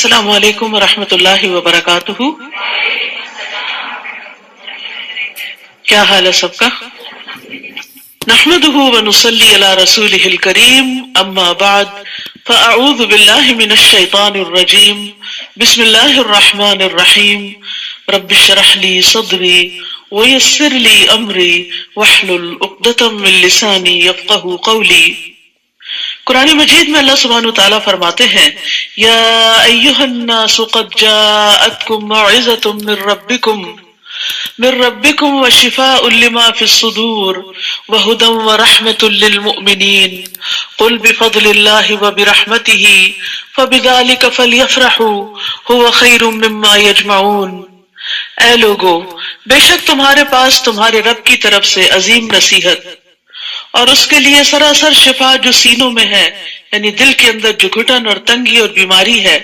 السلام علیکم ورحمۃ اللہ وبرکاتہ. کیا حال ہے سب کا؟ نحمده ونصلي على رسوله الكريم اما بعد فاعوذ بالله من الشيطان الرجيم بسم الله الرحمن الرحيم رب اشرح لي صدري ويسر لي امري واحلل عقدة من لساني يفقهوا قولي. قرآن مجید میں اللہ سبحانہ وتعالیٰ فرماتے ہیں یا ایہا الناس قد جاءتکم موعظۃ من ربکم وشفاء لما فی الصدور وہدی ورحمۃ للمؤمنین قل بفضل اللہ وبرحمتہ فبذلک فلیفرحوا هو خیر مما یجمعون. اے لوگو، بے شک تمہارے پاس تمہارے رب کی طرف سے عظیم نصیحت اور اس کے لیے سراسر شفا جو سینوں میں ہے، یعنی دل کے اندر جو گھٹن اور تنگی اور بیماری ہے،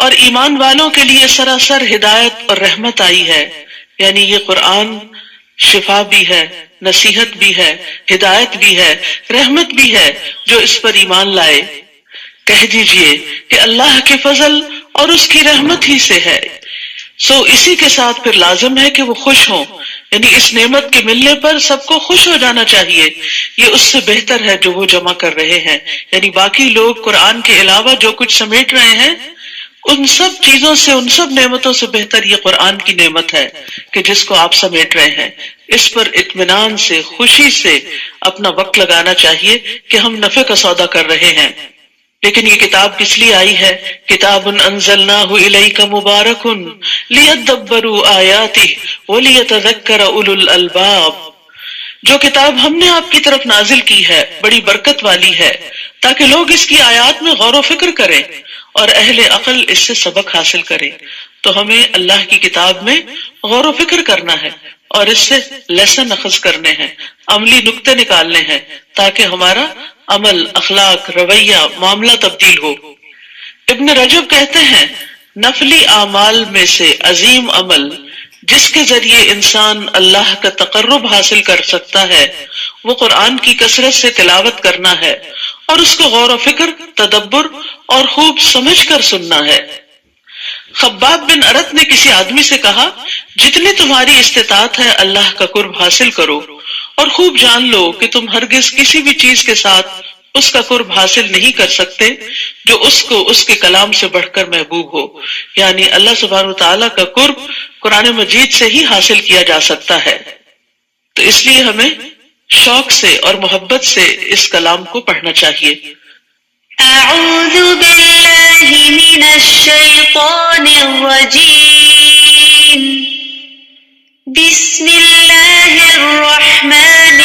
اور ایمان والوں کے لیے سراسر ہدایت اور رحمت آئی ہے. یعنی یہ قرآن شفا بھی ہے، نصیحت بھی ہے، ہدایت بھی ہے، رحمت بھی ہے جو اس پر ایمان لائے. کہہ دیجئے کہ اللہ کے فضل اور اس کی رحمت ہی سے ہے، سو اسی کے ساتھ پھر لازم ہے کہ وہ خوش ہوں. یعنی اس نعمت کے ملنے پر سب کو خوش ہو جانا چاہیے. یہ اس سے بہتر ہے جو وہ جمع کر رہے ہیں. یعنی باقی لوگ قرآن کے علاوہ جو کچھ سمیٹ رہے ہیں، ان سب چیزوں سے، ان سب نعمتوں سے بہتر یہ قرآن کی نعمت ہے کہ جس کو آپ سمیٹ رہے ہیں. اس پر اطمینان سے، خوشی سے اپنا وقت لگانا چاہیے کہ ہم نفع کا سودا کر رہے ہیں. لیکن یہ کتاب کس لیے آئی ہے؟ کتاب انزلناہ الیک مبارک لیدبروا آیاتہ ولیتذکر اولو الالباب. جو کتاب ہم نے آپ کی طرف نازل کی ہے بڑی برکت والی ہے تاکہ لوگ اس کی آیات میں غور و فکر کریں اور اہل عقل اس سے سبق حاصل کریں. تو ہمیں اللہ کی کتاب میں غور و فکر کرنا ہے اور اس سے لیسن اخذ کرنے ہیں، عملی نکتے نکالنے ہیں تاکہ ہمارا عمل، اخلاق، رویہ، معاملہ تبدیل ہو. ابن رجب کہتے ہیں نفلی اعمال میں سے عظیم عمل جس کے ذریعے انسان اللہ کا تقرب حاصل کر سکتا ہے وہ قرآن کی کثرت سے تلاوت کرنا ہے اور اس کو غور و فکر، تدبر اور خوب سمجھ کر سننا ہے. خباب بن ارت نے کسی آدمی سے کہا جتنی تمہاری استطاعت ہے اللہ کا قرب حاصل کرو اور خوب جان لو کہ تم ہرگز کسی بھی چیز کے ساتھ اس کا قرب حاصل نہیں کر سکتے جو اس کو اس کے کلام سے بڑھ کر محبوب ہو. یعنی اللہ سبحانہ وتعالیٰ کا قرب قرآن مجید سے ہی حاصل کیا جا سکتا ہے. تو اس لیے ہمیں شوق سے اور محبت سے اس کلام کو پڑھنا چاہیے. اعوذ باللہ من الشیطان الرجیم بسم اللہ الرحمن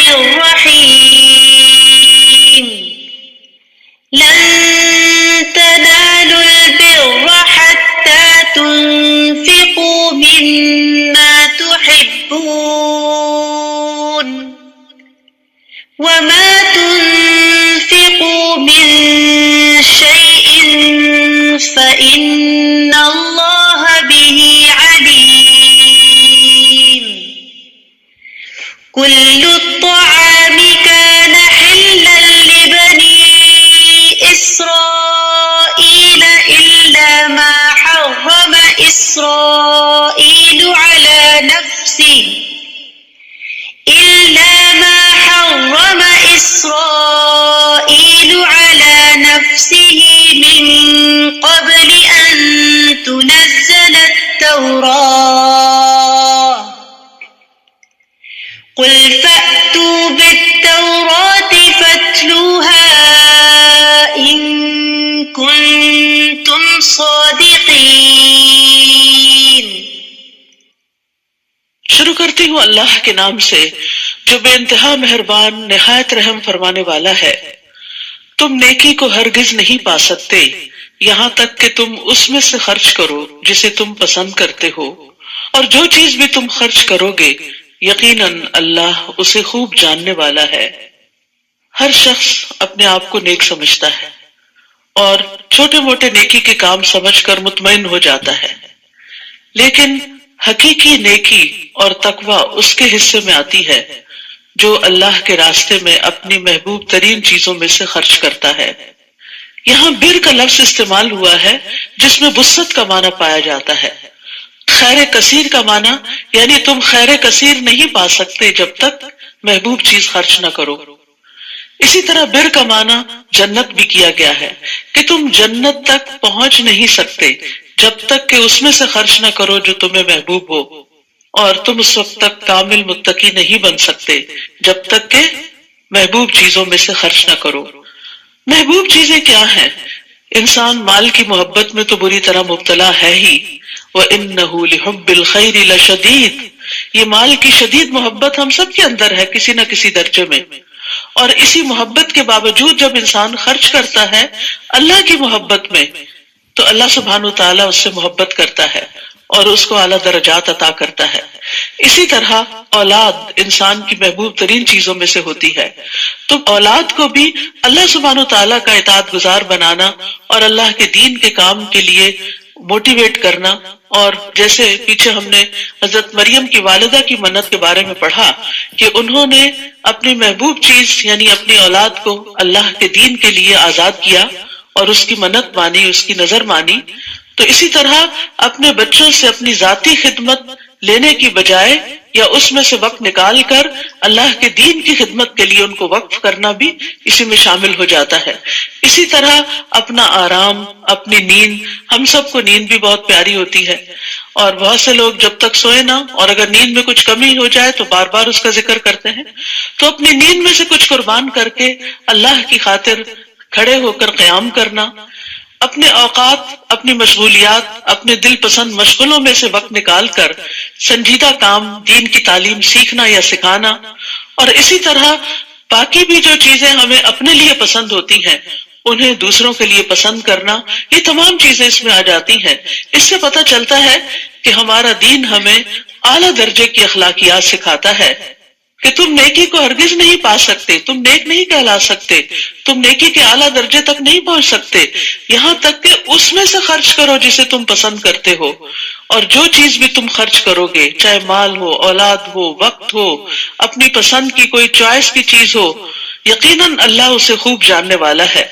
الرحیم لن تنالوا البر حتى تنفقوا مما تحبون وما تنفقوا من شيء فإن الله به عليم كل الطعام كان حلا لبني إسرائيل إلا ما حرم إسرائيل على نفسه من قبل أن تنزل التوراة قل فأتوا بالتوراة فاتلوها إن كنتم صادقين. شروع کرتی ہوں اللہ کے نام سے جو بے انتہا مہربان، نہایت رحم فرمانے والا ہے. تم نیکی کو ہرگز نہیں پا سکتے یہاں تک کہ تم اس میں سے خرچ کرو جسے تم پسند کرتے ہو، اور جو چیز بھی تم خرچ کرو گے یقیناً اللہ اسے خوب جاننے والا ہے. ہر شخص اپنے آپ کو نیک سمجھتا ہے اور چھوٹے موٹے نیکی کے کام سمجھ کر مطمئن ہو جاتا ہے، لیکن حقیقی نیکی اور تقوی اس کے حصے میں آتی ہے جو اللہ کے راستے میں اپنی محبوب ترین چیزوں میں سے خرچ کرتا ہے. یہاں بر کا لفظ استعمال ہوا ہے جس میں وسعت کا معنی پایا جاتا ہے. خیر کثیر کا معنی یعنی تم خیر کثیر نہیں پا سکتے جب تک محبوب چیز خرچ نہ کرو. اسی طرح بر کا معنی جنت بھی کیا گیا ہے کہ تم جنت تک پہنچ نہیں سکتے جب تک کہ اس میں سے خرچ نہ کرو جو تمہیں محبوب ہو، اور تم اس وقت تک کامل متقی نہیں بن سکتے جب تک کہ محبوب چیزوں میں سے خرچ نہ کرو. محبوب چیزیں کیا ہیں؟ انسان مال کی محبت میں تو بری طرح مبتلا ہے ہی. وَإِنَّهُ لِحُبِّ الْخَيْرِ لَشَدِيدٌ، یہ مال کی شدید محبت ہم سب کے اندر ہے کسی نہ کسی درجے میں، اور اسی محبت کے باوجود جب انسان خرچ کرتا ہے اللہ کی محبت میں تو اللہ سبحانہ و تعالیٰ اس سے محبت کرتا ہے اور اس کو اعلیٰ درجات عطا کرتا ہے. اسی طرح اولاد انسان کی محبوب ترین چیزوں میں سے ہوتی ہے، تو اولاد کو بھی اللہ سبحانہ و تعالیٰ کا اطاعت گزار بنانا اور اللہ کے دین کے کام کے لیے موٹیویٹ کرنا. اور جیسے پیچھے ہم نے حضرت مریم کی والدہ کی منت کے بارے میں پڑھا کہ انہوں نے اپنی محبوب چیز یعنی اپنی اولاد کو اللہ کے دین کے لیے آزاد کیا اور اس کی منت مانی، اس کی نظر مانی. تو اسی طرح اپنے بچوں سے اپنی ذاتی خدمت لینے کی بجائے یا اس میں سے وقت نکال کر اللہ کے دین کی خدمت کے لیے ان کو وقف کرنا بھی اسی میں شامل ہو جاتا ہے. اسی طرح اپنا آرام، اپنی نیند، ہم سب کو نیند بھی بہت پیاری ہوتی ہے، اور بہت سے لوگ جب تک سوئے نہ اور اگر نیند میں کچھ کمی ہو جائے تو بار بار اس کا ذکر کرتے ہیں. تو اپنی نیند میں سے کچھ قربان کر کے اللہ کی خاطر کھڑے ہو کر قیام کرنا، اپنے اوقات، اپنی مشغولیات، اپنے دل پسند مشغلوں میں سے وقت نکال کر سنجیدہ کام، دین کی تعلیم سیکھنا یا سکھانا، اور اسی طرح باقی بھی جو چیزیں ہمیں اپنے لیے پسند ہوتی ہیں انہیں دوسروں کے لیے پسند کرنا، یہ تمام چیزیں اس میں آ جاتی ہیں. اس سے پتہ چلتا ہے کہ ہمارا دین ہمیں اعلیٰ درجے کی اخلاقیات سکھاتا ہے کہ تم نیکی کو ہرگز نہیں پا سکتے، تم نیک نہیں کہلا سکتے، تم نیکی کے اعلیٰ درجے تک نہیں پہنچ سکتے یہاں تک کہ اس میں سے خرچ کرو جسے تم پسند کرتے ہو. اور جو چیز بھی تم خرچ کرو گے، چاہے مال ہو، اولاد ہو، وقت ہو، اپنی پسند کی کوئی چوائس کی چیز ہو، یقیناً اللہ اسے خوب جاننے والا ہے.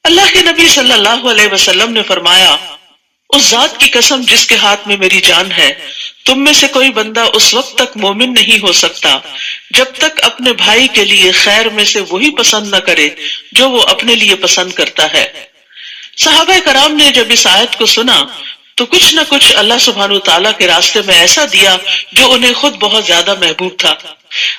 اللہ کے نبی صلی اللہ علیہ وسلم نے فرمایا، اس ذات کی قسم جس کے ہاتھ میں میری جان ہے، تم میں سے کوئی بندہ اس وقت تک مومن نہیں ہو سکتا جب تک اپنے بھائی کے لیے خیر میں سے وہی پسند نہ کرے جو وہ اپنے لیے پسند کرتا ہے. صحابہ کرام نے جب اس آیت کو سنا تو کچھ نہ کچھ اللہ سبحانہ و تعالیٰ کے راستے میں ایسا دیا جو انہیں خود بہت زیادہ محبوب تھا.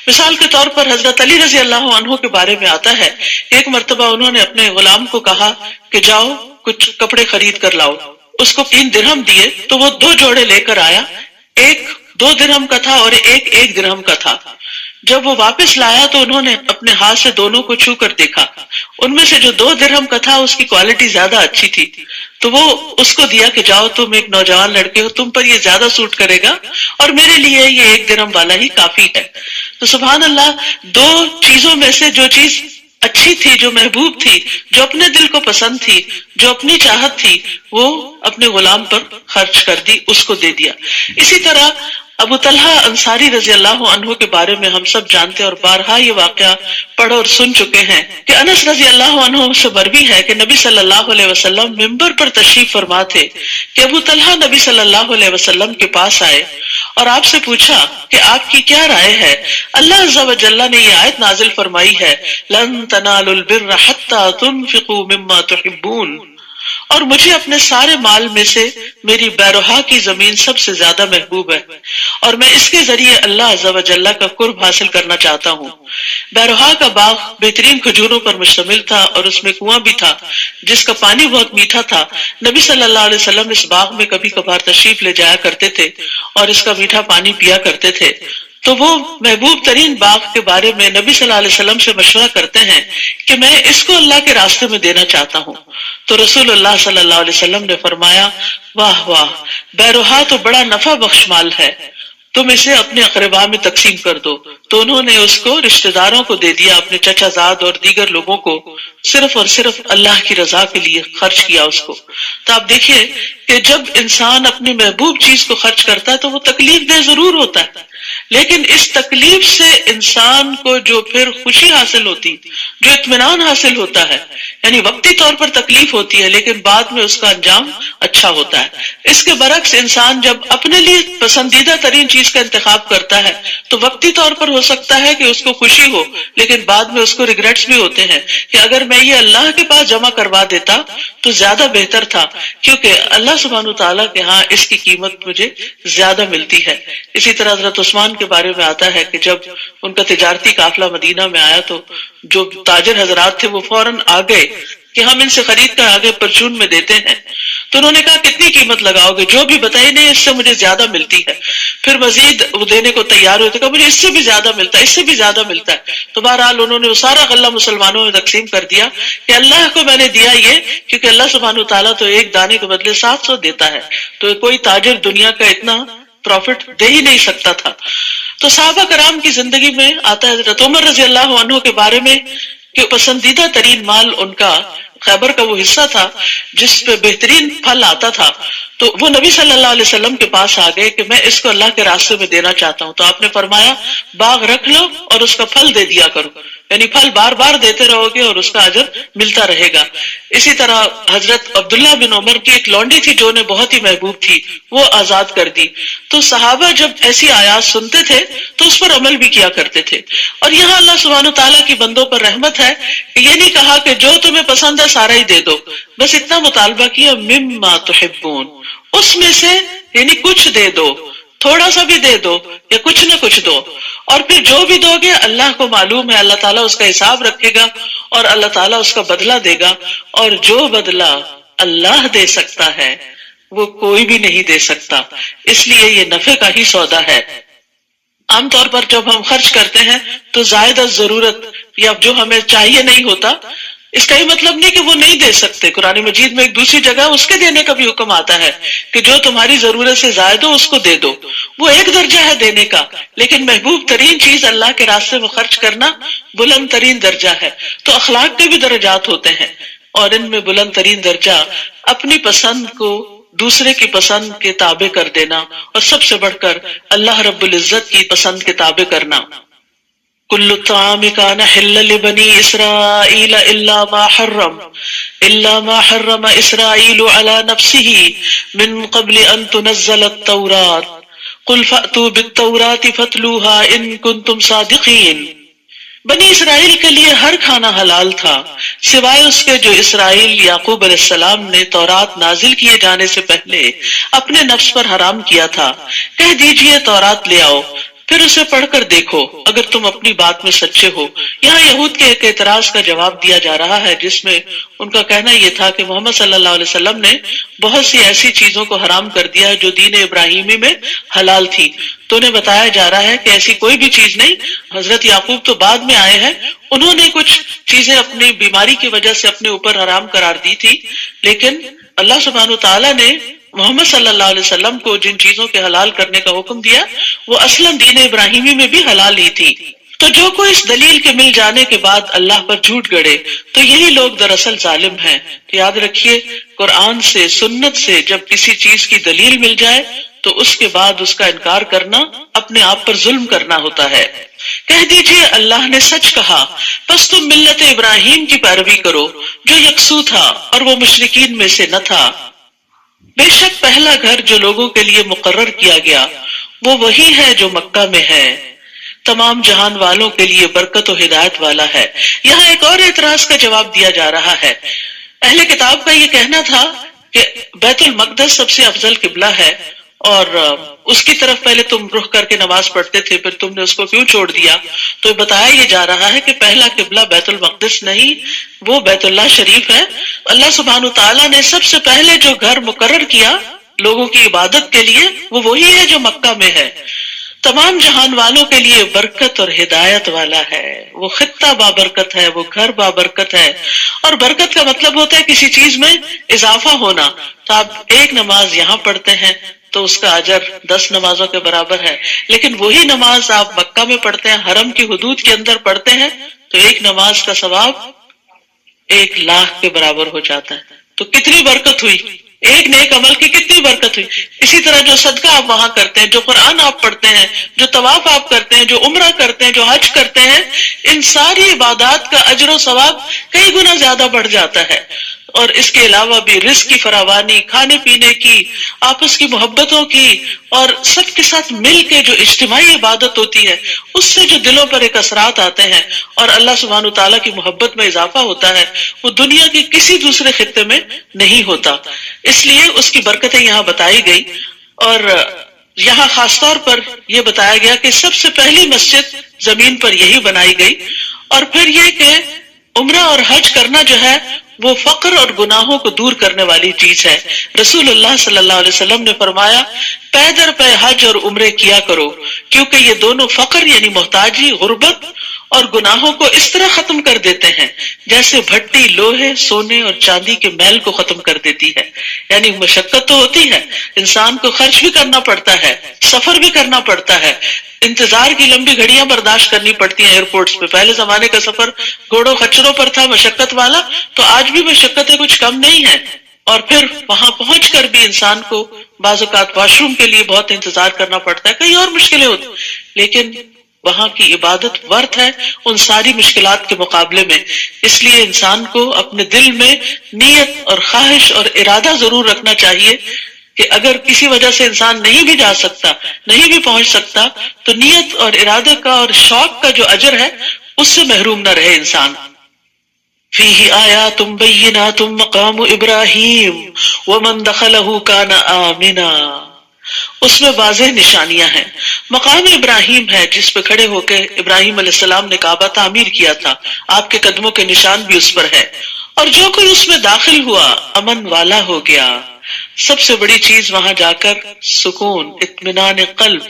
مثال کے طور پر حضرت علی رضی اللہ عنہ کے بارے میں آتا ہے، ایک مرتبہ انہوں نے اپنے غلام کو کہا کہ جاؤ کچھ کپڑے خرید کر لاؤ. اس کو 3 درہم دیے تو وہ 2 جوڑے لے کر آیا، ایک 2 درہم کا تھا اور ایک 1 درہم کا تھا. جب وہ واپس لایا تو انہوں نے اپنے ہاتھ سے دونوں کو چھو کر دیکھا، ان میں سے جو 2 درہم کا تھا اس کی کوالٹی زیادہ اچھی تھی، تو وہ اس کو دیا کہ جاؤ تم ایک نوجوان لڑکے ہو، تم پر یہ زیادہ سوٹ کرے گا اور میرے لیے یہ 1 درہم والا ہی کافی ہے. تو سبحان اللہ، 2 چیزوں میں سے جو چیز اچھی تھی، جو محبوب تھی، جو اپنے دل کو پسند تھی، جو اپنی چاہت تھی، وہ اپنے غلام پر خرچ کر دی، اس کو دے دیا. اسی طرح ابو طلحہ انصاری رضی اللہ عنہ کے بارے میں ہم سب جانتے اور بارہا یہ واقعہ پڑھ اور سن چکے ہیں کہ انس رضی اللہ عنہ سے مروی ہے کہ نبی صلی اللہ علیہ وسلم ممبر پر تشریف فرما تھے کہ ابو طلحہ نبی صلی اللہ علیہ وسلم کے پاس آئے اور آپ سے پوچھا کہ آپ کی کیا رائے ہے. اللہ عز و جل نے یہ آیت نازل فرمائی ہے، لن تنالوا البر حتى تنفقوا مما تحبون، اور مجھے اپنے سارے مال میں سے میری بیروہا کی زمین سب سے زیادہ محبوب ہے اور میں اس کے ذریعے اللہ عز و جل کا قرب حاصل کرنا چاہتا ہوں. بیروہا کا باغ بہترین کھجوروں پر مشتمل تھا اور اس میں کنواں بھی تھا جس کا پانی بہت میٹھا تھا. نبی صلی اللہ علیہ وسلم اس باغ میں کبھی کبھار تشریف لے جایا کرتے تھے اور اس کا میٹھا پانی پیا کرتے تھے. تو وہ محبوب ترین باغ کے بارے میں نبی صلی اللہ علیہ وسلم سے مشورہ کرتے ہیں کہ میں اس کو اللہ کے راستے میں دینا چاہتا ہوں. تو رسول اللہ صلی اللہ علیہ وسلم نے فرمایا، واہ واہ، بیروہا تو بڑا نفع بخش مال ہے، تم اسے اپنے اقربا میں تقسیم کر دو. تو انہوں نے اس کو رشتہ داروں کو دے دیا، اپنے چچا زاد اور دیگر لوگوں کو، صرف اور صرف اللہ کی رضا کے لیے خرچ کیا اس کو. تو آپ دیکھیے کہ جب انسان اپنی محبوب چیز کو خرچ کرتا ہے تو وہ تکلیف دہ ضرور ہوتا ہے، لیکن اس تکلیف سے انسان کو جو پھر خوشی حاصل ہوتی، جو اطمینان حاصل ہوتا ہے، یعنی وقتی طور پر تکلیف ہوتی ہے لیکن بعد میں اس کا انجام اچھا ہوتا ہے۔ اس کے برعکس انسان جب اپنے لیے پسندیدہ ترین چیز کا انتخاب کرتا ہے تو وقتی طور پر ہو سکتا ہے کہ اس کو خوشی ہو، لیکن بعد میں اس کو ریگریٹس بھی ہوتے ہیں کہ اگر میں یہ اللہ کے پاس جمع کروا دیتا تو زیادہ بہتر تھا، کیونکہ اللہ سبحانہ تعالیٰ کے ہاں اس کی قیمت مجھے زیادہ ملتی ہے۔ اسی طرح حضرت عثمان کے بارے میں آتا ہے کہ جب ان کا تجارتی قافلہ مدینہ میں آیا تو جو تاجر حضرات تھے وہ فوراً آ گئے کہ ہم ان سے خرید کر آگے پرچون میں دیتے ہیں، تو انہوں نے کہا کتنی قیمت لگاؤ گے؟ جو بھی بتائی نہیں، اس سے مجھے زیادہ ملتی ہے۔ پھر مزید وہ دینے کو تیار ہوئے تو کہا مجھے اس سے بھی زیادہ ملتا ہے، اس سے بھی زیادہ ملتا ہے۔ تو بہرحال انہوں نے وہ سارا غلہ مسلمانوں میں تقسیم کر دیا کہ اللہ کو میں نے دیا یہ، کیونکہ اللہ سبحانہ تعالیٰ تو ایک دانے کے بدلے 700 دیتا ہے، تو کوئی تاجر دنیا کا اتنا پروفٹ دے ہی نہیں سکتا تھا۔ تو صحابہ کرام کی زندگی میں آتا ہے حضرت عمر رضی اللہ عنہ کے بارے میں کہ پسندیدہ ترین مال ان کا خیبر کا وہ حصہ تھا جس پہ بہترین پھل آتا تھا، تو وہ نبی صلی اللہ علیہ وسلم کے پاس آ گئے کہ میں اس کو اللہ کے راستے میں دینا چاہتا ہوں۔ تو آپ نے فرمایا باغ رکھ لو اور اس کا پھل دے دیا کرو، یعنی پھل بار بار دیتے رہو گے اور اس کا اجر ملتا رہے گا۔ اسی طرح حضرت عبداللہ بن عمر کی ایک لونڈی تھی جو انہیں بہت ہی محبوب تھی، وہ آزاد کر دی۔ تو صحابہ جب ایسی آیات سنتے تھے تو اس پر عمل بھی کیا کرتے تھے۔ اور یہاں اللہ سبحانہ تعالیٰ کی بندوں پر رحمت ہے کہ یہ نہیں کہا کہ جو تمہیں پسند ہے سارا ہی دے دو، بس اتنا مطالبہ کیا مما تحبون، اس میں سے یعنی کچھ دے دو، تھوڑا سا بھی دے دو یا کچھ نہ کچھ دو، اور پھر جو بھی دو گے اللہ کو معلوم ہے، اللہ تعالیٰ اس کا حساب رکھے گا اور اللہ تعالیٰ اس کا بدلہ دے گا، اور جو بدلہ اللہ دے سکتا ہے وہ کوئی بھی نہیں دے سکتا، اس لیے یہ نفع کا ہی سودا ہے۔ عام طور پر جب ہم خرچ کرتے ہیں تو زائد از ضرورت یا جو ہمیں چاہیے نہیں ہوتا، اس کا یہ مطلب نہیں کہ وہ نہیں دے سکتے۔ قرآن مجید میں ایک دوسری جگہ اس کے دینے کا بھی حکم آتا ہے کہ جو تمہاری ضرورت سے زائد ہو اس کو دے دو، وہ ایک درجہ ہے دینے کا، لیکن محبوب ترین چیز اللہ کے راستے میں خرچ کرنا بلند ترین درجہ ہے۔ تو اخلاق کے بھی درجات ہوتے ہیں، اور ان میں بلند ترین درجہ اپنی پسند کو دوسرے کی پسند کے تابع کر دینا، اور سب سے بڑھ کر اللہ رب العزت کی پسند کے تابع کرنا۔ کل الطعام کان حلا لبنی اسرائیل الا ما حرم اسرائیل علی نفسه من قبل ان تنزل التوراۃ قل فأتوا بالتوراۃ فاتلوها ان کنتم صادقین۔ بنی اسرائیل کے لیے ہر کھانا حلال تھا سوائے اس کے جو اسرائیل یعقوب علیہ السلام نے تورات نازل کیے جانے سے پہلے اپنے نفس پر حرام کیا تھا۔ کہہ دیجئے تورات لے آؤ، پھر اسے پڑھ کر دیکھو اگر تم اپنی بات میں سچے ہو۔ یہاں یہود کے ایک اعتراض کا جواب دیا جا رہا ہے جس میں ان کا کہنا یہ تھا کہ محمد صلی اللہ علیہ وسلم نے بہت سی ایسی چیزوں کو حرام کر دیا جو دین ابراہیمی میں حلال تھی۔ تو انہیں بتایا جا رہا ہے کہ ایسی کوئی بھی چیز نہیں، حضرت یعقوب تو بعد میں آئے ہیں، انہوں نے کچھ چیزیں اپنی بیماری کی وجہ سے اپنے اوپر حرام قرار دی تھی، لیکن اللہ سبحانہ تعالیٰ نے محمد صلی اللہ علیہ وسلم کو جن چیزوں کے حلال کرنے کا حکم دیا وہ اصلاً دین ابراہیمی میں بھی حلال ہی تھی۔ تو جو کوئی اس دلیل کے مل جانے کے بعد اللہ پر جھوٹ گڑے تو یہی لوگ دراصل ظالم ہیں۔ یاد رکھیے قرآن سے، سنت سے جب کسی چیز کی دلیل مل جائے تو اس کے بعد اس کا انکار کرنا اپنے آپ پر ظلم کرنا ہوتا ہے۔ کہہ دیجئے اللہ نے سچ کہا، پس تم ملت ابراہیم کی پیروی کرو جو یکسو تھا اور وہ مشرکین میں سے نہ تھا۔ بے شک پہلا گھر جو لوگوں کے لیے مقرر کیا گیا وہ وہی ہے جو مکہ میں ہے، تمام جہان والوں کے لیے برکت و ہدایت والا ہے۔ یہاں ایک اور اعتراض کا جواب دیا جا رہا ہے۔ اہل کتاب کا یہ کہنا تھا کہ بیت المقدس سب سے افضل قبلہ ہے اور اس کی طرف پہلے تم رخ کر کے نماز پڑھتے تھے، پھر تم نے اس کو کیوں چھوڑ دیا؟ تو بتایا یہ جا رہا ہے کہ پہلا قبلہ بیت المقدس نہیں، وہ بیت اللہ شریف ہے۔ اللہ سبحانہ تعالیٰ نے سب سے پہلے جو گھر مقرر کیا لوگوں کی عبادت کے لیے وہ وہی ہے جو مکہ میں ہے، تمام جہان والوں کے لیے برکت اور ہدایت والا ہے۔ وہ خطہ بابرکت ہے، وہ گھر بابرکت ہے، اور برکت کا مطلب ہوتا ہے کسی چیز میں اضافہ ہونا۔ تو آپ ایک نماز یہاں پڑھتے ہیں تو اس کا اجر 10 نمازوں کے برابر ہے، لیکن وہی نماز آپ مکہ میں پڑھتے ہیں، حرم کی حدود کے اندر پڑھتے ہیں، تو ایک نماز کا ثواب 1,00,000 کے برابر ہو جاتا ہے۔ تو کتنی برکت ہوئی۔ ایک نیک عمل کی کتنی برکت ہوئی. اسی طرح جو صدقہ آپ وہاں کرتے ہیں، جو قرآن آپ پڑھتے ہیں، جو طواف آپ کرتے ہیں، جو عمرہ کرتے ہیں، جو حج کرتے ہیں، ان ساری عبادات کا اجر و ثواب کئی گنا زیادہ بڑھ جاتا ہے. اور اس کے علاوہ بھی رزق کی فراوانی، کھانے پینے کی، آپس کی محبتوں کی، اور سب کے ساتھ مل کے جو اجتماعی عبادت ہوتی ہے، اس سے جو دلوں پر ایک اثرات آتے ہیں اور اللہ سبحانہ وتعالیٰ کی محبت میں اضافہ ہوتا ہے، وہ دنیا کے کسی دوسرے خطے میں نہیں ہوتا. اس لیے اس کی برکتیں یہاں بتائی گئی. اور یہاں خاص طور پر یہ بتایا گیا کہ سب سے پہلی مسجد زمین پر یہی بنائی گئی. اور پھر یہ کہ عمرہ اور حج کرنا جو ہے وہ فقر اور گناہوں کو دور کرنے والی چیز ہے. رسول اللہ صلی اللہ علیہ وسلم نے فرمایا پے در پے حج اور عمرے کیا کرو، کیونکہ یہ دونوں فقر یعنی محتاجی، غربت اور گناہوں کو اس طرح ختم کر دیتے ہیں جیسے بھٹی لوہے، سونے اور چاندی کے میل کو ختم کر دیتی ہے. یعنی مشقت تو ہوتی ہے، انسان کو خرچ بھی کرنا پڑتا ہے، سفر بھی کرنا پڑتا ہے، انتظار کی لمبی گھڑیاں برداشت کرنی پڑتی ہیں ایئرپورٹس پہ. پہلے زمانے کا سفر گھوڑوں خچروں پر تھا مشقت والا، تو آج بھی مشقتیں کچھ کم نہیں ہیں. اور پھر وہاں پہنچ کر بھی انسان کو بعض اوقات واش روم کے لیے بہت انتظار کرنا پڑتا ہے، کئی اور مشکلیں ہوتی، لیکن وہاں کی عبادت ورت ہے ان ساری مشکلات کے مقابلے میں. اس لیے انسان کو اپنے دل میں نیت اور خواہش اور ارادہ ضرور رکھنا چاہیے کہ اگر کسی وجہ سے انسان نہیں بھی جا سکتا، نہیں بھی پہنچ سکتا، تو نیت اور ارادے کا اور شوق کا جو اجر ہے اس سے محروم نہ رہے انسان. فیہ آیات بینات مقام ابراہیم ومن دخلہ کان آمنا. اس میں واضح نشانیاں ہیں. مقام ابراہیم ہے جس پہ کھڑے ہو کے ابراہیم علیہ السلام نے کعبہ تعمیر کیا تھا، آپ کے قدموں کے نشان بھی اس پر ہے. اور جو کوئی اس میں داخل ہوا امن والا ہو گیا. سب سے بڑی چیز وہاں جا کر سکون، اطمینان قلب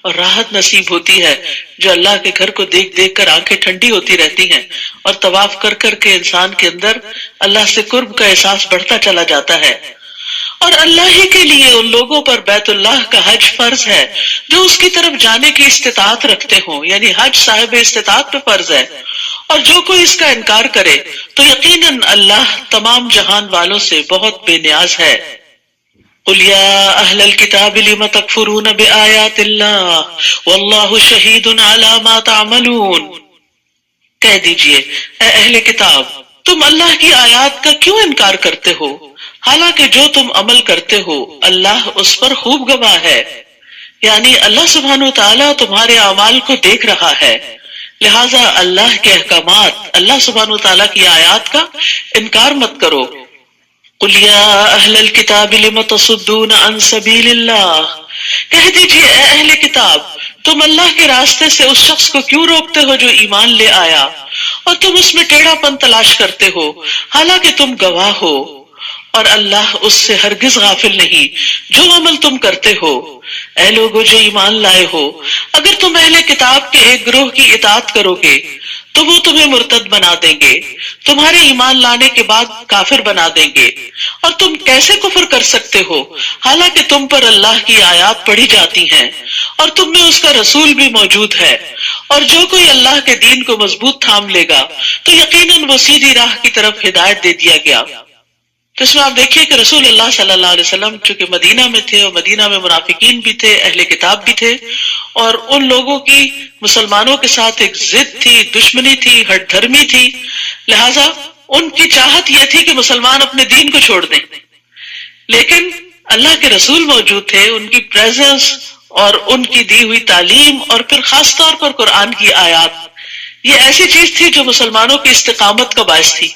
اور راحت نصیب ہوتی ہے، جو اللہ کے گھر کو دیکھ دیکھ کر آنکھیں ٹھنڈی ہوتی رہتی ہیں اور طواف کر کر کے انسان کے اندر اللہ سے قرب کا احساس بڑھتا چلا جاتا ہے. اور اللہ ہی کے لیے ان لوگوں پر بیت اللہ کا حج فرض ہے جو اس کی طرف جانے کی استطاعت رکھتے ہوں، یعنی حج صاحب استطاعت پہ فرض ہے. اور جو کوئی اس کا انکار کرے تو یقیناً اللہ تمام جہان والوں سے بہت بے نیاز ہے. قل یا اہل الکتاب لم تکفرون بآیات اللہ واللہ شہید علی ما تعملون. کہہ دیجئے اے اہل کتاب، تم اللہ کی آیات کا کیوں انکار کرتے ہو، حالانکہ جو تم عمل کرتے ہو اللہ اس پر خوب گواہ ہے. یعنی اللہ سبحانہ وتعالیٰ تمہارے اعمال کو دیکھ رہا ہے، لہٰذا اللہ کے احکامات، اللہ سبحانہ وتعالیٰ کی آیات کا انکار مت کرو. قل یا اہل الکتاب لم تصدون عن سبیل اللہ. کہہ دیجئے اے اہل کتاب، تم اللہ کے راستے سے اس شخص کو کیوں روکتے ہو جو ایمان لے آیا، اور تم اس میں ٹیڑھا پن تلاش کرتے ہو حالانکہ تم گواہ ہو. اور اللہ اس سے ہرگز غافل نہیں جو عمل تم کرتے ہو. اے لوگو جو ایمان لائے ہو، اگر تم اہل کتاب کے ایک گروہ کی اطاعت کرو گے تو وہ تمہیں مرتد بنا دیں گے، تمہارے ایمان لانے کے بعد کافر بنا دیں گے. اور تم کیسے کفر کر سکتے ہو حالانکہ تم پر اللہ کی آیات پڑھی جاتی ہیں اور تم میں اس کا رسول بھی موجود ہے. اور جو کوئی اللہ کے دین کو مضبوط تھام لے گا تو یقیناً وہ سیدھی راہ کی طرف ہدایت دے دیا گیا. تو اس میں آپ دیکھیے کہ رسول اللہ صلی اللہ علیہ وسلم چونکہ مدینہ میں تھے اور مدینہ میں منافقین بھی تھے، اہل کتاب بھی تھے، اور ان لوگوں کی مسلمانوں کے ساتھ ایک ضد تھی، دشمنی تھی، ہٹ دھرمی تھی، لہٰذا ان کی چاہت یہ تھی کہ مسلمان اپنے دین کو چھوڑ دیں. لیکن اللہ کے رسول موجود تھے، ان کی پریزنس اور ان کی دی ہوئی تعلیم اور پھر خاص طور پر قرآن کی آیات، یہ ایسی چیز تھی جو مسلمانوں کی استقامت کا باعث تھی.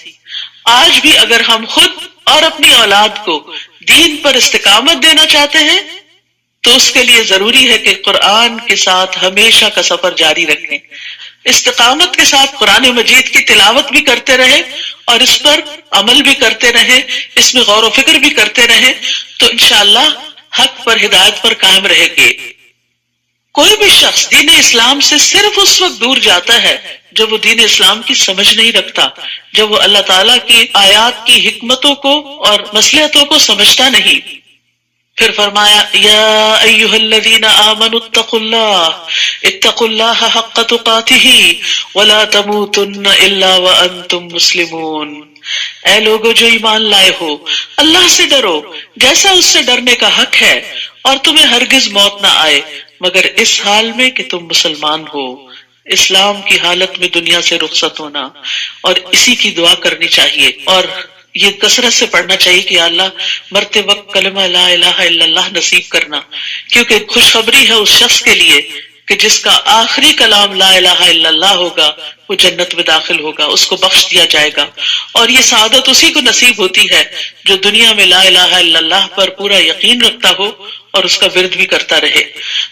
آج بھی اگر ہم خود اور اپنی اولاد کو دین پر استقامت دینا چاہتے ہیں تو اس کے لیے ضروری ہے کہ قرآن کے ساتھ ہمیشہ کا سفر جاری رکھیں، استقامت کے ساتھ قرآن مجید کی تلاوت بھی کرتے رہیں اور اس پر عمل بھی کرتے رہیں، اس میں غور و فکر بھی کرتے رہیں، تو انشاءاللہ حق پر ہدایت پر قائم رہے گے. کوئی بھی شخص دین اسلام سے صرف اس وقت دور جاتا ہے جب وہ دین اسلام کی سمجھ نہیں رکھتا، جب وہ اللہ تعالیٰ کی آیات کی حکمتوں کو اور مصلحتوں کو سمجھتا نہیں. پھر فرمایا یا ایھا الذین آمنوا اتقوا اللہ حق تقاتہ ولا تموتن الا وانتم مسلمون. اے لوگو جو ایمان لائے ہو، اللہ سے ڈرو جیسا اس سے ڈرنے کا حق ہے، اور تمہیں ہرگز موت نہ آئے مگر اس حال میں کہ تم مسلمان ہو، اسلام کی حالت میں دنیا سے رخصت ہونا، اور اسی کی دعا کرنی چاہیے، اور یہ کثرت سے پڑھنا چاہیے کہ یا اللہ مرتے وقت کلمہ لا الہ الا اللہ نصیب کرنا، کیونکہ خوشخبری ہے اس شخص کے لیے کہ جس کا آخری کلام لا الہ الا اللہ ہوگا وہ جنت میں داخل ہوگا، اس کو بخش دیا جائے گا، اور یہ سعادت اسی کو نصیب ہوتی ہے جو دنیا میں لا الہ الا اللہ پر پورا یقین رکھتا ہو اور اس کا ورد بھی کرتا رہے۔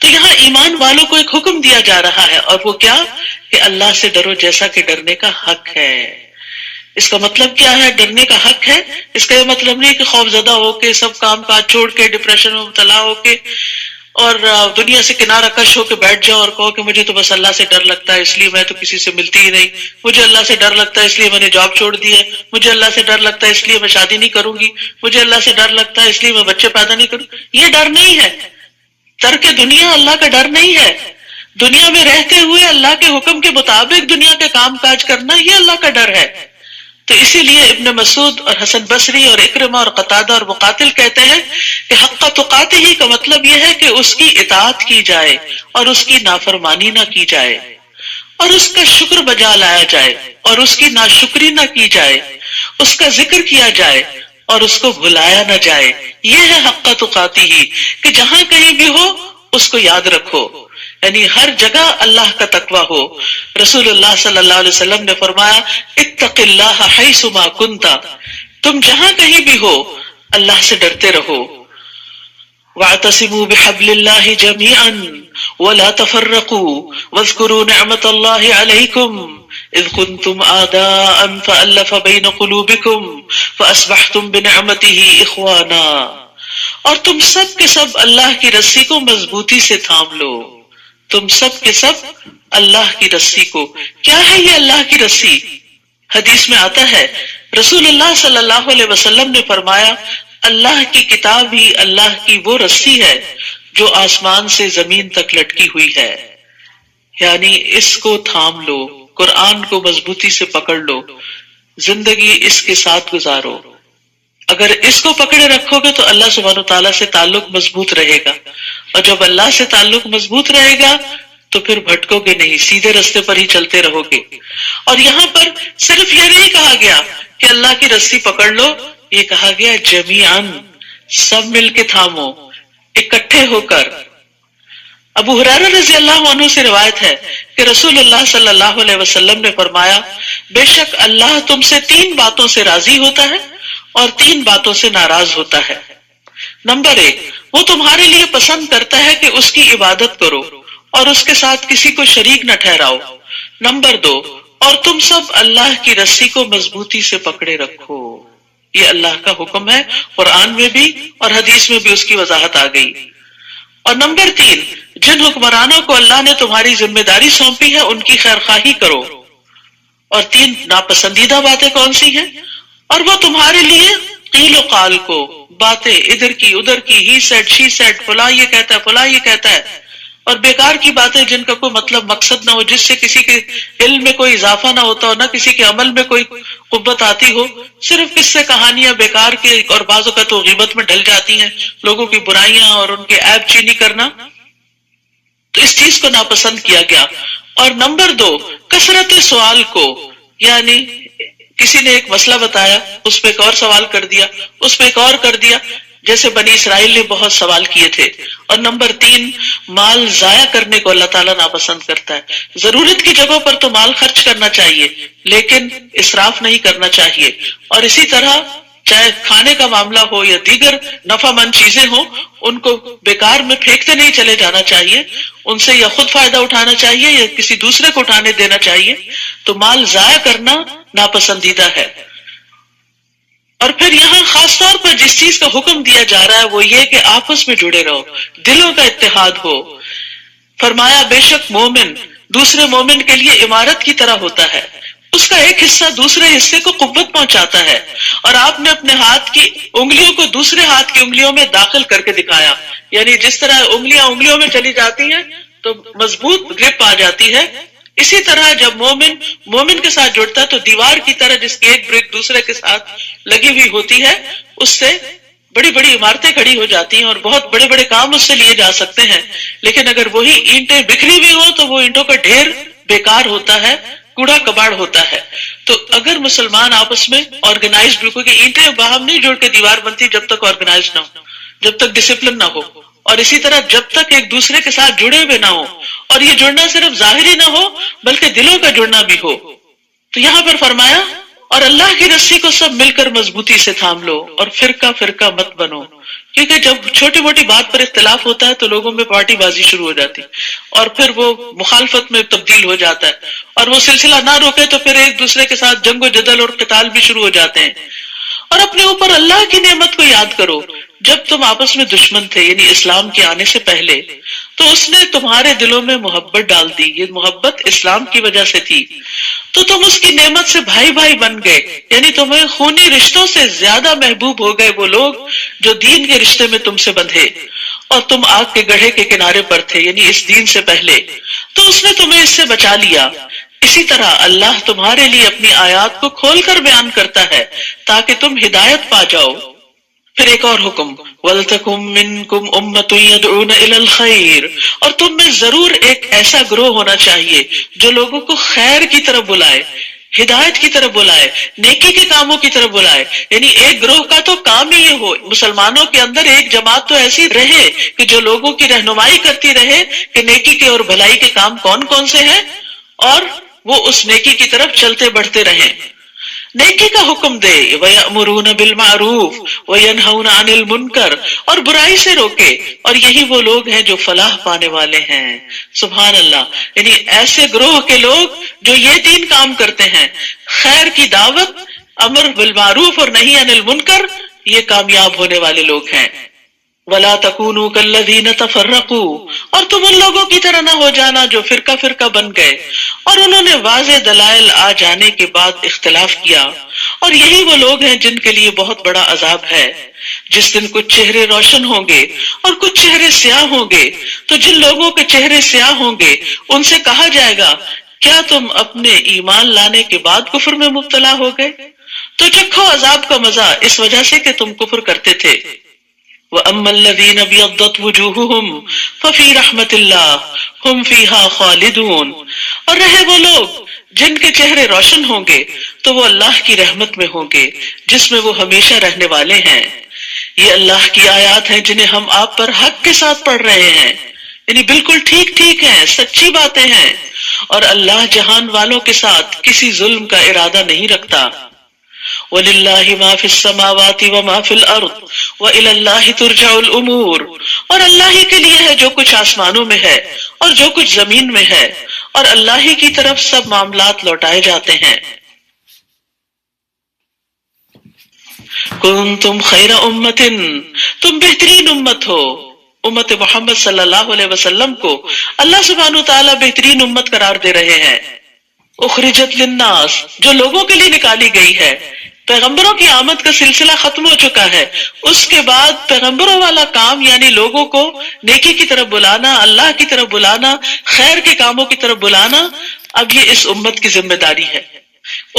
تو یہاں ایمان والوں کو ایک حکم دیا جا رہا ہے، اور وہ کیا کہ اللہ سے ڈرو جیسا کہ ڈرنے کا حق ہے۔ اس کا مطلب کیا ہے؟ ڈرنے کا حق ہے، اس کا یہ مطلب نہیں کہ خوف زدہ ہو کے سب کام کاج چھوڑ کے ڈپریشن میں مبتلا ہو کے اور دنیا سے کنارہ کش ہو کے بیٹھ جاؤ اور کہو کہ مجھے تو بس اللہ سے ڈر لگتا ہے اس لیے میں تو کسی سے ملتی ہی نہیں، مجھے اللہ سے ڈر لگتا ہے اس لیے میں نے جاب چھوڑ دی ہے، مجھے اللہ سے ڈر لگتا ہے اس لیے میں شادی نہیں کروں گی، مجھے اللہ سے ڈر لگتا ہے اس لیے میں بچے پیدا نہیں کروں۔ یہ ڈر نہیں ہے، ترک دنیا اللہ کا ڈر نہیں ہے۔ دنیا میں رہتے ہوئے اللہ کے حکم کے مطابق دنیا کے کام کاج کرنا یہ اللہ کا ڈر ہے۔ تو اسی لیے ابن مسعود اور حسن بصری اور اکرمہ اور قتادہ اور مقاتل کہتے ہیں کہ حق تقاتہ ہی کا مطلب یہ ہے کہ اس کی اطاعت کی جائے اور اس کی نافرمانی نہ کی جائے، اور اس کا شکر بجا لایا جائے اور اس کی ناشکری نہ کی جائے، اس کا ذکر کیا جائے اور اس کو بھلایا نہ جائے۔ یہ ہے حق تقاتہ ہی کہ جہاں کہیں بھی ہو اس کو یاد رکھو، یعنی ہر جگہ اللہ کا تقوی ہو۔ رسول اللہ صلی اللہ علیہ وسلم نے فرمایا اتق اللہ حیث ما کنت، تم جہاں کہیں بھی ہو اللہ سے ڈرتے رہو۔ واعتصموا بحبل اللہ جميعا ولا تفرقوا واذكروا نعمت اللہ علیکم اذ کنتم اعداء فألف بین قلوبکم فاصبحتم بنعمته اخوانا، اور تم سب کے سب اللہ کی رسی کو مضبوطی سے تھام لو۔ تم سب کے سب اللہ کی رسی کو، کیا ہے یہ اللہ کی رسی؟ حدیث میں آتا ہے رسول اللہ صلی اللہ علیہ وسلم نے فرمایا اللہ کی کتاب ہی اللہ کی وہ رسی ہے جو آسمان سے زمین تک لٹکی ہوئی ہے، یعنی اس کو تھام لو، قرآن کو مضبوطی سے پکڑ لو، زندگی اس کے ساتھ گزارو۔ اگر اس کو پکڑے رکھو گے تو اللہ سبحانہ وتعالیٰ سے تعلق مضبوط رہے گا، اور جب اللہ سے تعلق مضبوط رہے گا تو پھر بھٹکو گے نہیں، سیدھے رستے پر ہی چلتے رہو گے۔ اور یہاں پر صرف یہ نہیں کہا گیا کہ اللہ کی رسی پکڑ لو، یہ کہا گیا جمیعاً، سب مل کے تھامو، اکٹھے ہو کر۔ ابو ہریرہ رضی اللہ عنہ سے روایت ہے کہ رسول اللہ صلی اللہ علیہ وسلم نے فرمایا بے شک اللہ تم سے 3 باتوں سے راضی ہوتا ہے اور 3 باتوں سے ناراض ہوتا ہے۔ نمبر 1، وہ تمہارے لیے پسند کرتا ہے کہ اس کی عبادت کرو اور اس کے ساتھ کسی کو شریک نہ ٹھہراؤ۔ نمبر 2، اور تم سب اللہ کی رسی کو مضبوطی سے پکڑے رکھو۔ یہ اللہ کا حکم ہے، قرآن میں بھی اور حدیث میں بھی اس کی وضاحت آ گئی۔ اور نمبر 3، جن حکمرانوں کو اللہ نے تمہاری ذمہ داری سونپی ہے ان کی خیرخواہی کرو۔ اور 3 ناپسندیدہ باتیں کون سی ہیں؟ اور وہ تمہارے لیے قیل و قال کو، باتیں ادھر کی ادھر کی، ہی سیڈ شی سیڈ، فلاں یہ کہتا ہے فلاں یہ کہتا ہے، اور بیکار کی باتیں جن کا کوئی مطلب مقصد نہ ہو، جس سے کسی کے علم میں کوئی اضافہ نہ ہوتا ہو، نہ کسی کے عمل میں کوئی قوت آتی ہو، صرف قصے کہانیاں بیکار کے، اور بعض اوقات تو غیبت میں ڈھل جاتی ہیں، لوگوں کی برائیاں اور ان کے عیب چینی کرنا، تو اس چیز کو ناپسند کیا گیا۔ اور نمبر 2، کثرت سوال کو، یعنی کسی نے ایک مسئلہ بتایا، اس پہ ایک اور سوال کر دیا، اس پہ ایک اور کر دیا، جیسے بنی اسرائیل نے بہت سوال کیے تھے۔ اور نمبر 3، مال ضائع کرنے کو اللہ تعالیٰ ناپسند کرتا ہے۔ ضرورت کی جگہوں پر تو مال خرچ کرنا چاہیے لیکن اسراف نہیں کرنا چاہیے، اور اسی طرح چاہے کھانے کا معاملہ ہو یا دیگر نفع مند چیزیں ہوں، ان کو بیکار میں پھینکتے نہیں چلے جانا چاہیے، ان سے یا خود فائدہ اٹھانا چاہیے یا کسی دوسرے کو اٹھانے دینا چاہیے۔ تو مال ضائع کرنا ناپسندیدہ ہے۔ اور پھر یہاں خاص طور پر جس چیز کا حکم دیا جا رہا ہے وہ یہ کہ آپس میں جڑے رہو، دلوں کا اتحاد ہو۔ فرمایا بے شک مومن دوسرے مومن کے لیے عمارت کی طرح ہوتا ہے، اس کا ایک حصہ دوسرے حصے کو قوت پہنچاتا ہے۔ اور آپ نے اپنے ہاتھ کی انگلیوں کو دوسرے ہاتھ کی انگلیوں میں داخل کر کے دکھایا، یعنی جس طرح انگلیاں انگلیوں میں چلی جاتی ہیں تو مضبوط گرپ آ جاتی ہے، اسی طرح جب مومن کے ساتھ جڑتا ہے تو دیوار کی طرح جس کی ایک بریک دوسرے کے ساتھ لگی ہوئی ہوتی ہے، اس سے بڑی بڑی عمارتیں کھڑی ہو جاتی ہیں اور بہت بڑے بڑے کام اس سے لیے جا سکتے ہیں. لیکن اگر وہی اینٹیں بکھری ہوئی ہو تو وہ اینٹوں کا ڈھیر بیکار ہوتا ہے، کوڑا کباڑ ہوتا ہے. تو اگر مسلمان آپس میں آرگنائز، بالکل کہ اینٹیں باہم نہیں جوڑ کے دیوار بنتی جب تک آرگنائز نہ ہو، جب تک ڈسپلن نہ ہو، اور اسی طرح جب تک ایک دوسرے کے ساتھ جڑے ہوئے نہ ہو، اور یہ جڑنا صرف ظاہری نہ ہو بلکہ دلوں کا جڑنا بھی ہو. تو یہاں پر فرمایا اور اللہ کی رسی کو سب مل کر مضبوطی سے تھام لو اور فرقہ فرقہ مت بنو. کیونکہ جب چھوٹی موٹی بات پر اختلاف ہوتا ہے تو لوگوں میں پارٹی بازی شروع ہو جاتی اور پھر وہ مخالفت میں تبدیل ہو جاتا ہے، اور وہ سلسلہ نہ روکے تو پھر ایک دوسرے کے ساتھ جنگ و جدل اور قتال بھی شروع ہو جاتے ہیں. اور اپنے اوپر اللہ کی نعمت کو یاد کرو. جب تم آپس میں دشمن تھے، یعنی اسلام کے آنے سے پہلے، تو اس نے تمہارے دلوں میں محبت ڈال دی. یہ محبت اسلام کی وجہ سے تھی، تو تم اس کی نعمت سے بھائی بھائی بن گئے. یعنی تمہیں خونی رشتوں سے زیادہ محبوب ہو گئے وہ لوگ جو دین کے رشتے میں تم سے بندھے، اور تم آگ کے گڑھے کے کنارے پر تھے، یعنی اس دین سے پہلے، تو اس نے تمہیں اس سے بچا لیا. اسی طرح اللہ تمہارے لیے اپنی آیات کو کھول کر بیان کرتا ہے تاکہ تم ہدایت پا جاؤ. پھر ایک اور حکم، وَلْتَكُمْ مِنْكُمْ أُمَّةٌ يَدْعُونَ إِلَى الْخَيْرِ، اور تم میں ضرور ایک ایسا گروہ ہونا چاہیے جو لوگوں کو خیر کی طرف بلائے، ہدایت کی طرف بلائے، نیکی کے کاموں کی طرف بلائے. یعنی ایک گروہ کا تو کام ہی یہ ہو، مسلمانوں کے اندر ایک جماعت تو ایسی رہے کہ جو لوگوں کی رہنمائی کرتی رہے کہ نیکی کے اور بھلائی کے کام کون کون سے ہیں، اور وہ اس نیکی کی طرف چلتے بڑھتے رہیں. نیکی کا حکم دے، وَيَأْمُرُونَ بِالْمَعْرُوفِ وَيَنْهَوْنَ عَنِ الْمُنْكَرِ، اور برائی سے روکے، اور یہی وہ لوگ ہیں جو فلاح پانے والے ہیں. سبحان اللہ. یعنی ایسے گروہ کے لوگ جو یہ تین کام کرتے ہیں، خیر کی دعوت، امر بالمعروف اور نہی عن المنکر، یہ کامیاب ہونے والے لوگ ہیں. وَلَا تَكُونُوا كَالَّذِينَ تَفَرَّقُوا، اور تم ان لوگوں کی طرح نہ ہو جانا جو فرقہ فرقہ بن گئے اور انہوں نے واضح دلائل آ جانے کے بعد اختلاف کیا. اور یہی وہ لوگ ہیں جن کے لیے بہت بڑا عذاب ہے. جس دن کچھ چہرے روشن ہوں گے اور کچھ چہرے سیاہ ہوں گے، تو جن لوگوں کے چہرے سیاہ ہوں گے ان سے کہا جائے گا کیا تم اپنے ایمان لانے کے بعد کفر میں مبتلا ہو گئے؟ تو چکھو عذاب کا مزہ اس وجہ سے کہ تم کفر کرتے تھے. وَأَمَّا الَّذِينَ ابْيَضَّتْ وُجُوهُهُمْ فَفِي رَحْمَةِ اللَّهِ هُمْ فِيهَا خَالِدُونَ، اور رہے وہ لوگ جن کے چہرے روشن ہوں گے تو وہ اللہ کی رحمت میں ہوں گے جس میں وہ ہمیشہ رہنے والے ہیں. یہ اللہ کی آیات ہیں جنہیں ہم آپ پر حق کے ساتھ پڑھ رہے ہیں، یعنی بالکل ٹھیک ٹھیک ہیں، سچی باتیں ہیں، اور اللہ جہان والوں کے ساتھ کسی ظلم کا ارادہ نہیں رکھتا. وَلِلَّهِ مَا فِي السَّمَاوَاتِ وَمَا فِي الْأَرْضِ وَإِلَى اللَّهِ تُرْجَعُ الْأُمُورُ، اور اللہ ہی کے لیے ہے جو کچھ آسمانوں میں ہے اور جو کچھ زمین میں ہے، اور اللہ ہی کی طرف سب معاملات لوٹائے جاتے ہیں. كُنتُمْ خَيْرَ أُمَّةٍ، تم بہترین امت ہو. امت محمد صلی اللہ علیہ وسلم کو اللہ سبحانہ وتعالیٰ بہترین امت قرار دے رہے ہیں. اخرجت للناس، جو لوگوں کے لیے نکالی گئی ہے. پیغمبروں کی آمد کا سلسلہ ختم ہو چکا ہے، اس کے بعد پیغمبروں والا کام یعنی لوگوں کو نیکی کی طرف بلانا، اللہ کی طرف بلانا، خیر کے کاموں کی طرف بلانا، اب یہ اس امت کی ذمہ داری ہے.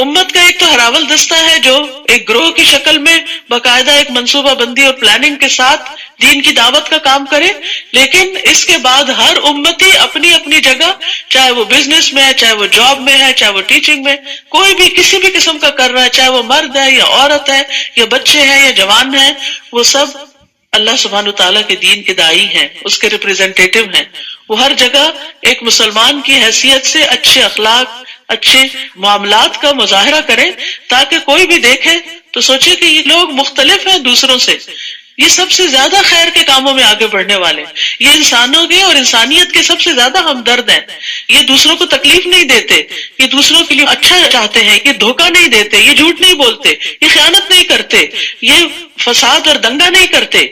امت کا ایک تو ہراول دستہ ہے جو ایک گروہ کی شکل میں باقاعدہ ایک منصوبہ بندی اور پلاننگ کے ساتھ دین کی دعوت کا کام کرے، لیکن اس کے بعد ہر امتی اپنی اپنی جگہ، چاہے وہ بزنس میں ہے، چاہے وہ جاب میں ہے، چاہے وہ ٹیچنگ میں، کوئی بھی کسی بھی قسم کا کر رہا ہے، چاہے وہ مرد ہے یا عورت ہے یا بچے ہیں یا جوان ہیں، وہ سب اللہ سبحانہ وتعالیٰ کے دین کے داعی ہیں، اس کے ریپریزنٹیٹیو ہیں. وہ ہر جگہ ایک مسلمان کی حیثیت سے اچھے اخلاق، اچھے معاملات کا مظاہرہ کریں تاکہ کوئی بھی دیکھے تو سوچے کہ یہ لوگ مختلف ہیں دوسروں سے، یہ سب سے زیادہ خیر کے کاموں میں آگے بڑھنے والے، یہ انسانوں کے اور انسانیت کے سب سے زیادہ ہمدرد ہیں، یہ دوسروں کو تکلیف نہیں دیتے، یہ دوسروں کے لیے اچھا چاہتے ہیں، یہ دھوکہ نہیں دیتے، یہ جھوٹ نہیں بولتے، یہ خیانت نہیں کرتے، یہ فساد اور دنگا نہیں کرتے.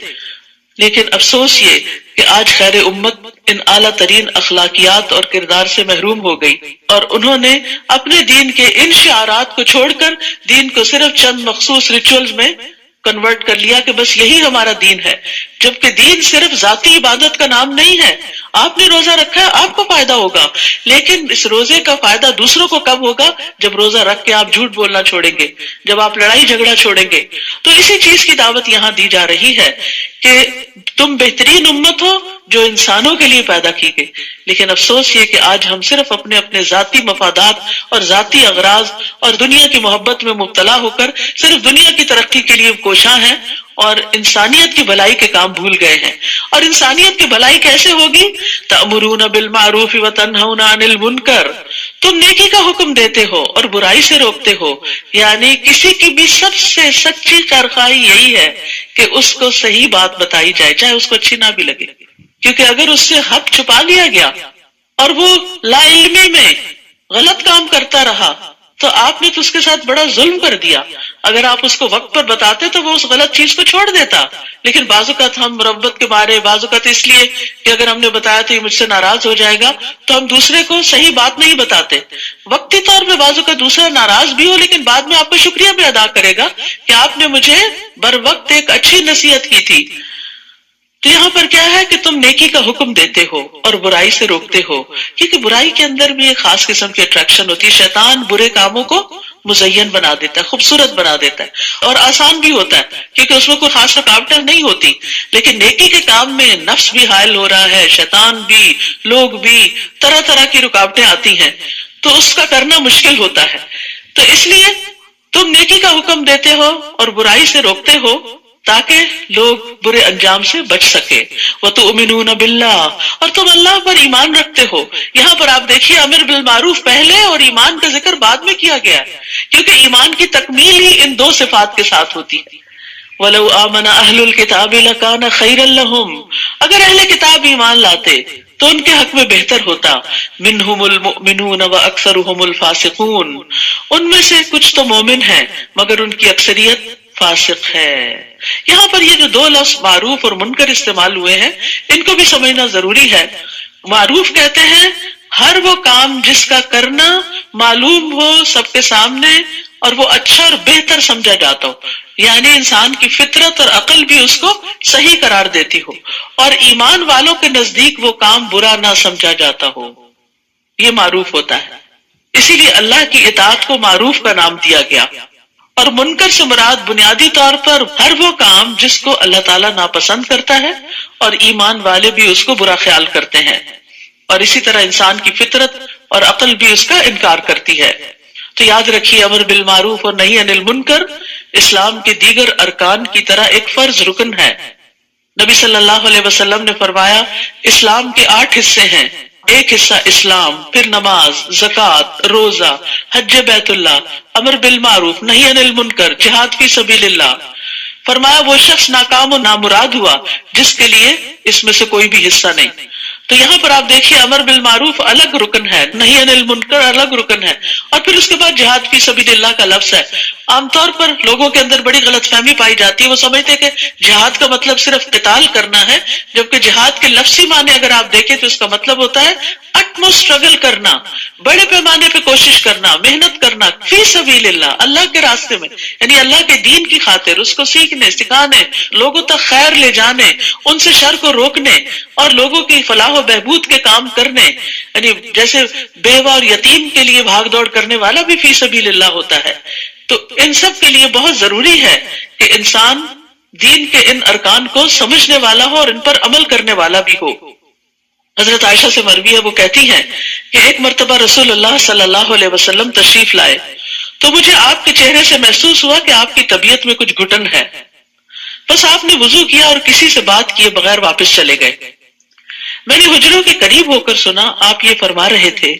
لیکن افسوس یہ کہ آج خیر امت ان اعلیٰ ترین اخلاقیات اور کردار سے محروم ہو گئی، اور انہوں نے اپنے دین کے ان شعارات کو چھوڑ کر دین کو صرف چند مخصوص ریچولز میں کنورٹ کر لیا کہ بس یہی ہمارا دین ہے، جبکہ دین صرف ذاتی عبادت کا نام نہیں ہے. آپ نے روزہ رکھا ہے، آپ کو فائدہ ہوگا، لیکن اس روزے کا فائدہ دوسروں کو کب ہوگا؟ جب روزہ رکھ کے آپ جھوٹ بولنا چھوڑیں گے، جب آپ لڑائی جھگڑا چھوڑیں گے۔ تو اسی چیز کی دعوت یہاں دی جا رہی ہے کہ تم بہترین امت ہو جو انسانوں کے لیے پیدا کی گئی، لیکن افسوس یہ کہ آج ہم صرف اپنے اپنے ذاتی مفادات اور ذاتی اغراض اور دنیا کی محبت میں مبتلا ہو کر صرف دنیا کی ترقی کے لیے کوشاں ہیں اور انسانیت کی بھلائی کے کام بھول گئے ہیں۔ اور انسانیت کی بھلائی کیسے ہوگی؟ تأمرون بالمعروف وتنہون عن المنکر، تم نیکی کا حکم دیتے ہو اور برائی سے روکتے ہو، یعنی کسی کی بھی سب سے سچی خیرخواہی یہی ہے کہ اس کو صحیح بات بتائی جائے، چاہے اس کو اچھی نہ بھی لگے، کیونکہ اگر اس سے حق چھپا لیا گیا اور وہ لا علمی میں غلط کام کرتا رہا تو آپ نے تو اس کے ساتھ بڑا ظلم کر دیا۔ اگر آپ اس کو وقت پر بتاتے تو وہ اس غلط چیز کو چھوڑ دیتا، لیکن بعض اوقات ہم مربت کے مارے، بعض اوقات اس لیے کہ اگر ہم نے بتایا تو یہ مجھ سے ناراض ہو جائے گا، تو ہم دوسرے کو صحیح بات نہیں بتاتے۔ وقتی طور پہ بعض اوقات دوسرا ناراض بھی ہو لیکن بعد میں آپ کو شکریہ بھی ادا کرے گا کہ آپ نے مجھے بر وقت ایک اچھی نصیحت کی تھی۔ تو یہاں پر کیا ہے کہ تم نیکی کا حکم دیتے ہو اور برائی سے روکتے ہو، کیونکہ برائی کے اندر بھی ایک خاص قسم کی اٹریکشن ہوتی ہے۔ شیطان برے کاموں کو مزین بنا دیتا ہے، خوبصورت بنا دیتا ہے اور آسان بھی ہوتا ہے کیونکہ اس میں کوئی خاص رکاوٹیں نہیں ہوتی، لیکن نیکی کے کام میں نفس بھی حائل ہو رہا ہے، شیطان بھی، لوگ بھی، طرح طرح کی رکاوٹیں آتی ہیں، تو اس کا کرنا مشکل ہوتا ہے۔ تو اس لیے تم نیکی کا حکم دیتے ہو اور برائی سے روکتے ہو تاکہ لوگ برے انجام سے بچ سکے۔ وَتُؤْمِنُونَ بِاللَّهِ، اور تم اللہ پر ایمان رکھتے ہو۔ یہاں پر آپ دیکھیے امر بالمعروف پہلے اور ایمان کا ذکر بعد میں کیا گیا ہے، کیونکہ ایمان کی تکمیل ہی ان دو صفات کے ساتھ ہوتی ہے۔ وَلَوْ آمَنَ أَهْلُ الْكِتَابِ لَكَانَ خَيْرًا لَهُمْ، اگر اہل کتاب ایمان لاتے تو ان کے حق میں بہتر ہوتا۔ مِنْهُمُ الْمُؤْمِنُونَ وَأَكْثَرُهُمُ الْفَاسِقُونَ، ان میں سے کچھ تو مومن ہیں مگر ان کی اکثریت فاسق ہے۔ یہاں پر یہ جو دو لفظ معروف اور منکر استعمال ہوئے ہیں ان کو بھی سمجھنا ضروری ہے۔ معروف کہتے ہیں ہر وہ کام جس کا کرنا معلوم ہو سب کے سامنے اور وہ اچھا اور بہتر سمجھا جاتا ہو، یعنی انسان کی فطرت اور عقل بھی اس کو صحیح قرار دیتی ہو اور ایمان والوں کے نزدیک وہ کام برا نہ سمجھا جاتا ہو، یہ معروف ہوتا ہے۔ اسی لیے اللہ کی اطاعت کو معروف کا نام دیا گیا۔ اور منکر سے مراد بنیادی طور پر ہر وہ کام جس کو اللہ تعالیٰ ناپسند کرتا ہے اور ایمان والے بھی اس کو برا خیال کرتے ہیں، اور اسی طرح انسان کی فطرت اور عقل بھی اس کا انکار کرتی ہے۔ تو یاد رکھیے امر بالمعروف اور نہی عن المنکر اسلام کے دیگر ارکان کی طرح ایک فرض رکن ہے۔ نبی صلی اللہ علیہ وسلم نے فرمایا اسلام کے 8 حصے ہیں، ایک حصہ اسلام، پھر نماز، زکوٰۃ، روزہ، حج بیت اللہ، امر بالمعروف، نہی عن المنکر، جہاد فی سبیل اللہ۔ فرمایا وہ شخص ناکام و نامراد ہوا جس کے لیے اس میں سے کوئی بھی حصہ نہیں۔ تو یہاں پر آپ دیکھیے امر بالمعروف الگ رکن ہے، نہی عن المنکر الگ رکن ہے، اور پھر اس کے بعد جہاد فی سبیل اللہ کا لفظ ہے۔ عام طور پر لوگوں کے اندر بڑی غلط فہمی پائی جاتی ہے، وہ سمجھتے کہ جہاد کا مطلب صرف قتال کرنا ہے، جبکہ جہاد کے لفظی معنی اگر آپ دیکھیں تو اس کا مطلب ہوتا ہے اٹموسٹ اسٹرگل کرنا، بڑے پیمانے پہ کوشش کرنا، محنت کرنا فی سبیل اللہ، اللہ کے راستے میں، یعنی اللہ کے دین کی خاطر، اس کو سیکھنے، سکھانے، لوگوں تک خیر لے جانے، ان سے شر کو روکنے اور لوگوں کی فلاح و بہبود کے کام کرنے، یعنی جیسے بیوہ اور یتیم کے لیے بھاگ دوڑ کرنے والا بھی فی سبیل اللہ ہوتا ہے۔ تو ان سب کے لیے بہت ضروری ہے کہ انسان دین کے ان ارکان کو سمجھنے والا ہو اور ان پر عمل کرنے والا بھی ہو۔ حضرت عائشہ سے مروی ہے، وہ کہتی ہیں کہ ایک مرتبہ رسول اللہ صلی اللہ علیہ وسلم تشریف لائے تو مجھے آپ کے چہرے سے محسوس ہوا کہ آپ کی طبیعت میں کچھ گھٹن ہے، بس آپ نے وضو کیا اور کسی سے بات کیے بغیر واپس چلے گئے۔ میں نے حجروں کے قریب ہو کر سنا آپ یہ فرما رہے تھے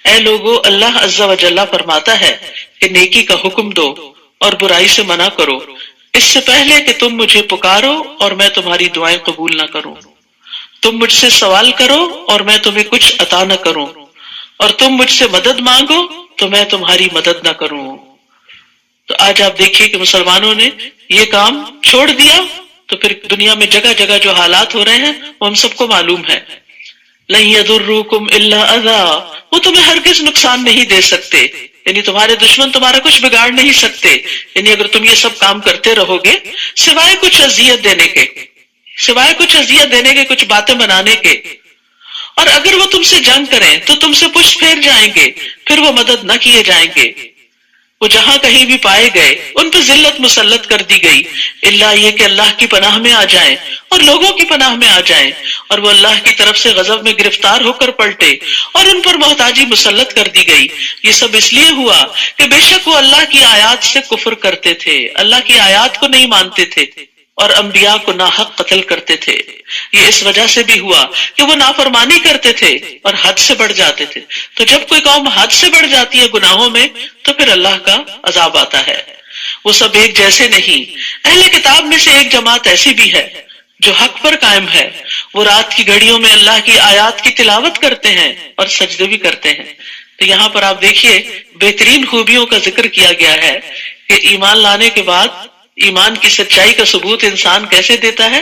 اے لوگو، اللہ عز و جل فرماتا ہے کہ نیکی کا حکم دو اور برائی سے منع کرو، اس سے پہلے کہ تم مجھے پکارو اور میں تمہاری دعائیں قبول نہ کروں، تم مجھ سے سوال کرو اور میں تمہیں کچھ عطا نہ کروں، اور تم مجھ سے مدد مانگو تو میں تمہاری مدد نہ کروں۔ تو آج آپ دیکھیے کہ مسلمانوں نے یہ کام چھوڑ دیا تو پھر دنیا میں جگہ جگہ جو حالات ہو رہے ہیں وہ ہم سب کو معلوم ہے۔ لَن يَضُرُّوكُمْ إِلَّا أَذًى، وہ تمہیں ہرگز نقصان نہیں دے سکتے، یعنی تمہارے دشمن تمہارا کچھ بگاڑ نہیں سکتے، یعنی اگر تم یہ سب کام کرتے رہو گے سوائے کچھ اذیت دینے کے، سوائے کچھ اذیت دینے کے، کچھ باتیں بنانے کے۔ اور اگر وہ تم سے جنگ کریں تو تم سے پشت پھیر جائیں گے، پھر وہ مدد نہ کیے جائیں گے۔ وہ جہاں کہیں بھی پائے گئے ان پہ ذلت مسلط کر دی گئی، الا یہ کہ اللہ کی پناہ میں آ جائیں اور لوگوں کی پناہ میں آ جائیں، اور وہ اللہ کی طرف سے غضب میں گرفتار ہو کر پلٹے اور ان پر محتاجی مسلط کر دی گئی۔ یہ سب اس لیے ہوا کہ بے شک وہ اللہ کی آیات سے کفر کرتے تھے، اللہ کی آیات کو نہیں مانتے تھے اور انبیاء کو ناحق قتل کرتے تھے۔ یہ اس وجہ سے بھی ہوا کہ وہ نافرمانی کرتے تھے اور حد سے بڑھ جاتے تھے۔ تو جب کوئی قوم حد سے بڑھ جاتی ہے گناہوں میں تو پھر اللہ کا عذاب آتا ہے۔ وہ سب ایک جیسے نہیں۔ اہل کتاب میں سے ایک جماعت ایسی بھی ہے جو حق پر قائم ہے، وہ رات کی گھڑیوں میں اللہ کی آیات کی تلاوت کرتے ہیں اور سجدے بھی کرتے ہیں۔ تو یہاں پر آپ دیکھیے بہترین خوبیوں کا ذکر کیا گیا ہے کہ ایمان لانے کے بعد ایمان کی سچائی کا ثبوت انسان کیسے دیتا ہے؟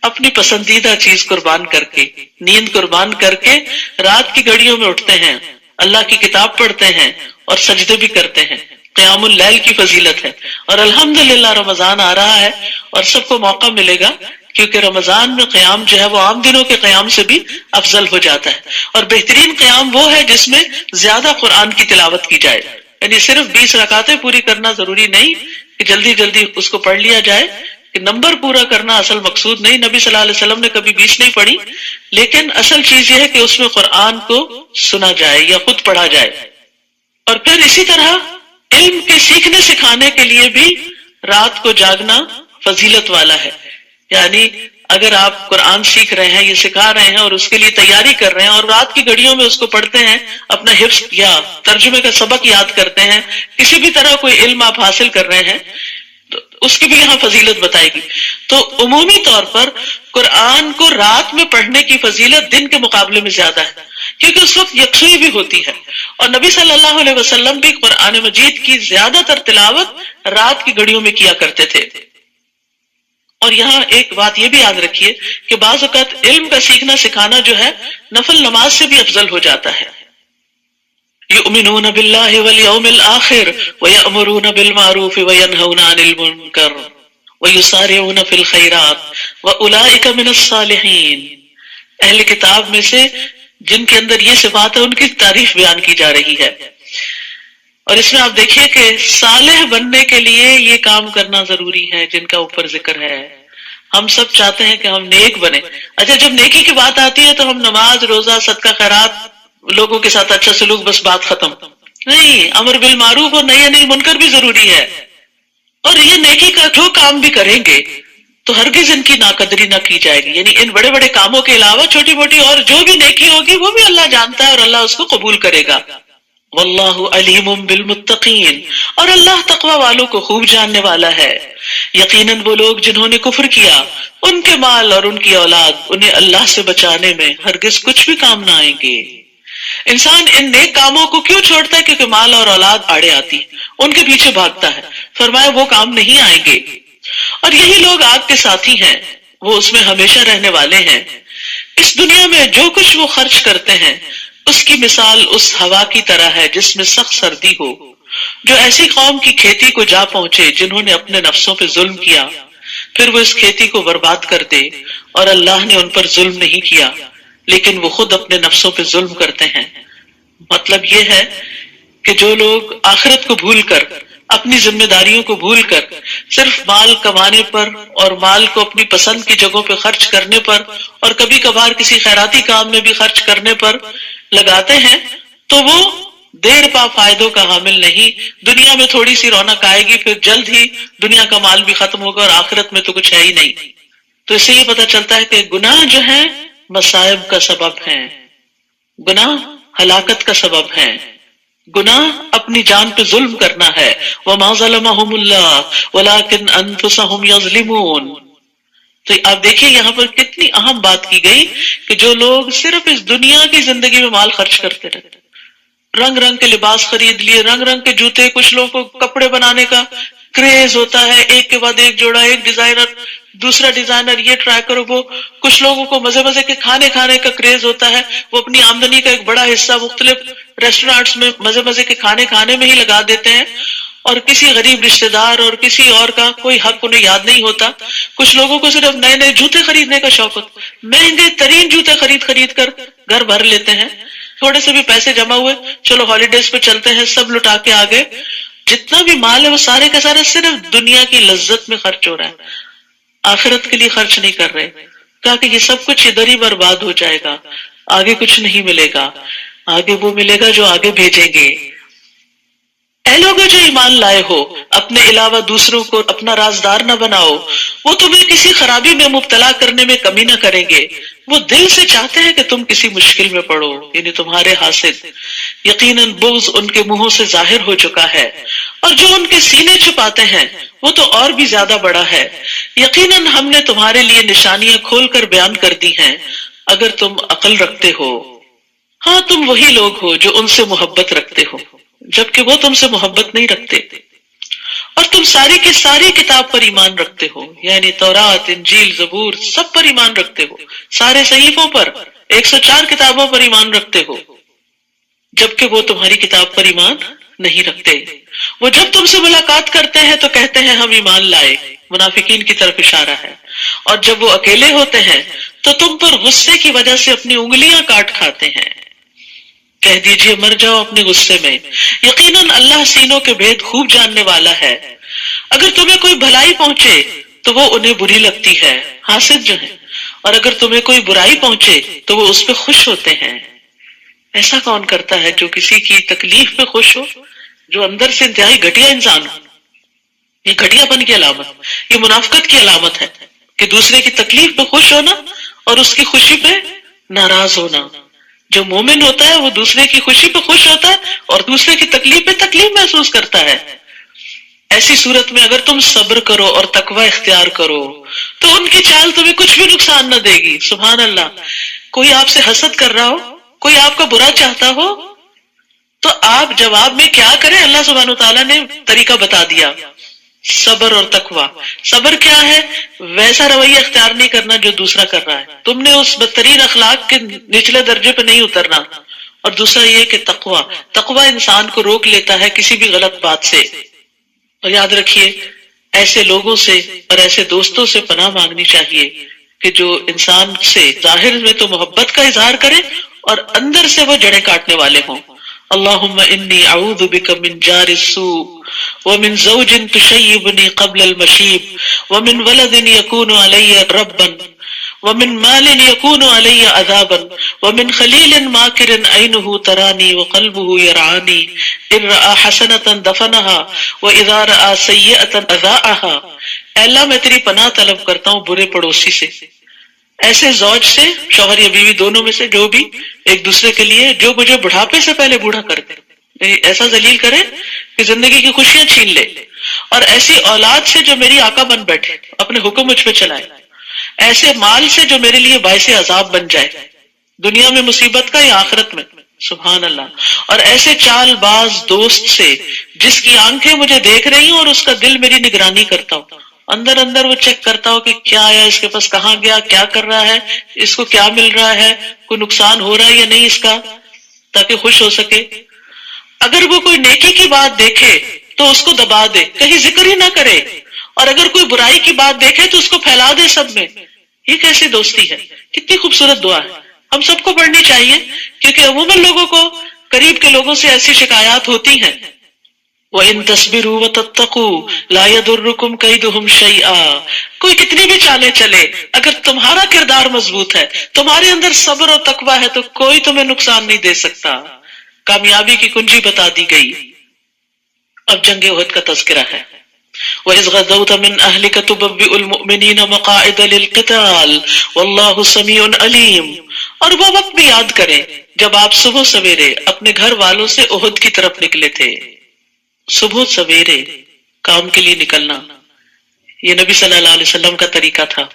اپنی پسندیدہ چیز قربان کر کے، نیند قربان کر کے رات کی گھڑیوں میں اٹھتے ہیں، اللہ کی کتاب پڑھتے ہیں اور سجدے بھی کرتے ہیں۔ قیام اللیل کی فضیلت ہے، اور الحمدللہ رمضان آ رہا ہے اور سب کو موقع ملے گا، کیونکہ رمضان میں قیام جو ہے وہ عام دنوں کے قیام سے بھی افضل ہو جاتا ہے، اور بہترین قیام وہ ہے جس میں زیادہ قرآن کی تلاوت کی جائے۔ یعنی صرف 20 رکعتیں پوری کرنا ضروری نہیں کہ جلدی جلدی اس کو پڑھ لیا جائے، کہ نمبر پورا کرنا اصل مقصود نہیں۔ نبی صلی اللہ علیہ وسلم نے کبھی 20 نہیں پڑھی، لیکن اصل چیز یہ ہے کہ اس میں قرآن کو سنا جائے یا خود پڑھا جائے۔ اور پھر اسی طرح علم کے سیکھنے سکھانے کے لیے بھی رات کو جاگنا فضیلت والا ہے۔ یعنی اگر آپ قرآن سیکھ رہے ہیں، یہ سکھا رہے ہیں اور اس کے لیے تیاری کر رہے ہیں اور رات کی گھڑیوں میں اس کو پڑھتے ہیں، اپنا حفظ یا ترجمے کا سبق یاد کرتے ہیں، کسی بھی طرح کوئی علم آپ حاصل کر رہے ہیں تو اس کی بھی یہاں فضیلت بتائے گی۔ تو عمومی طور پر قرآن کو رات میں پڑھنے کی فضیلت دن کے مقابلے میں زیادہ ہے، کیونکہ اس وقت یکسوئی بھی ہوتی ہے، اور نبی صلی اللہ علیہ وسلم بھی قرآن مجید کی زیادہ تر تلاوت رات کی گھڑیوں میں کیا کرتے تھے۔ اور یہاں ایک بات یہ بھی یاد رکھیے کہ بعض اوقات علم کا سیکھنا سکھانا جو ہے نفل نماز سے بھی افضل ہو جاتا ہے۔ یؤمنون باللہ والیوم الآخر ویأمرون بالمعروف وینہون عن المنکر ویسارعون فی الخیرات واولئک من الصالحین۔ اہل کتاب میں سے جن کے اندر یہ صفات ہے ان کی تعریف بیان کی جا رہی ہے، اور اس میں آپ دیکھیے کہ صالح بننے کے لیے یہ کام کرنا ضروری ہے جن کا اوپر ذکر ہے۔ ہم سب چاہتے ہیں کہ ہم نیک بنے، اچھا جب نیکی کی بات آتی ہے تو ہم نماز، روزہ، صدقہ خیرات، لوگوں کے ساتھ اچھا سلوک، بس بات ختم نہیں۔ امر بالمعروف اور نہی عن المنکر بھی ضروری ہے، اور یہ نیکی کا جو کام بھی کریں گے تو ہرگز ان کی ناقدری نہ کی جائے گی۔ یعنی ان بڑے بڑے کاموں کے علاوہ چھوٹی موٹی اور جو بھی نیکی ہوگی وہ بھی اللہ جانتا ہے اور اللہ اس کو قبول کرے گا۔ واللہ علیم بالمتقین، اور اللہ تقوی والوں کو خوب جاننے والا ہے۔ یقیناً وہ لوگ جنہوں نے کفر کیا، ان کے مال اور ان کی اولاد انہیں اللہ سے بچانے میں ہرگز کچھ بھی کام نہ آئیں گے۔ انسان ان نیک کاموں کو کیوں چھوڑتا ہے؟ کیونکہ مال اور اولاد آڑے آتی، ان کے پیچھے بھاگتا ہے۔ فرمایا وہ کام نہیں آئیں گے، اور یہی لوگ آگ کے ساتھی ہیں، وہ اس میں ہمیشہ رہنے والے ہیں۔ اس دنیا میں جو کچھ وہ خرچ کرتے ہیں اس کی مثال اس ہوا کی طرح ہے جس میں سخت سردی ہو، جو ایسی قوم کی کھیتی کو جا پہنچے جنہوں نے اپنے نفسوں پہ ظلم کیا، پھر وہ اس کھیتی کو برباد کر دے، اور اللہ نے ان پر ظلم نہیں کیا لیکن وہ خود اپنے نفسوں پہ ظلم کرتے ہیں۔ مطلب یہ ہے کہ جو لوگ آخرت کو بھول کر، اپنی ذمہ داریوں کو بھول کر صرف مال کمانے پر اور مال کو اپنی پسند کی جگہوں پہ خرچ کرنے پر اور کبھی کبھار کسی خیراتی کام میں بھی خرچ کرنے پر لگاتے ہیں، تو وہ دیر پا فائدوں کا حامل نہیں۔ دنیا میں تھوڑی سی رونق آئے گی، پھر جلد ہی دنیا کا مال بھی ختم ہوگا اور آخرت میں تو کچھ ہے ہی نہیں۔ تو اس سے یہ پتہ چلتا ہے کہ گناہ جو ہے مصائب کا سبب ہیں، گناہ ہلاکت کا سبب ہیں، گناہ اپنی جان پہ ظلم کرنا ہے۔ وَمَا ظَلَمَهُمُ اللَّهُ وَلَكِنْ أَنفُسَهُمْ يَظْلِمُونَ۔ تو آپ دیکھیے یہاں پر کتنی اہم بات کی گئی کہ جو لوگ صرف اس دنیا کی زندگی میں مال خرچ کرتے رہتے، رنگ رنگ کے لباس خرید لیے، رنگ رنگ کے جوتے، کچھ لوگوں کو کپڑے بنانے کا کریز ہوتا ہے، ایک کے بعد ایک جوڑا، ایک ڈیزائنر دوسرا ڈیزائنر، یہ ٹرائی کرو وہ، کچھ لوگوں کو مزے مزے کے کھانے کا کریز ہوتا ہے، وہ اپنی آمدنی کا ایک بڑا حصہ مختلف ریسٹورانٹس میں مزے مزے کے کھانے میں ہی لگا دیتے ہیں، اور کسی غریب رشتہ دار اور کسی اور کا کوئی حق انہیں یاد نہیں ہوتا۔ کچھ لوگوں کو صرف نئے نئے جوتے خریدنے کا شوق ہوتا، مہنگے ترین جوتے خرید کر گھر بھر لیتے ہیں، تھوڑے سے بھی پیسے جمع ہوئے، چلو ہالیڈیز پہ چلتے ہیں، سب لٹا کے آگے. جتنا بھی مال ہے وہ سارے کا سارا صرف دنیا کی لذت میں خرچ ہو رہا ہے، آخرت کے لیے خرچ نہیں کر رہے. کہا کہ یہ سب کچھ ادھر ہی برباد ہو جائے گا، آگے کچھ نہیں ملے گا، آگے وہ ملے گا جو آگے بھیجیں گے. اے لوگوں جو ایمان لائے ہو، اپنے علاوہ دوسروں کو اپنا رازدار نہ بناؤ، وہ تمہیں کسی خرابی میں مبتلا کرنے میں کمی نہ کریں گے. وہ دل سے چاہتے ہیں کہ تم کسی مشکل میں پڑو، یعنی تمہارے حاسد. یقیناً بغض ان کے منہوں سے ظاہر ہو چکا ہے، اور جو ان کے سینے چھپاتے ہیں وہ تو اور بھی زیادہ بڑا ہے. یقیناً ہم نے تمہارے لیے نشانیاں کھول کر بیان کر دی ہیں اگر تم عقل رکھتے ہو. ہاں تم وہی لوگ ہو جو ان سے محبت رکھتے ہو جبکہ وہ تم سے محبت نہیں رکھتے، اور تم ساری کی ساری کتاب پر ایمان رکھتے ہو، یعنی تورات، انجیل، زبور، سب پر ایمان رکھتے ہو، سارے صحیفوں پر، 104 کتابوں پر ایمان رکھتے ہو، جبکہ وہ تمہاری کتاب پر ایمان نہیں رکھتے. وہ جب تم سے ملاقات کرتے ہیں تو کہتے ہیں ہم ایمان لائے، منافقین کی طرف اشارہ ہے، اور جب وہ اکیلے ہوتے ہیں تو تم پر غصے کی وجہ سے اپنی انگلیاں کاٹ کھاتے ہیں. کہہ دیجئے مر جاؤ اپنے غصے میں، یقیناً اللہ سینوں کے بھید خوب جاننے والا ہے. اگر تمہیں کوئی بھلائی پہنچے تو وہ انہیں بری لگتی ہے، حاسد جو ہیں، اور اگر تمہیں کوئی برائی پہنچے تو وہ اس پہ خوش ہوتے ہیں. ایسا کون کرتا ہے جو کسی کی تکلیف پہ خوش ہو، جو اندر سے انتہائی گھٹیا انسان ہو؟ یہ گھٹیا پن کی علامت، یہ منافقت کی علامت ہے کہ دوسرے کی تکلیف پہ خوش ہونا اور اس کی خوشی پہ ناراض ہونا. جو مومن ہوتا ہے وہ دوسرے کی خوشی پہ خوش ہوتا ہے اور دوسرے کی تکلیف پہ تکلیف محسوس کرتا ہے. ایسی صورت میں اگر تم صبر کرو اور تقوی اختیار کرو تو ان کی چال تمہیں کچھ بھی نقصان نہ دے گی. سبحان اللہ. کوئی آپ سے حسد کر رہا ہو، کوئی آپ کا برا چاہتا ہو، تو آپ جواب میں کیا کریں؟ اللہ سبحانہ وتعالیٰ نے طریقہ بتا دیا، صبر اور تقوی. صبر کیا ہے؟ ویسا رویہ اختیار نہیں کرنا جو دوسرا کر رہا ہے، تم نے اس بدترین اخلاق کے نچلے درجے پہ نہیں اترنا. اور دوسرا یہ کہ تقوی انسان کو روک لیتا ہے کسی بھی غلط بات سے. اور یاد رکھیے ایسے لوگوں سے اور ایسے دوستوں سے پناہ مانگنی چاہیے کہ جو انسان سے ظاہر میں تو محبت کا اظہار کرے اور اندر سے وہ جڑیں کاٹنے والے ہوں. اللہم انی اعوذ بک من جار السوء ومن زوج تشیبنی قبل المشیب ومن ولد یکون علی ربا ومن مال یکون علی عذابا ومن خلیل ماکر عینہ ترانی وقلبہ یرعانی ان رآ حسنۃ دفنها واذا رآ سیئۃ اذاءها. اے اللہ میں تیری پناہ طلب کرتا ہوں برے پڑوسی سے، ایسے زوج سے، شوہر یا بیوی دونوں میں سے جو بھی ایک دوسرے کے لیے جو مجھے بڑھاپے سے پہلے بوڑھا کر دے، یعنی ایسا ذلیل کرے کہ زندگی کی خوشیاں چھین لے، اور ایسی اولاد سے جو میری آقا بن بیٹھے، اپنے حکم مجھ پہ چلائے، ایسے مال سے جو میرے لیے باعث عذاب بن جائے، دنیا میں مصیبت کا یا آخرت میں. سبحان اللہ. اور ایسے چال باز دوست سے جس کی آنکھیں مجھے دیکھ رہی ہوں اور اس کا دل میری نگرانی کرتا ہوں، اندر اندر وہ چیک کرتا ہو کہ کیا ہے اس کے پاس، کہاں گیا، کیا کر رہا ہے، اس کو کیا مل رہا ہے، کوئی نقصان ہو رہا ہے یا نہیں اس کا، تاکہ خوش ہو سکے. اگر وہ کوئی نیکی کی بات دیکھے تو اس کو دبا دے، کہیں ذکر ہی نہ کرے، اور اگر کوئی برائی کی بات دیکھے تو اس کو پھیلا دے سب میں. یہ کیسی دوستی ہے؟ کتنی خوبصورت دعا ہے، ہم سب کو پڑھنی چاہیے، کیونکہ عموماً لوگوں کو، قریب کے لوگوں سے ایسی شکایات ہوتی ہیں. وَإِن تَصْبِرُوا وَتَتَّقُوا لَا يَضُرُّكُمْ كَيْدُهُمْ شَيْئًا. کوئی کتنی بھی چالیں چلے، اگر تمہارا کردار مضبوط ہے، تمہارے اندر صبر اور تقوی ہے، تو کوئی تمہیں نقصان نہیں دے سکتا. کامیابی کی کنجی بتا دی گئی. اب جنگ احد کا تذکرہ ہے. وَإِذْ غَزَوْتَ مِنْ أَهْلِكَ تُبَوِّئُ الْمُؤْمِنِينَ مَقَاعِدَ لِلْقِتَالِ وَاللَّهُ سَمِيعٌ عَلِيمٌ. اور وہ وقت بھی یاد کریں جب آپ صبح سویرے اپنے گھر والوں سے احد کی طرف نکلے تھے. صبح سویرے کام کے لیے نکلنا یہ نبی صلی اللہ علیہ وسلم کا طریقہ تھا.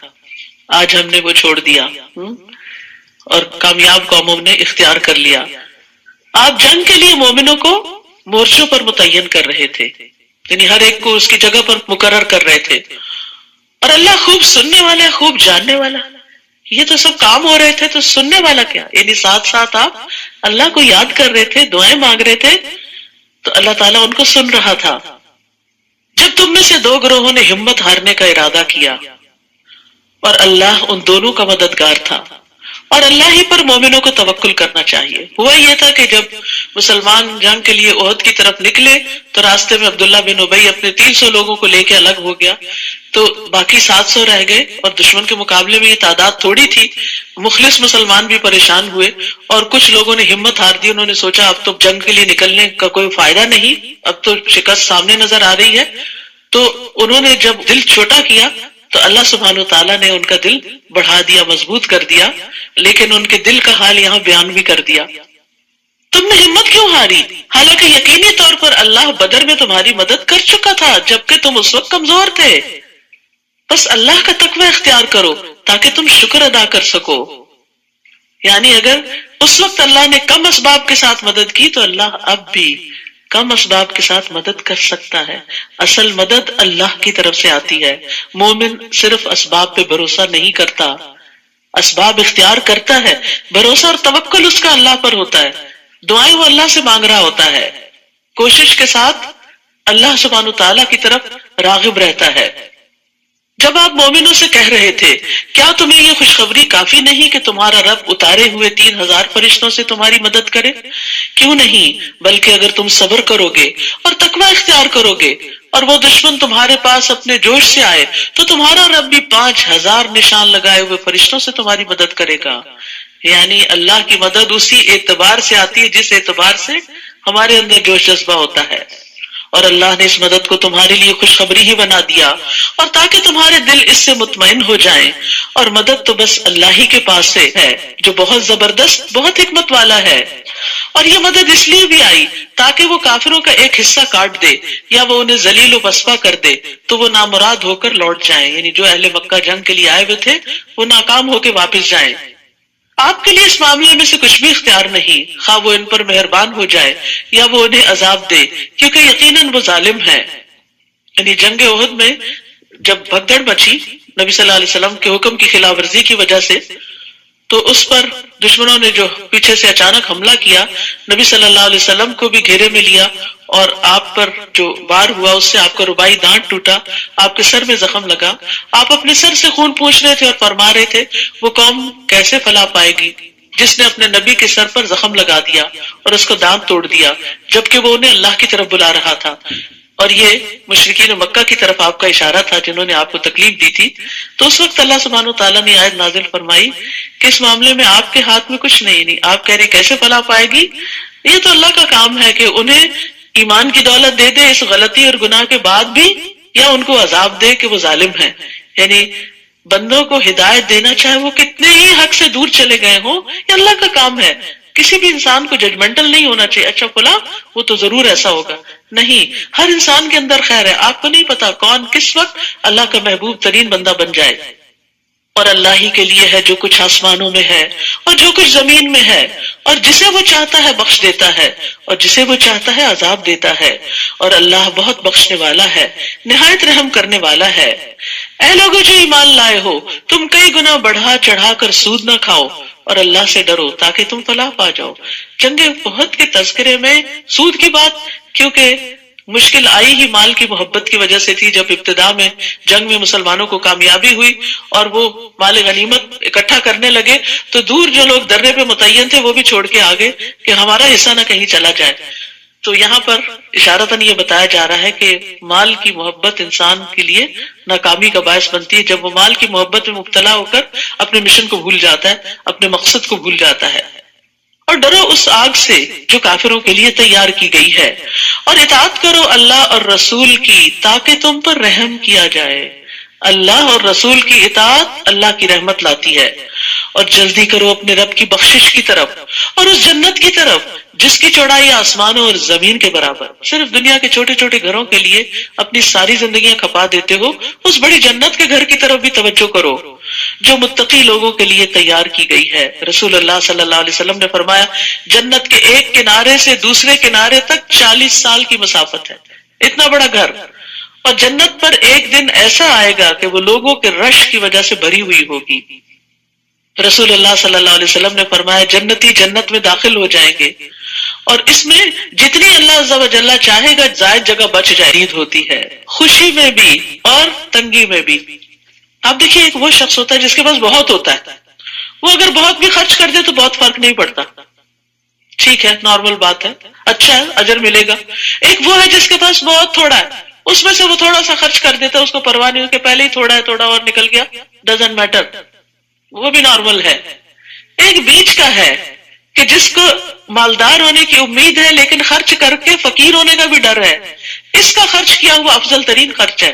آج ہم نے وہ چھوڑ دیا اور کامیاب قوموں نے اختیار کر لیا. آپ جنگ کے لیے مومنوں کو مورچوں پر متعین کر رہے تھے، یعنی ہر ایک کو اس کی جگہ پر مقرر کر رہے تھے. اور اللہ خوب سننے والا، خوب جاننے والا. یہ تو سب کام ہو رہے تھے تو سننے والا کیا، یعنی ساتھ ساتھ آپ اللہ کو یاد کر رہے تھے، دعائیں مانگ رہے تھے، تو اللہ تعالیٰ ان کو سن رہا تھا. جب تم میں سے دو گروہوں نے ہمت ہارنے کا ارادہ کیا اور اللہ ان دونوں کا مددگار تھا، اور اللہ ہی پر مومنوں کو توکل کرنا چاہیے۔ ہوا یہ تھا کہ جب مسلمان جنگ کے لیے احد کی طرف نکلے تو راستے میں عبداللہ بن ابی اپنے 300 لوگوں کو لے کے الگ ہو گیا، تو باقی 700 رہ گئے، اور دشمن کے مقابلے میں یہ تعداد تھوڑی تھی۔ مخلص مسلمان بھی پریشان ہوئے، اور کچھ لوگوں نے ہمت ہار دی، انہوں نے سوچا اب تو جنگ کے لیے نکلنے کا کوئی فائدہ نہیں، اب تو شکست سامنے نظر آ رہی ہے۔ تو انہوں نے جب دل چھوٹا کیا تو اللہ سبحانہ وتعالیٰ نے ان کا دل بڑھا دیا، مضبوط کر دیا، لیکن ان کے دل کا حال یہاں بیان بھی کر دیا۔ تم نے ہمت کیوں ہاری، حالانکہ یقینی طور پر اللہ بدر میں تمہاری مدد کر چکا تھا جبکہ تم اس وقت کمزور تھے۔ بس اللہ کا تقوی اختیار کرو تاکہ تم شکر ادا کر سکو۔ یعنی اگر اس وقت اللہ نے کم اسباب کے ساتھ مدد کی تو اللہ اب بھی کم اسباب کے ساتھ مدد کر سکتا ہے۔ اصل مدد اللہ کی طرف سے آتی ہے۔ مومن صرف اسباب پہ بھروسہ نہیں کرتا، اسباب اختیار کرتا ہے، بھروسہ اور توکل اس کا اللہ پر ہوتا ہے، دعائیں وہ اللہ سے مانگ رہا ہوتا ہے، کوشش کے ساتھ اللہ سبحانہ وتعالیٰ کی طرف راغب رہتا ہے۔ جب آپ مومنوں سے کہہ رہے تھے کیا تمہیں یہ خوشخبری کافی نہیں کہ تمہارا رب اتارے ہوئے 3000 فرشتوں سے تمہاری مدد کرے؟ کیوں نہیں، بلکہ اگر تم صبر کرو گے اور تقوی اختیار کرو گے اور وہ دشمن تمہارے پاس اپنے جوش سے آئے تو تمہارا رب بھی 5000 نشان لگائے ہوئے فرشتوں سے تمہاری مدد کرے گا۔ یعنی اللہ کی مدد اسی اعتبار سے آتی ہے جس اعتبار سے ہمارے اندر جوش جذبہ ہوتا ہے، اور اللہ نے اس مدد کو تمہارے لیے خوشخبری ہی بنا دیا، اور تاکہ تمہارے دل اس سے مطمئن ہو جائیں۔ اور مدد تو بس اللہ ہی کے پاس سے ہے جو بہت زبردست، بہت حکمت والا ہے۔ اور یہ مدد اس لیے بھی آئی تاکہ وہ کافروں کا ایک حصہ کاٹ دے یا وہ انہیں ذلیل و پسپا کر دے تو وہ نامراد ہو کر لوٹ جائیں، یعنی جو اہل مکہ جنگ کے لیے آئے ہوئے تھے وہ ناکام ہو کے واپس جائیں۔ آپ کے لیے اس معاملے میں سے کچھ بھی اختیار نہیں، خواہ وہ ان پر مہربان ہو جائے یا وہ انہیں عذاب دے، کیونکہ یقیناً وہ ظالم ہے۔ یعنی جنگ احد میں جب بھگدڑ مچی نبی صلی اللہ علیہ وسلم کے حکم کی خلاف ورزی کی وجہ سے، تو اس پر دشمنوں نے جو پیچھے سے اچانک حملہ کیا، نبی صلی اللہ علیہ وسلم کو بھی گھیرے میں لیا، اور آپ پر جو وار ہوا اس سے آپ کا رباعی دانت ٹوٹا، آپ کے سر میں زخم لگا، آپ اپنے سر سے خون پوچھ رہے تھے اور فرما رہے تھے وہ قوم کیسے فلاح پائے گی جس نے اپنے نبی کے سر پر زخم لگا دیا اور اس کو دانت توڑ دیا، جبکہ وہ انہیں اللہ کی طرف بلا رہا تھا۔ اور یہ مشرکین مکہ کی طرف آپ کا اشارہ تھا جنہوں نے آپ کو تکلیف دی تھی۔ تو اس وقت اللہ سبحانہ وتعالیٰ نے آیت نازل فرمائی کہ اس معاملے میں آپ کے ہاتھ میں کچھ نہیں، آپ کہہ رہے کیسے فلاح پائے گی، یہ تو اللہ کا کام ہے کہ انہیں ایمان کی دولت دے دے اس غلطی اور گناہ کے بعد بھی، یا ان کو عذاب دے کہ وہ ظالم ہیں۔ یعنی بندوں کو ہدایت دینا چاہے وہ کتنے ہی حق سے دور چلے گئے ہوں، یہ اللہ کا کام ہے۔ کسی بھی انسان کو ججمنٹل نہیں ہونا چاہیے، اچھا فلاں وہ تو ضرور ایسا ہوگا، نہیں، ہر انسان کے اندر خیر ہے، آپ کو نہیں پتا کون کس وقت اللہ کا محبوب ترین بندہ بن جائے۔ اور اللہ ہی کے لیے ہے جو کچھ آسمانوں میں ہے اور جو کچھ زمین میں ہے، اور جسے وہ چاہتا ہے بخش دیتا ہے اور جسے وہ چاہتا ہے عذاب دیتا ہے، اور اللہ بہت بخشنے والا ہے، نہایت رحم کرنے والا ہے۔ اے لوگو جو ایمان لائے ہو، تم کئی گنا بڑھا چڑھا کر سود نہ کھاؤ اور اللہ سے ڈرو تاکہ تم فلاح پا جاؤ۔ جنگ احد کے تذکرے میں سود کی بات کیونکہ مشکل آئی ہی مال کی محبت کی وجہ سے تھی، جب ابتدا میں جنگ میں مسلمانوں کو کامیابی ہوئی اور وہ مال غنیمت اکٹھا کرنے لگے تو دور جو لوگ درے پہ متعین تھے وہ بھی چھوڑ کے آگے کہ ہمارا حصہ نہ کہیں چلا جائے۔ تو یہاں پر اشارتاً یہ بتایا جا رہا ہے کہ مال کی محبت انسان کے لیے ناکامی کا باعث بنتی ہے جب وہ مال کی محبت میں مبتلا ہو کر اپنے مشن کو بھول جاتا ہے، اپنے مقصد کو بھول جاتا ہے۔ اور ڈرو اس آگ سے جو کافروں کے لیے تیار کی گئی ہے، اور اطاعت کرو اللہ اور رسول کی تاکہ تم پر رحم کیا جائے۔ اللہ اور رسول کی اطاعت اللہ کی رحمت لاتی ہے۔ اور جلدی کرو اپنے رب کی بخشش کی طرف اور اس جنت کی طرف جس کی چوڑائی آسمانوں اور زمین کے برابر۔ صرف دنیا کے چھوٹے چھوٹے گھروں کے لیے اپنی ساری زندگیاں کھپا دیتے ہو، اس بڑی جنت کے گھر کی طرف بھی توجہ کرو جو متقی لوگوں کے لیے تیار کی گئی ہے۔ رسول اللہ صلی اللہ علیہ وسلم نے فرمایا جنت کے ایک کنارے سے دوسرے کنارے تک 40 سال کی مسافت ہے، اتنا بڑا گھر۔ اور جنت پر ایک دن ایسا آئے گا کہ وہ لوگوں کے رش کی وجہ سے بھری ہوئی ہوگی۔ رسول اللہ صلی اللہ علیہ وسلم نے فرمایا جنتی جنت میں داخل ہو جائیں گے اور اس میں جتنی اللہ عز و جل چاہے گا زائد جگہ بچ جائے ہوتی ہے، خوشی میں بھی اور تنگی میں بھی۔ آپ دیکھیے ایک وہ شخص ہوتا ہے جس کے پاس بہت ہوتا ہے، وہ اگر بہت بھی خرچ کر دے تو بہت فرق نہیں پڑتا، ٹھیک ہے، نارمل بات ہے، اچھا ہے، اجر ملے گا۔ ایک وہ ہے جس کے پاس بہت تھوڑا ہے، اس میں سے وہ تھوڑا سا خرچ کر دیتا ہے، اس کو پرواہ نہیں ہو کہ پہلے ہی تھوڑا ہے، تھوڑا اور نکل گیا، ڈزنٹ میٹر، وہ بھی نارمل ہے۔ ایک بیچ کا ہے کہ جس کو مالدار ہونے کی امید ہے لیکن خرچ کر کے فقیر ہونے کا بھی ڈر ہے، اس کا خرچ کیا ہوا افضل ترین خرچ ہے۔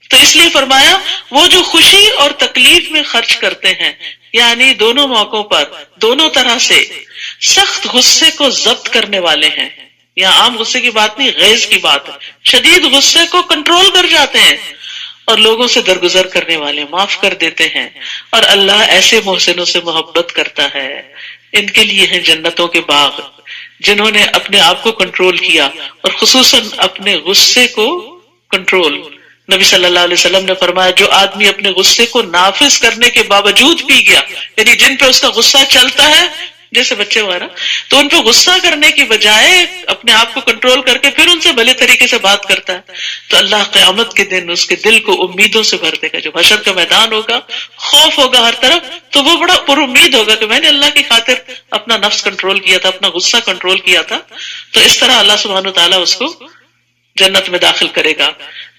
تو اس لیے فرمایا وہ جو خوشی اور تکلیف میں خرچ کرتے ہیں، یعنی دونوں موقعوں پر دونوں طرح سے سخت غصے کو ضبط کرنے والے ہیں، یہاں عام غصے کی بات نہیں، غیظ کی بات ہے، شدید غصے کو کنٹرول کر جاتے ہیں اور لوگوں سے درگزر کرنے والے معاف کر دیتے ہیں، اور اللہ ایسے محسنوں سے محبت کرتا ہے۔ ان کے لیے ہیں جنتوں کے باغ، جنہوں نے اپنے آپ کو کنٹرول کیا اور خصوصاً اپنے غصے کو کنٹرول۔ نبی صلی اللہ علیہ وسلم نے فرمایا جو آدمی اپنے غصے کو نافذ کرنے کے باوجود پی گیا، یعنی جن پہ اس کا غصہ چلتا ہے جیسے بچے وغیرہ، تو ان پہ غصہ کرنے کی بجائے اپنے آپ کو کنٹرول کر کے پھر ان سے بھلے طریقے سے بات کرتا ہے، تو اللہ قیامت کے دن اس کے دل کو امیدوں سے بھر دے گا۔ جب حشر کا میدان ہوگا، خوف ہوگا ہر طرف، تو وہ بڑا پر امید ہوگا کہ میں نے اللہ کی خاطر اپنا نفس کنٹرول کیا تھا، اپنا غصہ کنٹرول کیا تھا۔ تو اس طرح اللہ سبحانہ وتعالیٰ اس کو جنت میں داخل کرے گا۔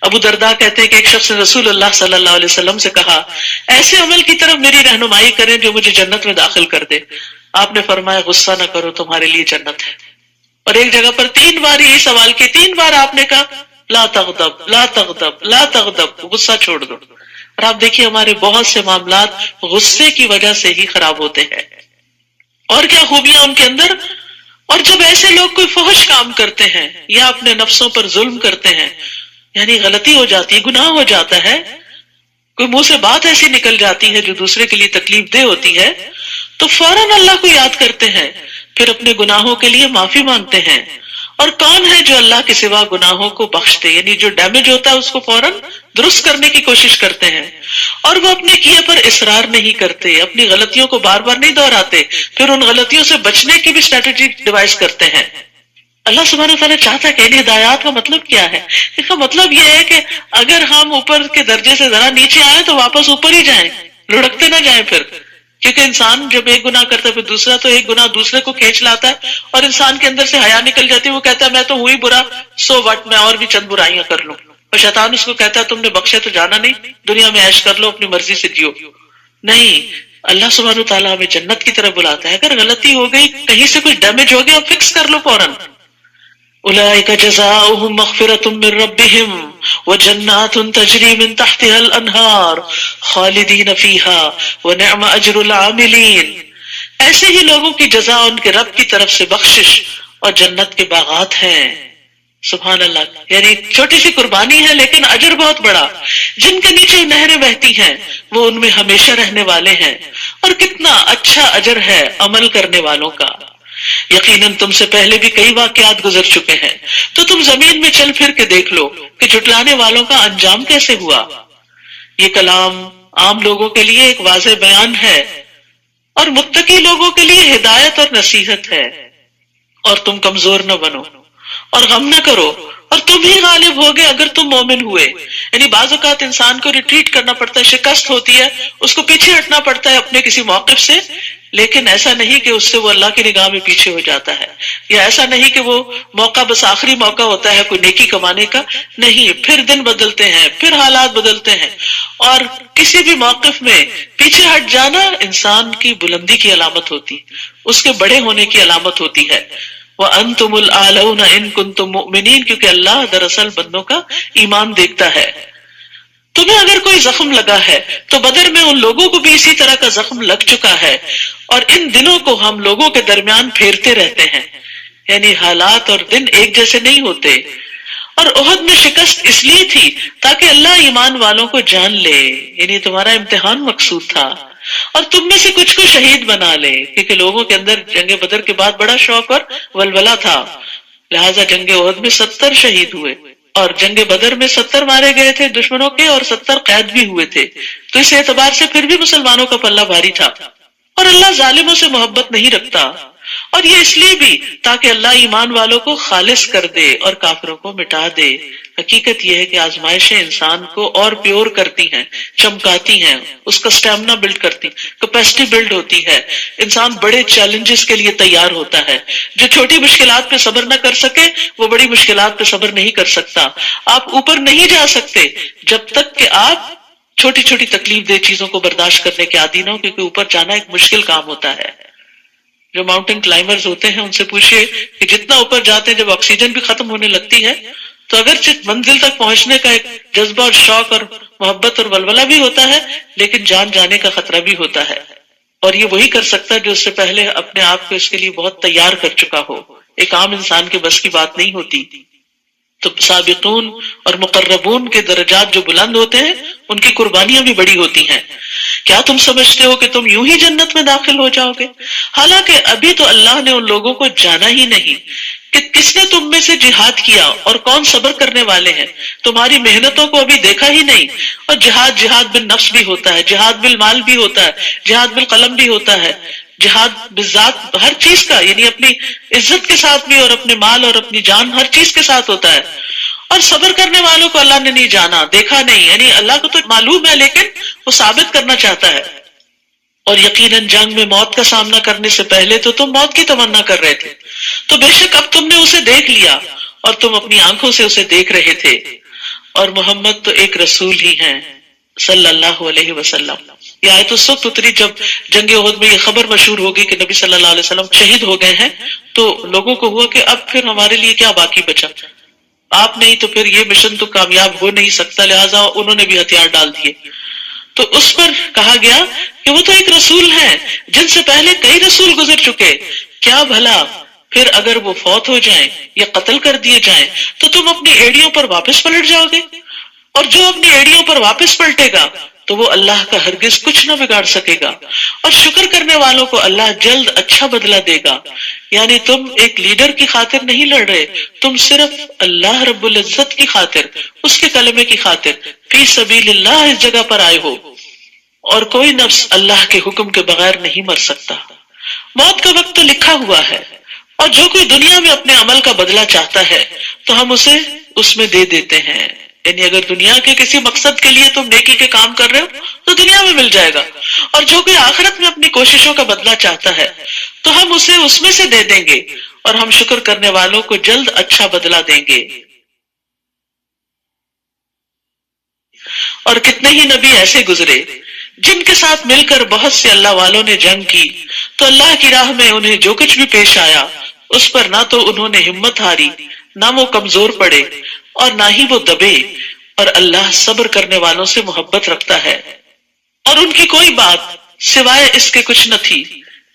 ابو درداء کہتے ہیں کہ ایک شخص نے رسول اللہ صلی اللہ علیہ وسلم سے کہا ایسے عمل کی طرف میری رہنمائی کریں جو مجھے جنت میں داخل کر دے۔ آپ نے فرمایا غصہ نہ کرو، تمہارے لیے جنت ہے۔ اور ایک جگہ پر 3 بار یہ سوال کیا، 3 بار آپ نے کہا لا تغضب لا تغضب لا تغضب، غصہ چھوڑ دو۔ اور آپ دیکھیے ہمارے بہت سے معاملات غصے کی وجہ سے ہی خراب ہوتے ہیں، اور کیا خوبیاں ان کے اندر۔ اور جب ایسے لوگ کوئی فحش کام کرتے ہیں یا اپنے نفسوں پر ظلم کرتے ہیں، یعنی غلطی ہو جاتی ہے، گناہ ہو جاتا ہے، کوئی منہ سے بات ایسی نکل جاتی ہے جو دوسرے کے لیے تکلیف دہ ہوتی ہے، تو فوراً اللہ کو یاد کرتے ہیں، پھر اپنے گناہوں کے لیے معافی مانگتے ہیں۔ اور کون ہے جو اللہ کے سوا گناہوں کو بخش دے، یعنی جو ڈیمیج ہوتا ہے اس کو فوراً درست کرنے کی کوشش کرتے ہیں، اور وہ اپنے کیے پر اصرار نہیں کرتے، اپنی غلطیوں کو بار بار نہیں دہراتے، پھر ان غلطیوں سے بچنے کی بھی اسٹریٹجی ڈیوائز کرتے ہیں۔ اللہ سبحانہ وتعالیٰ چاہتا ہے کہ ان ہدایات کا مطلب کیا ہے؟ اس کا مطلب یہ ہے کہ اگر ہم اوپر کے درجے سے ذرا نیچے آئیں تو واپس اوپر ہی جائیں، لڑکتے نہ جائیں پھر، کیونکہ انسان جب ایک گناہ کرتا ہے پھر دوسرا، تو ایک گناہ دوسرے کو کھینچ لاتا ہے اور انسان کے اندر سے حیا نکل جاتی ہے، وہ کہتا ہے میں تو ہوئی برا، سو وٹ، میں اور بھی چند برائیاں کر لوں، اور شیطان اس کو کہتا ہے تم نے بخشے تو جانا نہیں، دنیا میں عیش کر لو، اپنی مرضی سے جیو۔ نہیں، اللہ سبحانہ وتعالیٰ ہمیں جنت کی طرف بلاتا ہے۔ اگر غلطی ہو گئی، کہیں سے کچھ ڈیمیج ہو گیا، فکس کر لو فوراً۔ اولئک جزاؤہم مغفرۃ من ربہم وجنات تجری من تحتها الانہار خالدین فیہا ونعم اجر العاملین۔ ایسے ہی لوگوں کی جزا ان کے رب کی طرف سے بخشش اور جنت کے باغات ہیں۔ سبحان اللہ، یعنی چھوٹی سی قربانی ہے لیکن اجر بہت بڑا۔ جن کے نیچے نہریں بہتی ہیں وہ ان میں ہمیشہ رہنے والے ہیں، اور کتنا اچھا اجر ہے عمل کرنے والوں کا۔ یقیناً تم سے پہلے بھی کئی واقعات گزر چکے ہیں، تو تم زمین میں چل پھر کے دیکھ لو کہ جھٹلانے والوں کا انجام کیسے ہوا۔ یہ کلام عام لوگوں کے لیے ایک واضح بیان ہے اور متقی لوگوں کے لیے ہدایت اور نصیحت ہے۔ اور تم کمزور نہ بنو اور غم نہ کرو، اور تم ہی غالب ہوگے اگر تم مومن ہوئے۔ یعنی بعض اوقات انسان کو ریٹریٹ کرنا پڑتا ہے، شکست ہوتی ہے، اس کو پیچھے ہٹنا پڑتا ہے اپنے کسی موقف سے، لیکن ایسا نہیں کہ اس سے وہ اللہ کی نگاہ میں پیچھے ہو جاتا ہے، یا ایسا نہیں کہ وہ موقع بس آخری موقع ہوتا ہے کوئی نیکی کمانے کا، نہیں، پھر دن بدلتے ہیں، پھر حالات بدلتے ہیں، اور کسی بھی موقف میں پیچھے ہٹ جانا انسان کی بلندی کی علامت ہوتی، اس کے بڑے ہونے کی علامت ہوتی ہے۔ وَأَنْتُمُ الْأَعْلَوْنَ إِن كُنتُم مُؤْمِنِينَ، کیونکہ اللہ دراصل بندوں کا ایمان دیکھتا ہے۔ تمہیں اگر کوئی زخم لگا ہے تو بدر میں ان لوگوں کو بھی اسی طرح کا زخم لگ چکا ہے، اور ان دنوں کو ہم لوگوں کے درمیان پھیرتے رہتے ہیں، یعنی حالات اور دن ایک جیسے نہیں ہوتے۔ اور احد میں شکست اس لیے تھی تاکہ اللہ ایمان والوں کو جان لے، یعنی تمہارا امتحان مقصود تھا، اور تم میں سے کچھ کو شہید بنا لے، کیونکہ لوگوں کے اندر جنگ بدر کے بعد بڑا شوق اور ولولہ تھا، لہٰذا جنگ احد میں 70 شہید ہوئے، اور جنگ بدر میں 70 مارے گئے تھے دشمنوں کے، اور 70 قید بھی ہوئے تھے، تو اس اعتبار سے پھر بھی مسلمانوں کا پلہ بھاری تھا۔ اور اللہ ظالموں سے محبت نہیں رکھتا، اور یہ اس لیے بھی تاکہ اللہ ایمان والوں کو خالص کر دے اور کافروں کو مٹا دے۔ حقیقت یہ ہے کہ آزمائشیں انسان کو اور پیور کرتی ہیں، چمکاتی ہیں، اس کا سٹیمنا بلڈ کرتی، کیپیسٹی بلڈ ہوتی ہے، انسان بڑے چیلنجز کے لیے تیار ہوتا ہے۔ جو چھوٹی مشکلات پہ صبر نہ کر سکے وہ بڑی مشکلات پہ صبر نہیں کر سکتا۔ آپ اوپر نہیں جا سکتے جب تک کہ آپ چھوٹی چھوٹی تکلیف دہ چیزوں کو برداشت کرنے کے عادی نہ ہو، کیونکہ اوپر جانا ایک مشکل کام ہوتا ہے۔ جو ماؤنٹین کلائمبرز ہوتے ہیں ان سے پوچھئے کہ جتنا اوپر جاتے ہیں جب آکسیجن بھی ختم ہونے لگتی ہے تو اگرچہ منزل تک پہنچنے کا ایک جذبہ اور شوق اور محبت اور ولولہ بھی ہوتا ہے لیکن جان جانے کا خطرہ بھی ہوتا ہے، اور یہ وہی کر سکتا ہے جو اس سے پہلے اپنے آپ کو اس کے لیے بہت تیار کر چکا ہو۔ ایک عام انسان کے بس کی بات نہیں ہوتی۔ تو سابقون اور مقربون کے درجات جو بلند ہوتے ہیں ان کی قربانیاں بھی بڑی ہوتی ہیں۔ کیا تم سمجھتے ہو کہ تم یوں ہی جنت میں داخل ہو جاؤ گے؟ حالانکہ ابھی تو اللہ نے ان لوگوں کو جانا ہی نہیں کہ کس نے تم میں سے جہاد کیا اور کون صبر کرنے والے ہیں، تمہاری محنتوں کو ابھی دیکھا ہی نہیں۔ اور جہاد بالنفس بھی ہوتا ہے، جہاد بالمال بھی ہوتا ہے، جہاد بالقلم بھی ہوتا ہے، جہاد بالذات ہر چیز کا، یعنی اپنی عزت کے ساتھ بھی اور اپنے مال اور اپنی جان ہر چیز کے ساتھ ہوتا ہے۔ اور صبر کرنے والوں کو اللہ نے نہیں جانا، دیکھا نہیں، یعنی اللہ کو تو معلوم ہے لیکن وہ ثابت کرنا چاہتا ہے۔ اور یقیناً جنگ میں موت کا سامنا کرنے سے پہلے تو تم موت کی تمنا کر رہے تھے، تو بے شک اب تم نے اسے دیکھ لیا اور تم اپنی آنکھوں سے اسے دیکھ رہے تھے۔ اور محمد تو ایک رسول ہی ہیں صلی اللہ علیہ وسلم۔ یہ آیت اس وقت اتری جب جنگ احد میں یہ خبر مشہور ہوگی کہ نبی صلی اللہ علیہ وسلم شہید ہو گئے ہیں، تو لوگوں کو ہوا کہ اب پھر ہمارے لیے کیا باقی بچا، آپ نہیں تو پھر یہ مشن تو کامیاب ہو نہیں سکتا، لہٰذا انہوں نے بھی ہتھیار ڈال دیے۔ تو اس پر کہا گیا کہ وہ تو ایک رسول ہیں جن سے پہلے کئی رسول گزر چکے، کیا بھلا پھر اگر وہ فوت ہو جائیں یا قتل کر دیے جائیں تو تم اپنی ایڑیوں پر واپس پلٹ جاؤ گے؟ اور جو اپنی ایڑیوں پر واپس پلٹے گا تو وہ اللہ کا ہرگز کچھ نہ بگاڑ سکے گا، اور شکر کرنے والوں کو اللہ جلد اچھا بدلہ دے گا۔ یعنی تم ایک لیڈر کی خاطر نہیں لڑ رہے، تم صرف اللہ رب العزت کی خاطر، اس کے کلمے کی خاطر فی سبیل اللہ اس جگہ پر آئے ہو، اور کوئی نفس اللہ کے حکم کے بغیر نہیں مر سکتا۔ موت کا وقت تو لکھا ہوا ہے، اور جو کوئی دنیا میں اپنے عمل کا بدلہ چاہتا ہے تو ہم اسے اس میں دے دیتے ہیں۔ یعنی اگر دنیا کے کسی مقصد کے لیے تم نیکی کے کام کر رہے ہو تو دنیا میں مل جائے گا، اور جو کوئی آخرت میں اپنی کوششوں کا بدلہ چاہتا ہے تو ہم اسے اس میں سے دے دیں گے، اور ہم شکر کرنے والوں کو جلد اچھا بدلہ دیں گے۔ اور کتنے ہی نبی ایسے گزرے جن کے ساتھ مل کر بہت سے اللہ والوں نے جنگ کی، تو اللہ کی راہ میں انہیں جو کچھ بھی پیش آیا اس پر نہ تو انہوں نے ہمت ہاری، نہ وہ کمزور پڑے، اور نہ ہی وہ دبے، اور اللہ صبر کرنے والوں سے محبت رکھتا ہے۔ اور ان کی کوئی بات سوائے اس کے کچھ نہ تھی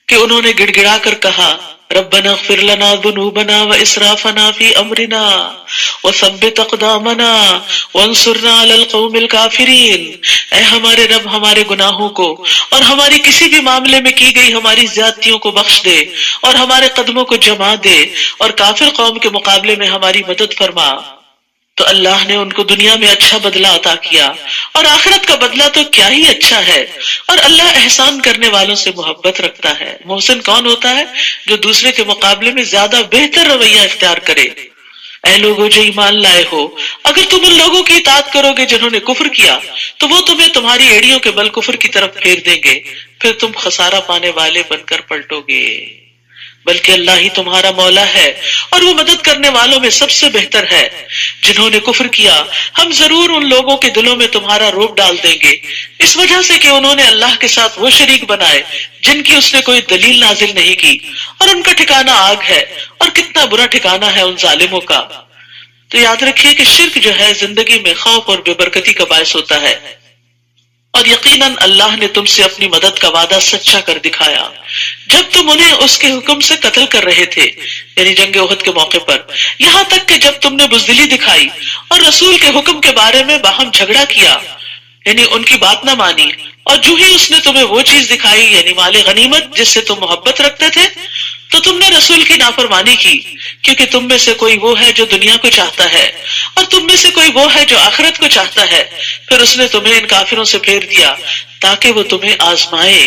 کہ انہوں نے گڑ گڑا کر کہا ربنا اغفر لنا ذنوبنا واسرافنا فی امرنا وثبت اقدامنا وانصرنا علی القوم الکافرین، اے ہمارے رب ہمارے گناہوں کو اور ہماری کسی بھی معاملے میں کی گئی ہماری زیادتیوں کو بخش دے، اور ہمارے قدموں کو جما دے، اور کافر قوم کے مقابلے میں ہماری مدد فرما۔ تو اللہ نے ان کو دنیا میں اچھا بدلہ عطا کیا، اور آخرت کا بدلہ تو کیا ہی اچھا ہے، اور اللہ احسان کرنے والوں سے محبت رکھتا ہے۔ محسن کون ہوتا ہے؟ جو دوسرے کے مقابلے میں زیادہ بہتر رویہ اختیار کرے۔ اے لوگو جو ایمان لائے ہو، اگر تم ان لوگوں کی اطاعت کرو گے جنہوں نے کفر کیا تو وہ تمہیں تمہاری ایڑیوں کے بل کفر کی طرف پھیر دیں گے، پھر تم خسارہ پانے والے بن کر پلٹو گے۔ بلکہ اللہ ہی تمہارا مولا ہے اور وہ مدد کرنے والوں میں سب سے بہتر ہے۔ جنہوں نے کفر کیا ہم ضرور ان لوگوں کے دلوں میں تمہارا روب ڈال دیں گے، اس وجہ سے کہ انہوں نے اللہ کے ساتھ وہ شریک بنائے جن کی اس نے کوئی دلیل نازل نہیں کی، اور ان کا ٹھکانہ آگ ہے، اور کتنا برا ٹھکانہ ہے ان ظالموں کا۔ تو یاد رکھیے کہ شرک جو ہے زندگی میں خوف اور بے برکتی کا باعث ہوتا ہے، اور یقیناً اللہ نے تم سے اپنی مدد کا وعدہ سچا کر دکھایا جب تم انہیں اس کے حکم سے قتل کر رہے تھے، یعنی جنگ احد کے موقع پر، یہاں تک کہ جب تم نے بزدلی دکھائی اور رسول کے حکم کے بارے میں باہم جھگڑا کیا، یعنی ان کی بات نہ مانی، اور جو ہی اس نے تمہیں وہ چیز دکھائی یعنی مال غنیمت جس سے تم محبت رکھتے تھے، تو تم نے رسول کی نافرمانی کی، کیونکہ تم میں سے کوئی وہ ہے جو دنیا کو چاہتا ہے اور تم میں سے کوئی وہ ہے جو آخرت کو چاہتا ہے۔ پھر اس نے تمہیں ان کافروں سے پھیر دیا تاکہ وہ تمہیں آزمائے،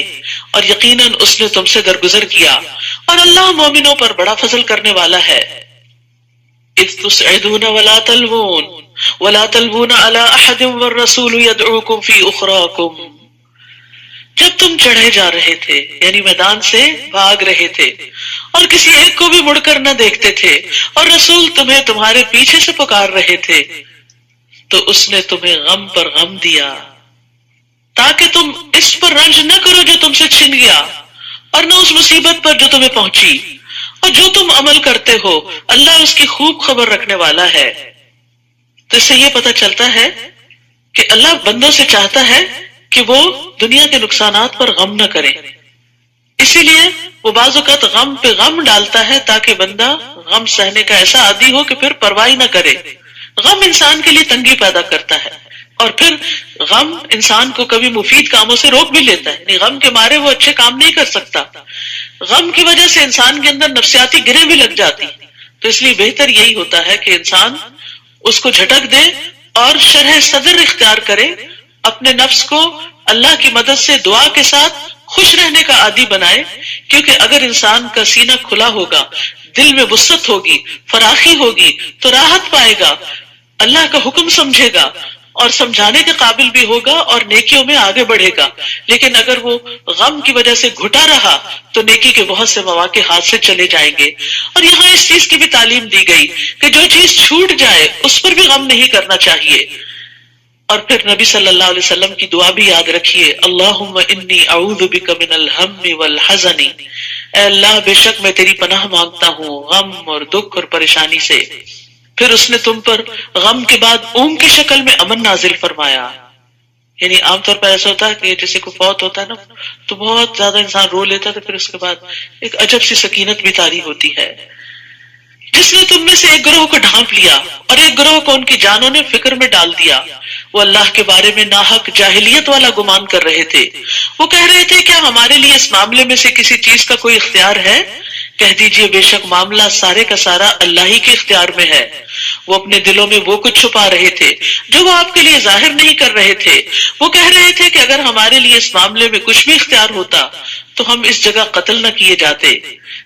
اور یقیناً اس نے تم سے درگزر کیا، اور اللہ مومنوں پر بڑا فضل کرنے والا ہے۔ اذ تسعدون ولا تلوون ولا تلوون على احد والرسول يدعوكم في اخراكم، جب تم چڑھے جا رہے تھے یعنی میدان سے بھاگ رہے تھے اور کسی ایک کو بھی مڑ کر نہ دیکھتے تھے، اور رسول تمہیں تمہارے پیچھے سے پکار رہے تھے، تو اس نے تمہیں غم پر غم دیا تاکہ تم اس پر رنج نہ کرو جو تم سے چھن گیا، اور نہ اس مصیبت پر جو تمہیں پہنچی، اور جو تم عمل کرتے ہو اللہ اس کی خوب خبر رکھنے والا ہے۔ تو اس سے یہ پتہ چلتا ہے کہ اللہ بندوں سے چاہتا ہے کہ وہ دنیا کے نقصانات پر غم نہ کریں، اسی لیے وہ بعض اوقات غم پہ غم ڈالتا ہے تاکہ بندہ غم سہنے کا ایسا عادی ہو کہ پھر پرواہ نہ کرے۔ غم انسان کے لیے تنگی پیدا کرتا ہے، اور پھر غم انسان کو کبھی مفید کاموں سے روک بھی لیتا ہے، یعنی غم کے مارے وہ اچھے کام نہیں کر سکتا۔ غم کی وجہ سے انسان کے اندر نفسیاتی گرہیں بھی لگ جاتی، تو اس لیے بہتر یہی ہوتا ہے کہ انسان اس کو جھٹک دے اور شرح صدر اختیار کرے، اپنے نفس کو اللہ کی مدد سے دعا کے ساتھ خوش رہنے کا عادی بنائے، کیونکہ اگر انسان کا سینہ کھلا ہوگا، دل میں وسعت ہوگی، فراخی ہوگی، تو راحت پائے گا، اللہ کا حکم سمجھے گا اور سمجھانے کے قابل بھی ہوگا اور نیکیوں میں آگے بڑھے گا۔ لیکن اگر وہ غم کی وجہ سے گھٹا رہا تو نیکی کے بہت سے مواقع ہاتھ سے چلے جائیں گے۔ اور یہاں اس چیز کی بھی تعلیم دی گئی کہ جو چیز چھوٹ جائے اس پر بھی غم نہیں کرنا چاہیے۔ اور پھر نبی صلی اللہ علیہ وسلم کی دعا بھی یاد رکھیے، اللہم انی اعوذ بک من الہم والحزن، اے اللہ بے شک میں تیری پناہ مانگتا ہوں غم اور دکھ اور پریشانی سے۔ پھر اس نے تم پر غم کے بعد اونگ کی شکل میں امن نازل فرمایا، یعنی عام طور پر ایسا ہوتا ہے کہ جیسے کوئی فوت ہوتا ہے نا تو بہت زیادہ انسان رو لیتا ہے، تو پھر اس کے بعد ایک عجب سی سکینت بھی طاری ہوتی ہے۔ جس نے تم میں سے ایک گروہ کو ڈھانپ لیا اور ایک گروہ کو ان کی جانوں نے فکر میں ڈال دیا، وہ اللہ کے بارے میں ناحق جاہلیت والا گمان کر رہے تھے۔ وہ کہہ رہے تھے کیا ہمارے لیے اس معاملے میں سے کسی چیز کا کوئی اختیار ہے؟ کہہ دیجئے بے شک معاملہ سارے کا سارا اللہ ہی کے اختیار میں ہے۔ وہ اپنے دلوں میں وہ کچھ چھپا رہے تھے جو وہ آپ کے لیے ظاہر نہیں کر رہے تھے۔ وہ کہہ رہے تھے کہ اگر ہمارے لیے اس معاملے میں کچھ بھی اختیار ہوتا تو ہم اس جگہ قتل نہ کیے جاتے۔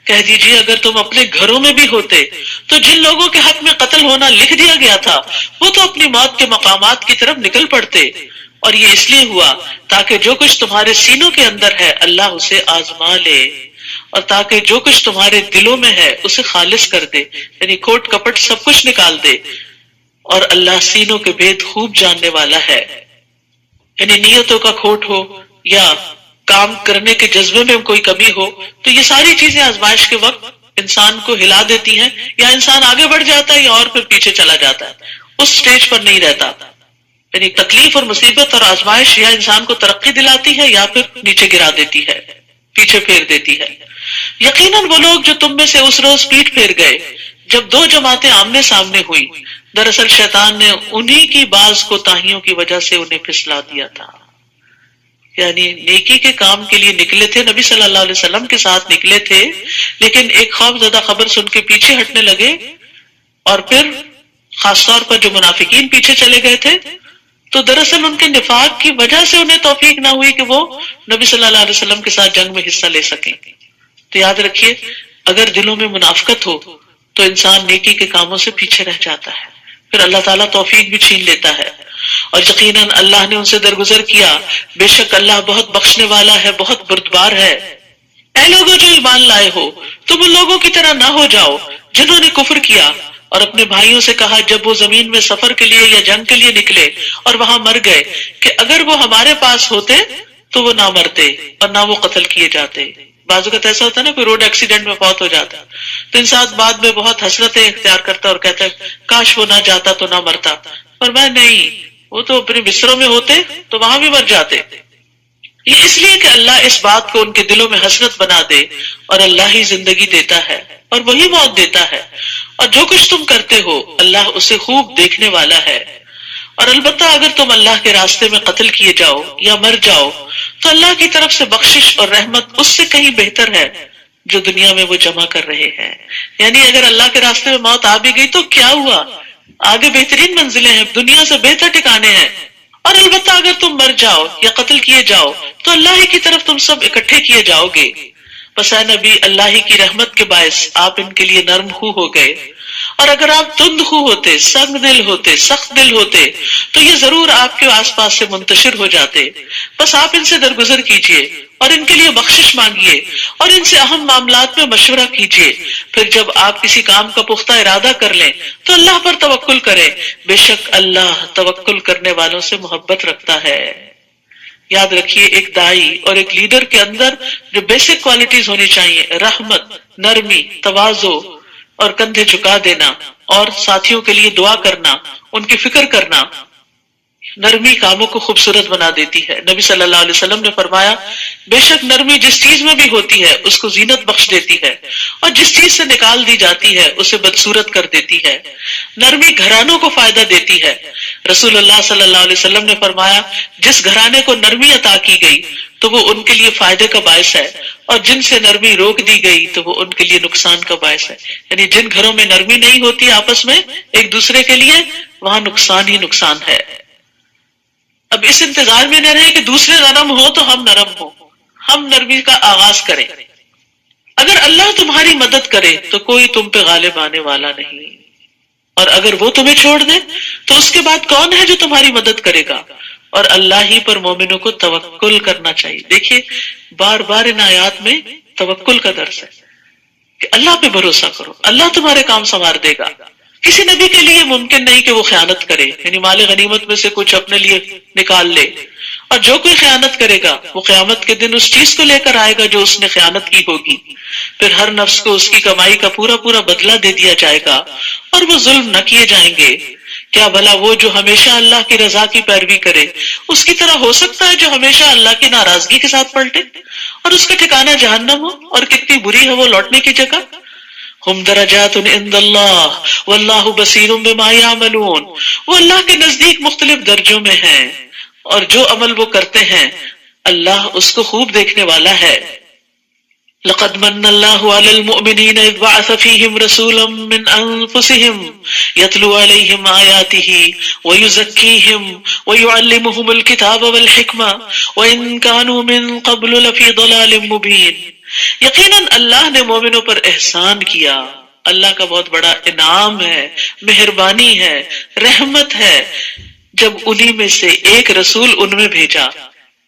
کہہ دیجئے اگر تم اپنے گھروں میں بھی ہوتے تو جن لوگوں کے حق میں قتل ہونا لکھ دیا گیا تھا وہ تو اپنی موت کے مقامات کی طرف نکل پڑتے، اور یہ اس لیے ہوا تاکہ جو کچھ تمہارے سینوں کے اندر ہے اللہ اسے آزما لے، اور تاکہ جو کچھ تمہارے دلوں میں ہے اسے خالص کر دے، یعنی کوٹ کپٹ سب کچھ نکال دے، اور اللہ سینوں کے بھید خوب جاننے والا ہے۔ یعنی نیتوں کا کھوٹ ہو یا کام کرنے کے جذبے میں کوئی کمی ہو تو یہ ساری چیزیں آزمائش کے وقت انسان کو ہلا دیتی ہیں، یا انسان آگے بڑھ جاتا ہے یا اور پھر پیچھے چلا جاتا ہے، اس سٹیج پر نہیں رہتا۔ یعنی تکلیف اور مصیبت اور آزمائش یا انسان کو ترقی دلاتی ہے یا پھر نیچے گرا دیتی ہے، پیچھے پھیر دیتی ہے۔ یقیناً وہ لوگ جو تم میں سے اس روز پیٹ پھیر گئے جب دو جماعتیں آمنے سامنے ہوئی، دراصل شیطان نے انہی کی بعض کوتاہیوں کی وجہ سے انہیں پھسلا دیا تھا۔ یعنی نیکی کے کام کے لیے نکلے تھے، نبی صلی اللہ علیہ وسلم کے ساتھ نکلے تھے، لیکن ایک خوف زدہ خبر سن کے پیچھے ہٹنے لگے، اور پھر خاص طور پر جو منافقین پیچھے چلے گئے تھے تو دراصل ان کے نفاق کی وجہ سے انہیں توفیق نہ ہوئی کہ وہ نبی صلی اللہ علیہ وسلم کے ساتھ جنگ میں حصہ لے سکیں۔ تو یاد رکھیے اگر دلوں میں منافقت ہو تو انسان نیکی کے کاموں سے پیچھے رہ جاتا ہے، پھر اللہ تعالیٰ توفیق بھی چھین لیتا ہے، اور یقیناً اللہ نے ان سے درگزر کیا، بے شک اللہ بہت بخشنے والا ہے، بہت بردبار ہے۔ اے لوگوں جو ایمان لائے ہو، تم ان لوگوں کی طرح نہ ہو جاؤ جنہوں نے کفر کیا اور اپنے بھائیوں سے کہا جب وہ زمین میں سفر کے لیے یا جنگ کے لیے نکلے اور وہاں مر گئے کہ اگر وہ ہمارے پاس ہوتے تو وہ نہ مرتے اور نہ وہ قتل کیے جاتے۔ بعض اوقات ایسا ہوتا ہے نا، کوئی روڈ ایکسیڈنٹ میں فوت ہو جاتا ہے تو انسان بعد میں بہت حسرتیں اختیار کرتا اور کہتا ہے کاش وہ نہ جاتا تو نہ مرتا، پر میں نہیں، وہ تو اپنے بستروں میں ہوتے تو وہاں بھی مر جاتے۔ یہ اس لیے کہ اللہ اس بات کو ان کے دلوں میں حسرت بنا دے، اور اللہ ہی زندگی دیتا ہے اور وہی موت دیتا ہے، اور جو کچھ تم کرتے ہو اللہ اسے خوب دیکھنے والا ہے۔ اور البتہ اگر تم اللہ کے راستے میں قتل کیے جاؤ یا مر جاؤ تو اللہ کی طرف سے بخشش اور رحمت اس سے کہیں بہتر ہے جو دنیا میں وہ جمع کر رہے ہیں. یعنی اگر اللہ کے راستے میں موت آ بھی گئی تو کیا ہوا، آگے بہترین منزلیں ہیں، دنیا سے بہتر ٹھکانے ہیں. اور البتہ اگر تم مر جاؤ یا قتل کیے جاؤ تو اللہ ہی کی طرف تم سب اکٹھے کیے جاؤ گے. بس اے نبی، اللہ ہی کی رحمت کے باعث آپ ان کے لیے نرم خو ہو گئے، اور اگر آپ تند خو ہوتے، سنگ دل ہوتے، سخت دل ہوتے تو یہ ضرور آپ کے آس پاس سے منتشر ہو جاتے. بس آپ ان سے درگزر کیجئے اور ان کے لیے بخشش مانگیے اور ان سے اہم معاملات میں مشورہ کیجئے. پھر جب آپ کسی کام کا پختہ ارادہ کر لیں تو اللہ پر توکل کریں، بے شک اللہ توکل کرنے والوں سے محبت رکھتا ہے. یاد رکھیے، ایک دائی اور ایک لیڈر کے اندر جو بیسک کوالٹیز ہونی چاہیے، رحمت، نرمی، تواضع اور کندھے جھکا دینا اور ساتھیوں کے لیے دعا کرنا، ان کی فکر کرنا. نرمی کاموں کو خوبصورت بنا دیتی ہے. نبی صلی اللہ علیہ وسلم نے فرمایا، بے شک نرمی جس چیز میں بھی ہوتی ہے اس کو زینت بخش دیتی ہے، اور جس چیز سے نکال دی جاتی ہے اسے بدصورت کر دیتی ہے. نرمی گھرانوں کو فائدہ دیتی ہے. رسول اللہ صلی اللہ علیہ وسلم نے فرمایا، جس گھرانے کو نرمی عطا کی گئی تو وہ ان کے لیے فائدے کا باعث ہے، اور جن سے نرمی روک دی گئی تو وہ ان کے لیے نقصان کا باعث ہے. یعنی جن گھروں میں نرمی نہیں ہوتی آپس میں ایک دوسرے کے لیے، وہاں نقصان ہی نقصان ہے. اب اس انتظار میں نہ رہے کہ دوسرے نرم ہو تو ہم نرم ہو، ہم نرمی کا آغاز کریں. اگر اللہ تمہاری مدد کرے تو کوئی تم پہ غالب آنے والا نہیں، اور اگر وہ تمہیں چھوڑ دے تو اس کے بعد کون ہے جو تمہاری مدد کرے گا. اور اللہ ہی پر مومنوں کو توکل کرنا چاہیے. دیکھیے بار بار ان آیات میں توکل کا درس ہے کہ اللہ پہ بھروسہ کرو، اللہ تمہارے کام سنوار دے گا. کسی نبی کے لیے ممکن نہیں کہ وہ خیانت کرے، یعنی مال غنیمت میں سے کچھ اپنے لیے نکال لے. اور جو کوئی خیانت کرے گا وہ قیامت کے دن اس چیز کو لے کر آئے گا جو اس نے خیانت کی ہوگی. پھر ہر نفس کو اس کی کمائی کا پورا پورا بدلہ دے دیا جائے گا اور وہ ظلم نہ کیے جائیں گے. کیا بھلا وہ جو ہمیشہ اللہ کی رضا کی پیروی کرے اس کی طرح ہو سکتا ہے جو ہمیشہ اللہ کی ناراضگی کے ساتھ پلٹے اور اس کا ٹھکانہ جہنم ہو، اور کتنی بری ہے وہ لوٹنے کی جگہ. ہم درجات عند اللہ واللہ بصیر بما یعملون. وہ اللہ کے نزدیک مختلف درجوں میں ہیں، اور جو عمل وہ کرتے ہیں اللہ اس کو خوب دیکھنے والا ہے. لقد من اللہ علی المؤمنین اذ بعث فیہم رسولا من انفسہم یتلو علیہم آیاتہ ویزکیہم ویعلمہم الکتاب والحکمہ وان کانوا من قبل لفی ضلال مبین. یقیناً اللہ نے مومنوں پر احسان کیا. اللہ کا بہت بڑا انعام ہے، مہربانی ہے، رحمت ہے جب انہی میں سے ایک رسول ان میں بھیجا،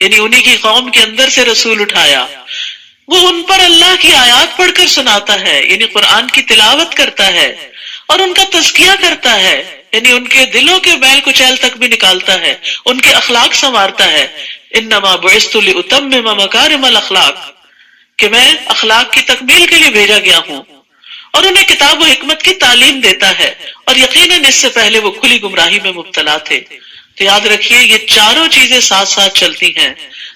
یعنی انہی کی قوم کے اندر سے رسول اٹھایا. وہ ان پر اللہ کی آیات پڑھ کر سناتا ہے، یعنی قرآن کی تلاوت کرتا ہے، اور ان کا تزکیہ کرتا ہے، یعنی ان کے دلوں کے میل کچیل تک بھی نکالتا ہے، ان کے اخلاق سنوارتا ہے. انما بعثت لاتمم مکارم الاخلاق، کہ میں اخلاق کی تکمیل کے لیے بھیجا گیا ہوں. اور انہیں کتاب و حکمت کی تعلیم دیتا ہے، اور یقیناً اس سے پہلے وہ کھلی گمراہی میں مبتلا تھے. تو یاد رکھیے یہ چاروں چیزیں ساتھ ساتھ چلتی ہیں،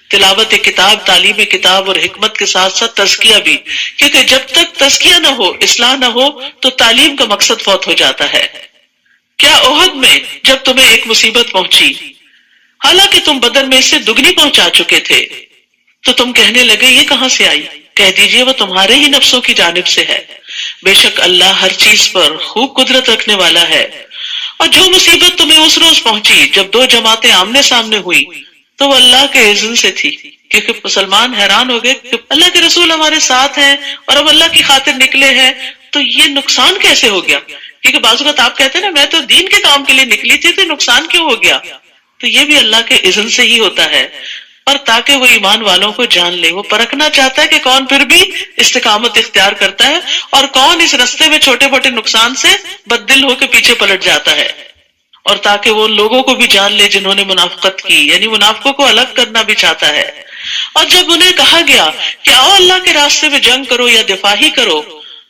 تلاوت کتاب، تعلیم کتاب اور حکمت کے ساتھ ساتھ تزکیہ بھی، کیونکہ جب تک تزکیہ نہ ہو، اصلاح نہ ہو تو تعلیم کا مقصد فوت ہو جاتا ہے. کیا احد میں جب تمہیں ایک مصیبت پہنچی حالانکہ تم بدر میں اس سے دگنی پہنچا چکے تھے تو تم کہنے لگے یہ کہاں سے آئی؟ کہہ دیجئے وہ تمہارے ہی نفسوں کی جانب سے ہے. بے شک اللہ ہر چیز پر خوب قدرت رکھنے والا ہے. اور جو مصیبت تمہیں اس روز پہنچی جب دو جماعتیں آمنے سامنے ہوئی تو وہ اللہ کے اذن سے تھی، کیونکہ مسلمان حیران ہو گئے کہ اللہ کے رسول ہمارے ساتھ ہیں اور اب اللہ کی خاطر نکلے ہیں تو یہ نقصان کیسے ہو گیا؟ کیونکہ بعض اوقات آپ کہتے ہیں نا میں تو دین کے کام کے لیے نکلی تھی تو نقصان کیوں ہو گیا؟ تو یہ بھی اللہ کے اذن سے ہی ہوتا ہے، اور تاکہ وہ ایمان والوں کو جان لے. وہ پرکھنا چاہتا ہے کہ کون پھر بھی استقامت اختیار کرتا ہے اور کون اس رستے میں چھوٹے موٹے نقصان سے بددل ہو کے پیچھے پلٹ جاتا ہے، اور تاکہ وہ ان لوگوں کو بھی جان لے جنہوں نے منافقت کی، یعنی منافقوں کو الگ کرنا بھی چاہتا ہے. اور جب انہیں کہا گیا کہ آؤ اللہ کے راستے میں جنگ کرو یا دفاع ہی کرو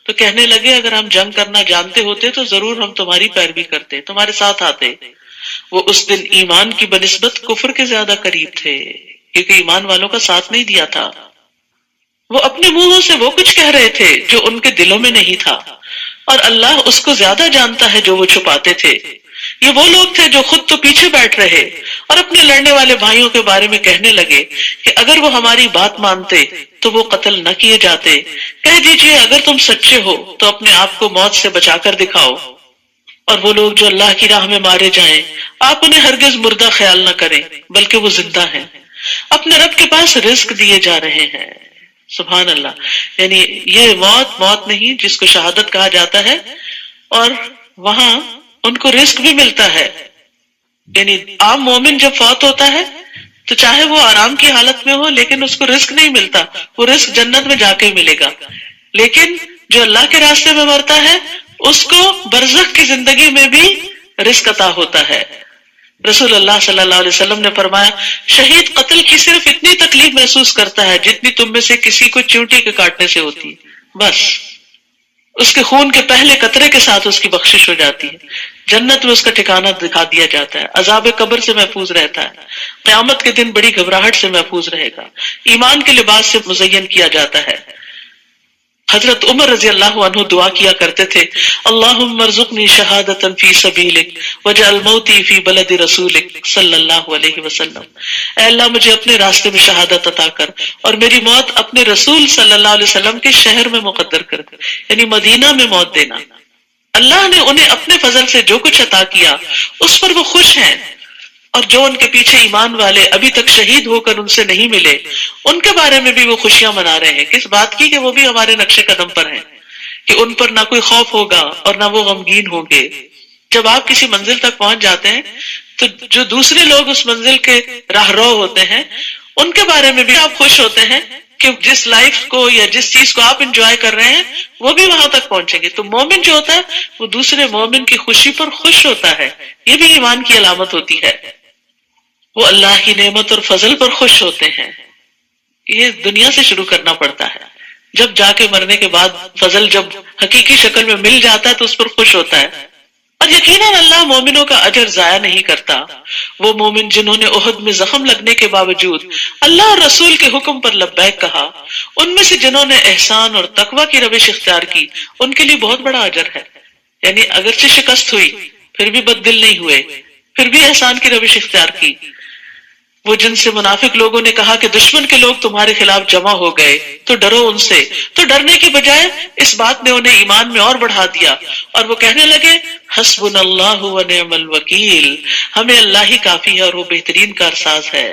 تو کہنے لگے اگر ہم جنگ کرنا جانتے ہوتے تو ضرور ہم تمہاری پیروی کرتے، تمہارے ساتھ آتے. وہ اس دن ایمان کی بنسبت کفر کے زیادہ قریب تھے کیونکہ ایمان والوں کا ساتھ نہیں دیا تھا. وہ اپنے منہوں سے وہ کچھ کہہ رہے تھے جو ان کے دلوں میں نہیں تھا، اور اللہ اس کو زیادہ جانتا ہے جو وہ چھپاتے تھے. یہ وہ لوگ تھے جو خود تو پیچھے بیٹھ رہے اور اپنے لڑنے والے بھائیوں کے بارے میں کہنے لگے کہ اگر وہ ہماری بات مانتے تو وہ قتل نہ کیے جاتے. کہہ دیجئے اگر تم سچے ہو تو اپنے آپ کو موت سے بچا کر دکھاؤ. اور وہ لوگ جو اللہ کی راہ میں مارے جائیں آپ انہیں ہرگز مردہ خیال نہ کریں بلکہ وہ زندہ ہیں، اپنے رب کے پاس رزق دیے جا رہے ہیں. سبحان اللہ. یعنی یہ موت نہیں جس کو شہادت کہا جاتا ہے، اور وہاں ان کو رزق بھی ملتا ہے. یعنی عام مومن جب فوت ہوتا ہے تو چاہے وہ آرام کی حالت میں ہو لیکن اس کو رزق نہیں ملتا، وہ رزق جنت میں جا کے ہی ملے گا. لیکن جو اللہ کے راستے میں مرتا ہے اس کو برزخ کی زندگی میں بھی رزق عطا ہوتا ہے. رسول اللہ صلی اللہ علیہ وسلم نے فرمایا شہید قتل کی صرف اتنی تکلیف محسوس کرتا ہے جتنی تم میں سے کسی کو چیونٹی کے کاٹنے سے ہوتی ہے. بس اس کے خون کے پہلے قطرے کے ساتھ اس کی بخشش ہو جاتی ہے. جنت میں اس کا ٹھکانہ دکھا دیا جاتا ہے، عذاب قبر سے محفوظ رہتا ہے، قیامت کے دن بڑی گھبراہٹ سے محفوظ رہے گا، ایمان کے لباس سے مزین کیا جاتا ہے. حضرت عمر رضی اللہ عنہ دعا کیا کرتے تھے اللہم ارزقنی شہادتا فی سبیلک وجعل موتی فی بلد رسولک صلی اللہ علیہ وسلم. اے اللہ مجھے اپنے راستے میں شہادت عطا کر اور میری موت اپنے رسول صلی اللہ علیہ وسلم کے شہر میں مقدر کر دے، یعنی مدینہ میں موت دینا. اللہ نے انہیں اپنے فضل سے جو کچھ عطا کیا اس پر وہ خوش ہیں، اور جو ان کے پیچھے ایمان والے ابھی تک شہید ہو کر ان سے نہیں ملے ان کے بارے میں بھی وہ خوشیاں منا رہے ہیں. کس بات کی؟ کہ وہ بھی ہمارے نقش قدم پر ہیں، کہ ان پر نہ کوئی خوف ہوگا اور نہ وہ غمگین ہوں گے. جب آپ کسی منزل تک پہنچ جاتے ہیں تو جو دوسرے لوگ اس منزل کے راہ رو ہوتے ہیں ان کے بارے میں بھی آپ خوش ہوتے ہیں کہ جس لائف کو یا جس چیز کو آپ انجوائے کر رہے ہیں وہ بھی وہاں تک پہنچیں گے. تو مومن جو ہوتا ہے وہ دوسرے مومن کی خوشی پر خوش ہوتا ہے. یہ بھی ایمان کی علامت ہوتی ہے. وہ اللہ کی نعمت اور فضل پر خوش ہوتے ہیں. یہ دنیا سے شروع کرنا پڑتا ہے، جب جا کے مرنے کے بعد فضل جب حقیقی شکل میں مل جاتا ہے تو اس پر خوش ہوتا ہے. اور یقیناً اللہ مومنوں کا اجر ضائع نہیں کرتا. وہ مومن جنہوں نے احد میں زخم لگنے کے باوجود اللہ اور رسول کے حکم پر لبیک کہا، ان میں سے جنہوں نے احسان اور تقوی کی روش اختیار کی ان کے لیے بہت بڑا اجر ہے. یعنی اگرچہ شکست ہوئی پھر بھی بد دل نہیں ہوئے، پھر بھی احسان کی روش اختیار کی. وہ جن سے منافق لوگوں نے کہا کہ دشمن کے لوگ تمہارے خلاف جمع ہو گئے تو ڈرو ان سے، تو ڈرنے کی بجائے اس بات نے انہیں ایمان میں اور بڑھا دیا اور وہ کہنے لگے حسبنا اللہ و نعم الوکیل، ہمیں اللہ ہی کافی ہے اور وہ بہترین کارساز ہے.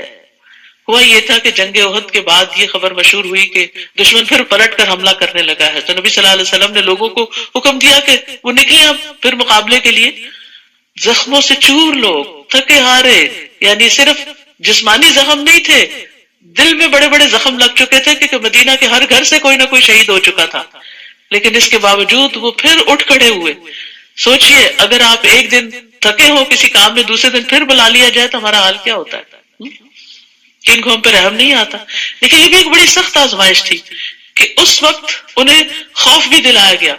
ہوا یہ تھا کہ جنگ احد کے بعد یہ خبر مشہور ہوئی کہ دشمن پھر پلٹ کر حملہ کرنے لگا ہے. تو نبی صلی اللہ علیہ وسلم نے لوگوں کو حکم دیا کہ وہ نکلیں اب پھر مقابلے کے لیے. زخموں سے چور لوگ، تھکے ہارے، یعنی صرف جسمانی زخم نہیں تھے، دل میں بڑے بڑے زخم لگ چکے تھے کہ مدینہ کے ہر گھر سے کوئی نہ کوئی شہید ہو چکا تھا. لیکن اس کے باوجود وہ پھر اٹھ کھڑے ہوئے. سوچئے اگر آپ ایک دن تھکے ہو کسی کام میں، دوسرے دن پھر بلا لیا جائے تو ہمارا حال کیا ہوتا ہے؟ کن کو ہم پہ رحم نہیں آتا. لیکن یہ بھی ایک بڑی سخت آزمائش تھی کہ اس وقت انہیں خوف بھی دلایا گیا،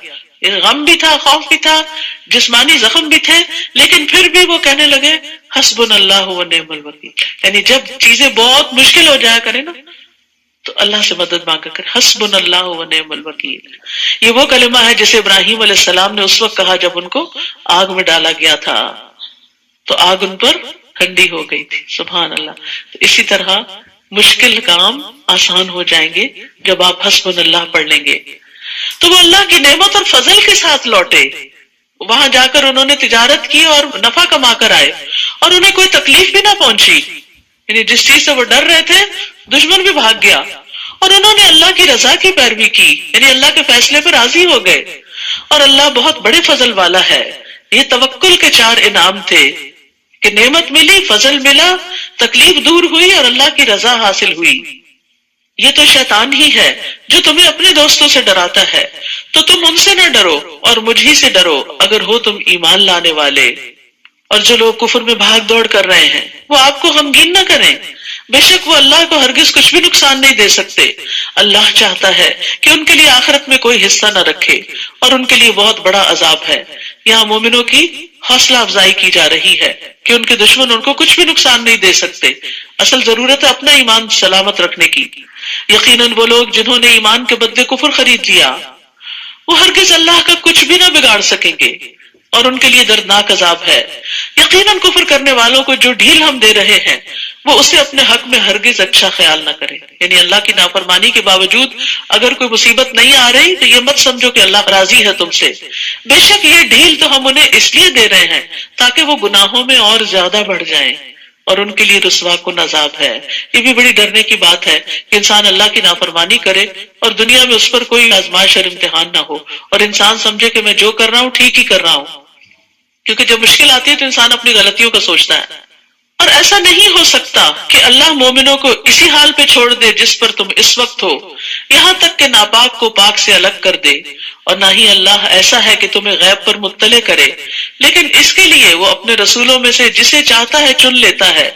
غم بھی تھا، خوف بھی تھا، جسمانی زخم بھی تھے، لیکن پھر بھی وہ کہنے لگے حسبنا اللہ و نعم الوکیل. یعنی جب چیزیں بہت مشکل ہو جایا کرے نا تو اللہ سے مدد مانگا کرے، حسبنا اللہ و نعم الوکیل. یہ وہ کلمہ ہے جسے ابراہیم علیہ السلام نے اس وقت کہا جب ان کو آگ میں ڈالا گیا تھا تو آگ ان پر ٹھنڈی ہو گئی تھی. سبحان اللہ. تو اسی طرح مشکل کام آسان ہو جائیں گے جب آپ حسبنا اللہ پڑھ لیں گے. تو وہ اللہ کی نعمت اور فضل کے ساتھ لوٹے. وہاں جا کر انہوں نے تجارت کی اور نفع کما کر آئے اور انہیں کوئی تکلیف بھی نہ پہنچی. یعنی جس چیز سے وہ ڈر رہے تھے دشمن بھی بھاگ گیا اور انہوں نے اللہ کی رضا کی پیروی کی، یعنی اللہ کے فیصلے پر راضی ہو گئے. اور اللہ بہت بڑے فضل والا ہے. یہ توکل کے 4 انعام تھے کہ نعمت ملی، فضل ملا، تکلیف دور ہوئی اور اللہ کی رضا حاصل ہوئی. یہ تو شیطان ہی ہے جو تمہیں اپنے دوستوں سے ڈراتا ہے، تو تم ان سے نہ ڈرو اور مجھ ہی سے ڈرو اگر ہو تم ایمان لانے والے. اور جو لوگ کفر میں بھاگ دوڑ کر رہے ہیں وہ آپ کو غمگین نہ کریں، بے شک وہ اللہ کو ہرگز کچھ بھی نقصان نہیں دے سکتے. اللہ چاہتا ہے کہ ان کے لیے آخرت میں کوئی حصہ نہ رکھے اور ان کے لیے بہت بڑا عذاب ہے. یہاں مومنوں کی حوصلہ افزائی کی جا رہی ہے کہ ان کے دشمن ان کو کچھ بھی نقصان نہیں دے سکتے. اصل ضرورت ہے اپنا ایمان سلامت رکھنے کی. یقیناً وہ لوگ جنہوں نے ایمان کے بدلے کفر خرید لیا وہ ہرگز اللہ کا کچھ بھی نہ بگاڑ سکیں گے. اور ان کے لیے دردناک عذاب ہے۔ یقیناً کفر کرنے والوں کو جو ڈھیل ہم دے رہے ہیں وہ اسے اپنے حق میں ہرگز اچھا خیال نہ کرے، یعنی اللہ کی نافرمانی کے باوجود اگر کوئی مصیبت نہیں آ رہی تو یہ مت سمجھو کہ اللہ راضی ہے تم سے، بے شک یہ ڈھیل تو ہم انہیں اس لیے دے رہے ہیں تاکہ وہ گناہوں میں اور زیادہ بڑھ جائیں اور ان کے لیے رسوا کن عذاب ہے۔ یہ بھی بڑی ڈرنے کی بات ہے کہ انسان اللہ کی نافرمانی کرے اور دنیا میں اس پر کوئی آزمائش اور امتحان نہ ہو اور انسان سمجھے کہ میں جو کر رہا ہوں ٹھیک ہی کر رہا ہوں، کیونکہ جب مشکل آتی ہے تو انسان اپنی غلطیوں کا سوچتا ہے۔ اور ایسا نہیں ہو سکتا کہ اللہ مومنوں کو اسی حال پہ چھوڑ دے جس پر تم اس وقت ہو، یہاں تک کہ ناپاک کو پاک سے الگ کر دے، اور نہ ہی اللہ ایسا ہے کہ تمہیں غیب پر مطلع کرے، لیکن اس کے لیے وہ اپنے رسولوں میں سے جسے چاہتا ہے چن لیتا ہے۔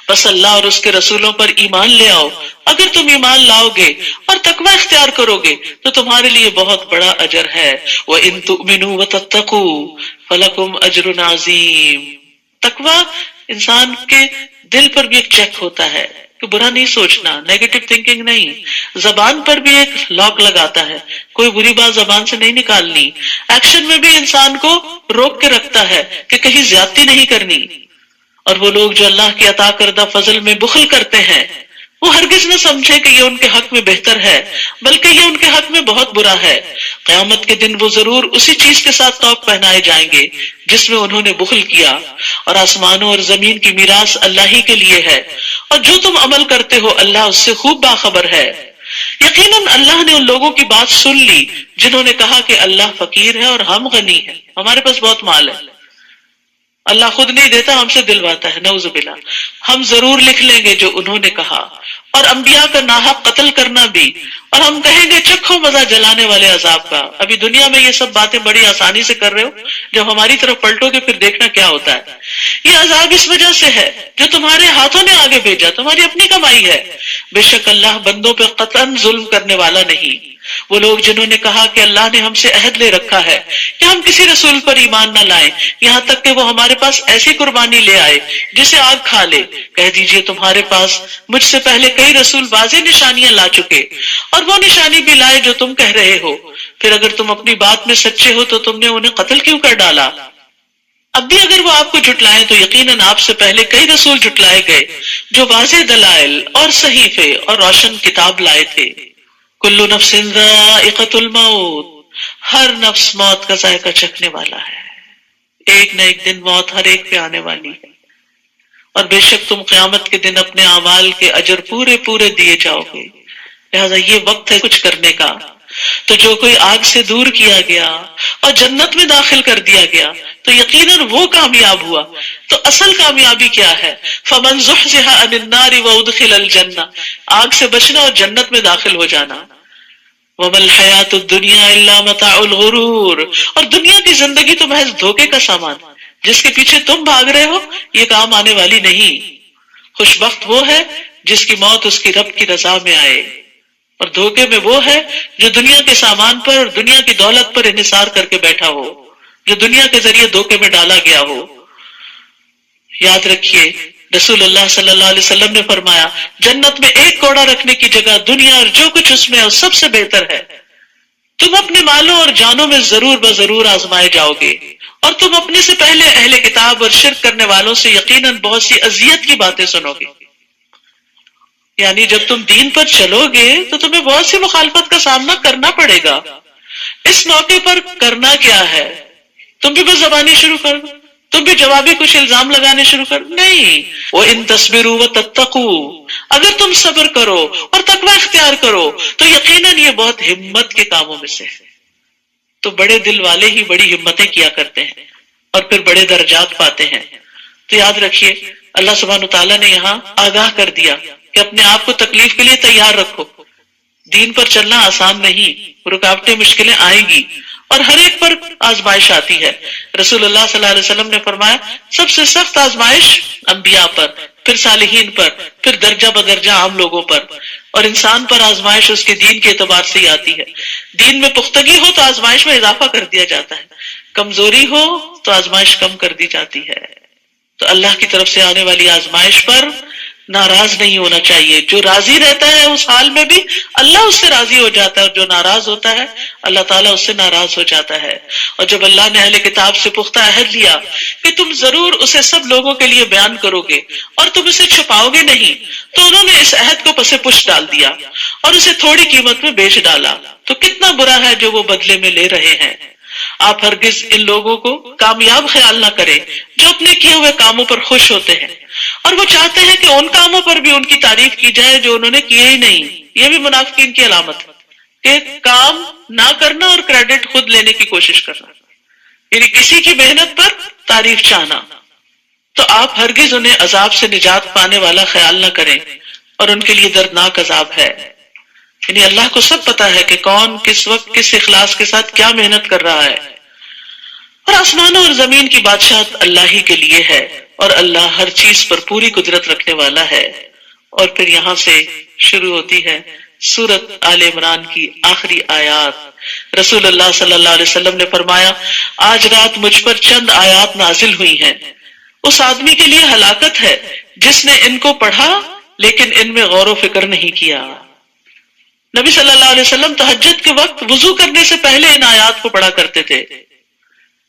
بس اللہ اور اس کے رسولوں پر ایمان لے آؤ، اگر تم ایمان لاؤ گے اور تقوی اختیار کرو گے تو تمہارے لیے بہت بڑا اجر ہے۔ وَإِن تُؤْمِنُوا وَتَتَّقُوا فَلَكُمْ أَجْرٌ عَظِيمٌ۔ تقوی انسان کے دل پر بھی ایک چیک ہوتا ہے کہ برا نہیں سوچنا، نیگیٹو تھنکنگ نہیں، زبان پر بھی ایک لاک لگاتا ہے، کوئی بری بات زبان سے نہیں نکالنی، ایکشن میں بھی انسان کو روک کے رکھتا ہے کہ کہیں زیادتی نہیں کرنی۔ اور وہ لوگ جو اللہ کی عطا کردہ فضل میں بخل کرتے ہیں وہ ہرگز نہ سمجھے کہ یہ ان کے حق میں بہتر ہے، بلکہ یہ ان کے حق میں بہت برا ہے۔ قیامت کے دن وہ ضرور اسی چیز کے ساتھ توق پہنائے جائیں گے جس میں انہوں نے بخل کیا، اور آسمانوں اور زمین کی میراث اللہ ہی کے لیے ہے، اور جو تم عمل کرتے ہو اللہ اس سے خوب باخبر ہے۔ یقیناً اللہ نے ان لوگوں کی بات سن لی جنہوں نے کہا کہ اللہ فقیر ہے اور ہم غنی ہیں، ہمارے پاس بہت مال ہے، اللہ خود نہیں دیتا ہم سے دلواتا ہے، نعوذ باللہ۔ ہم ضرور لکھ لیں گے جو انہوں نے کہا، اور انبیاء کا ناحق قتل کرنا بھی، اور ہم کہیں گے چکھو مزہ جلانے والے عذاب کا۔ ابھی دنیا میں یہ سب باتیں بڑی آسانی سے کر رہے ہو، جب ہماری طرف پلٹو گے پھر دیکھنا کیا ہوتا ہے۔ یہ عذاب اس وجہ سے ہے جو تمہارے ہاتھوں نے آگے بھیجا، تمہاری اپنی کمائی ہے۔ بے شک اللہ بندوں پہ قطعاً ظلم کرنے والا نہیں۔ وہ لوگ جنہوں نے کہا کہ اللہ نے ہم سے عہد لے رکھا ہے کہ ہم کسی رسول پر ایمان نہ لائیں یہاں تک کہ وہ ہمارے پاس ایسی قربانی لے آئے جسے آگ کھا لے، کہہ دیجئے تمہارے پاس مجھ سے پہلے کئی رسول واضح نشانیاں لا چکے، اور وہ نشانی بھی لائے جو تم کہہ رہے ہو، پھر اگر تم اپنی بات میں سچے ہو تو تم نے انہیں قتل کیوں کر ڈالا؟ اب بھی اگر وہ آپ کو جھٹلائیں تو یقیناً آپ سے پہلے کئی رسول جھٹلائے گئے جو واضح دلائل اور صحیفے اور روشن کتاب لائے تھے۔ کل نفس ذائقۃ الموت، ہر نفس موت کا ذائقہ چکھنے والا ہے، ایک نہ ایک دن موت ہر ایک پہ آنے والی ہے، اور بے شک تم قیامت کے دن اپنے اعمال کے اجر پورے پورے دیے جاؤ گے، لہذا یہ وقت ہے کچھ کرنے کا۔ تو جو کوئی آگ سے دور کیا گیا اور جنت میں داخل کر دیا گیا تو یقیناً وہ کامیاب ہوا۔ تو اصل کامیابی کیا ہے؟ فمن زحزح عن النار وادخل الجنہ، آگ سے بچنا اور جنت میں داخل ہو جانا۔ وما الحیات الدنیا الا متاع الغرور، اور دنیا کی زندگی تو محض دھوکے کا سامان، جس کے پیچھے تم بھاگ رہے ہو یہ کام آنے والی نہیں۔ خوش بخت وہ ہے جس کی موت اس کی رب کی رضا میں آئے، اور دھوکے میں وہ ہے جو دنیا کے سامان پر اور دنیا کی دولت پر انحصار کر کے بیٹھا ہو، جو دنیا کے ذریعے دھوکے میں ڈالا گیا ہو۔ یاد رکھیے رسول اللہ صلی اللہ علیہ وسلم نے فرمایا جنت میں ایک کوڑا رکھنے کی جگہ دنیا اور جو کچھ اس میں ہے سب سے بہتر ہے۔ تم اپنے مالوں اور جانوں میں ضرور بضرور آزمائے جاؤ گے، اور تم اپنے سے پہلے اہل کتاب اور شرک کرنے والوں سے یقیناً بہت سی اذیت کی باتیں سنو گے۔ یعنی جب تم دین پر چلو گے تو تمہیں بہت سی مخالفت کا سامنا کرنا پڑے گا۔ اس موقع پر کرنا کیا ہے؟ تم بھی بس زبانی شروع کر دو، تم بھی جوابی کچھ الزام لگانے شروع کر دو؟ نہیں۔ وَإِن تَصْبِرُوا وَتَتَّقُوا، اگر تم صبر کرو اور تقوی اختیار کرو تو یقیناً یہ بہت ہمت کے کاموں میں سے ہے۔ تو بڑے دل والے ہی بڑی ہمتیں کیا کرتے ہیں اور پھر بڑے درجات پاتے ہیں۔ تو یاد رکھیے اللہ سبحانہ وتعالیٰ نے یہاں آگاہ کر دیا کہ اپنے آپ کو تکلیف کے لیے تیار رکھو۔ دین پر چلنا آسان نہیں، رکاوٹیں مشکلیں آئیں گی، اور ہر ایک پر آزمائش آتی ہے۔ رسول اللہ صلی اللہ علیہ وسلم نے فرمایا سب سے سخت آزمائش انبیاء پر، پھر صالحین پر، پھر درجہ بدرجہ عام لوگوں پر، اور انسان پر آزمائش اس کے دین کے اعتبار سے ہی آتی ہے۔ دین میں پختگی ہو تو آزمائش میں اضافہ کر دیا جاتا ہے، کمزوری ہو تو آزمائش کم کر دی جاتی ہے۔ تو اللہ کی طرف سے آنے والی آزمائش پر ناراض نہیں ہونا چاہیے. جو راضی رہتا ہے اس حال میں بھی اللہ اس سے راضی ہو جاتا ہے، اور جو ناراض ہوتا ہے اللہ تعالیٰ اس سے ناراض ہو جاتا ہے. اور جب اللہ نے اہل کتاب سے پختہ عہد لیا کہ تم ضرور اسے سب لوگوں کے لیے بیان کرو گے اور تم اسے چھپاؤ گے نہیں، تو انہوں نے اس عہد کو پس پش ڈال دیا اور اسے تھوڑی قیمت میں بیچ ڈالا. تو کتنا برا ہے جو وہ بدلے میں لے رہے ہیں. آپ ہرگز ان لوگوں کو کامیاب خیال نہ کریں جو اپنے کیے ہوئے کاموں پر خوش ہوتے ہیں، اور وہ چاہتے ہیں کہ ان کاموں پر بھی ان کی تعریف کی جائے جو انہوں نے کیے ہی نہیں. یہ بھی منافقین کی علامت ہے کہ کام نہ کرنا اور کریڈٹ خود لینے کی کوشش کرنا، یعنی کسی کی محنت پر تعریف چاہنا. تو آپ ہرگز انہیں عذاب سے نجات پانے والا خیال نہ کریں، اور ان کے لیے دردناک عذاب ہے. یعنی اللہ کو سب پتا ہے کہ کون کس وقت کس اخلاص کے ساتھ کیا محنت کر رہا ہے. اور آسمانوں اور زمین کی بادشاہت اللہ ہی کے لیے ہے، اور اللہ ہر چیز پر پوری قدرت رکھنے والا ہے. اور پھر یہاں سے شروع ہوتی ہے سورت آل عمران کی آخری آیات. رسول اللہ صلی اللہ علیہ وسلم نے فرمایا، آج رات مجھ پر چند آیات نازل ہوئی ہیں. اس آدمی کے لیے ہلاکت ہے جس نے ان کو پڑھا لیکن ان میں غور و فکر نہیں کیا. نبی صلی اللہ علیہ وسلم تہجد کے وقت وضو کرنے سے پہلے ان آیات کو پڑھا کرتے تھے.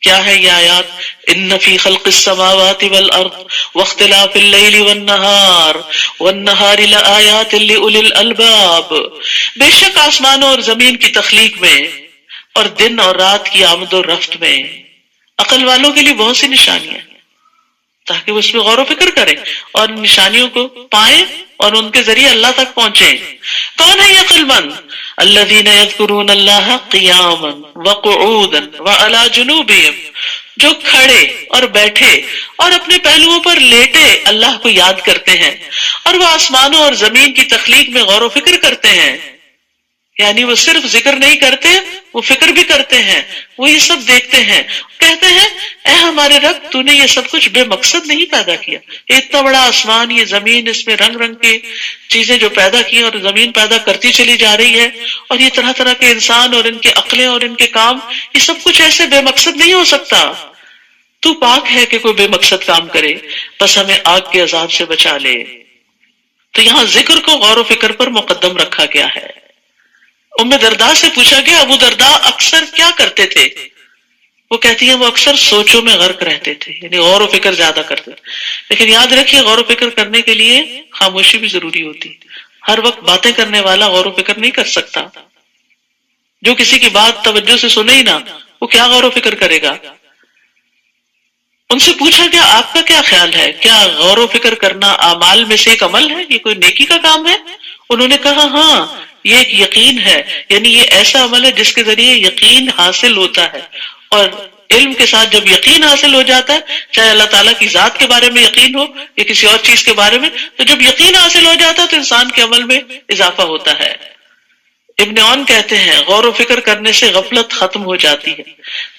کیا ہے یہ آیات؟ ان فی خلق السماوات والارض واختلاف اللیل والنہار لآیات لأولی الالباب. بے شک آسمانوں اور زمین کی تخلیق میں اور دن اور رات کی آمد و رفت میں عقل والوں کے لیے بہت سی نشانیاں ہیں، تاکہ وہ اس میں غور و فکر کریں اور نشانیوں کو پائیں اور ان کے ذریعے اللہ تک پہنچیں. کون ہے یہ عقل مند؟ الذین یذکرون اللہ قیاما وقعودا وعلی جنوبہم، جو کھڑے اور بیٹھے اور اپنے پہلوؤں پر لیٹے اللہ کو یاد کرتے ہیں، اور وہ آسمانوں اور زمین کی تخلیق میں غور و فکر کرتے ہیں. یعنی وہ صرف ذکر نہیں کرتے، وہ فکر بھی کرتے ہیں، وہ یہ سب دیکھتے ہیں، کہتے ہیں اے ہمارے رب، تو نے یہ سب کچھ بے مقصد نہیں پیدا کیا. یہ اتنا بڑا آسمان، یہ زمین، اس میں رنگ رنگ کی چیزیں جو پیدا کی اور زمین پیدا کرتی چلی جا رہی ہے، اور یہ طرح طرح کے انسان اور ان کے عقلیں اور ان کے کام، یہ سب کچھ ایسے بے مقصد نہیں ہو سکتا. تو پاک ہے کہ کوئی بے مقصد کام کرے، بس ہمیں آگ کے عذاب سے بچا لے. تو یہاں ذکر کو غور و فکر پر مقدم رکھا گیا ہے. ام درداء سے پوچھا گیا ابو درداء اکثر کیا کرتے تھے؟ وہ کہتی ہیں وہ اکثر سوچوں میں غرق رہتے تھے، یعنی غور و فکر زیادہ کرتے تھے. لیکن یاد رکھیے غور و فکر کرنے کے لیے خاموشی بھی ضروری ہوتی. ہر وقت باتیں کرنے والا غور و فکر نہیں کر سکتا. جو کسی کی بات توجہ سے سنے ہی نہ، وہ کیا غور و فکر کرے گا؟ ان سے پوچھا گیا آپ کا کیا خیال ہے، کیا غور و فکر کرنا اعمال میں سے ایک عمل ہے، یہ کوئی نیکی کا کام ہے؟ انہوں نے کہا ہاں، یہ ایک یقین ہے، یعنی یہ ایسا عمل ہے جس کے ذریعے یقین حاصل ہوتا ہے. اور علم کے ساتھ جب یقین حاصل ہو جاتا ہے، چاہے اللہ تعالیٰ کی ذات کے بارے میں یقین ہو یا کسی اور چیز کے بارے میں، تو جب یقین حاصل ہو جاتا ہے تو انسان کے عمل میں اضافہ ہوتا ہے. ابن عون کہتے ہیں غور و فکر کرنے سے غفلت ختم ہو جاتی ہے،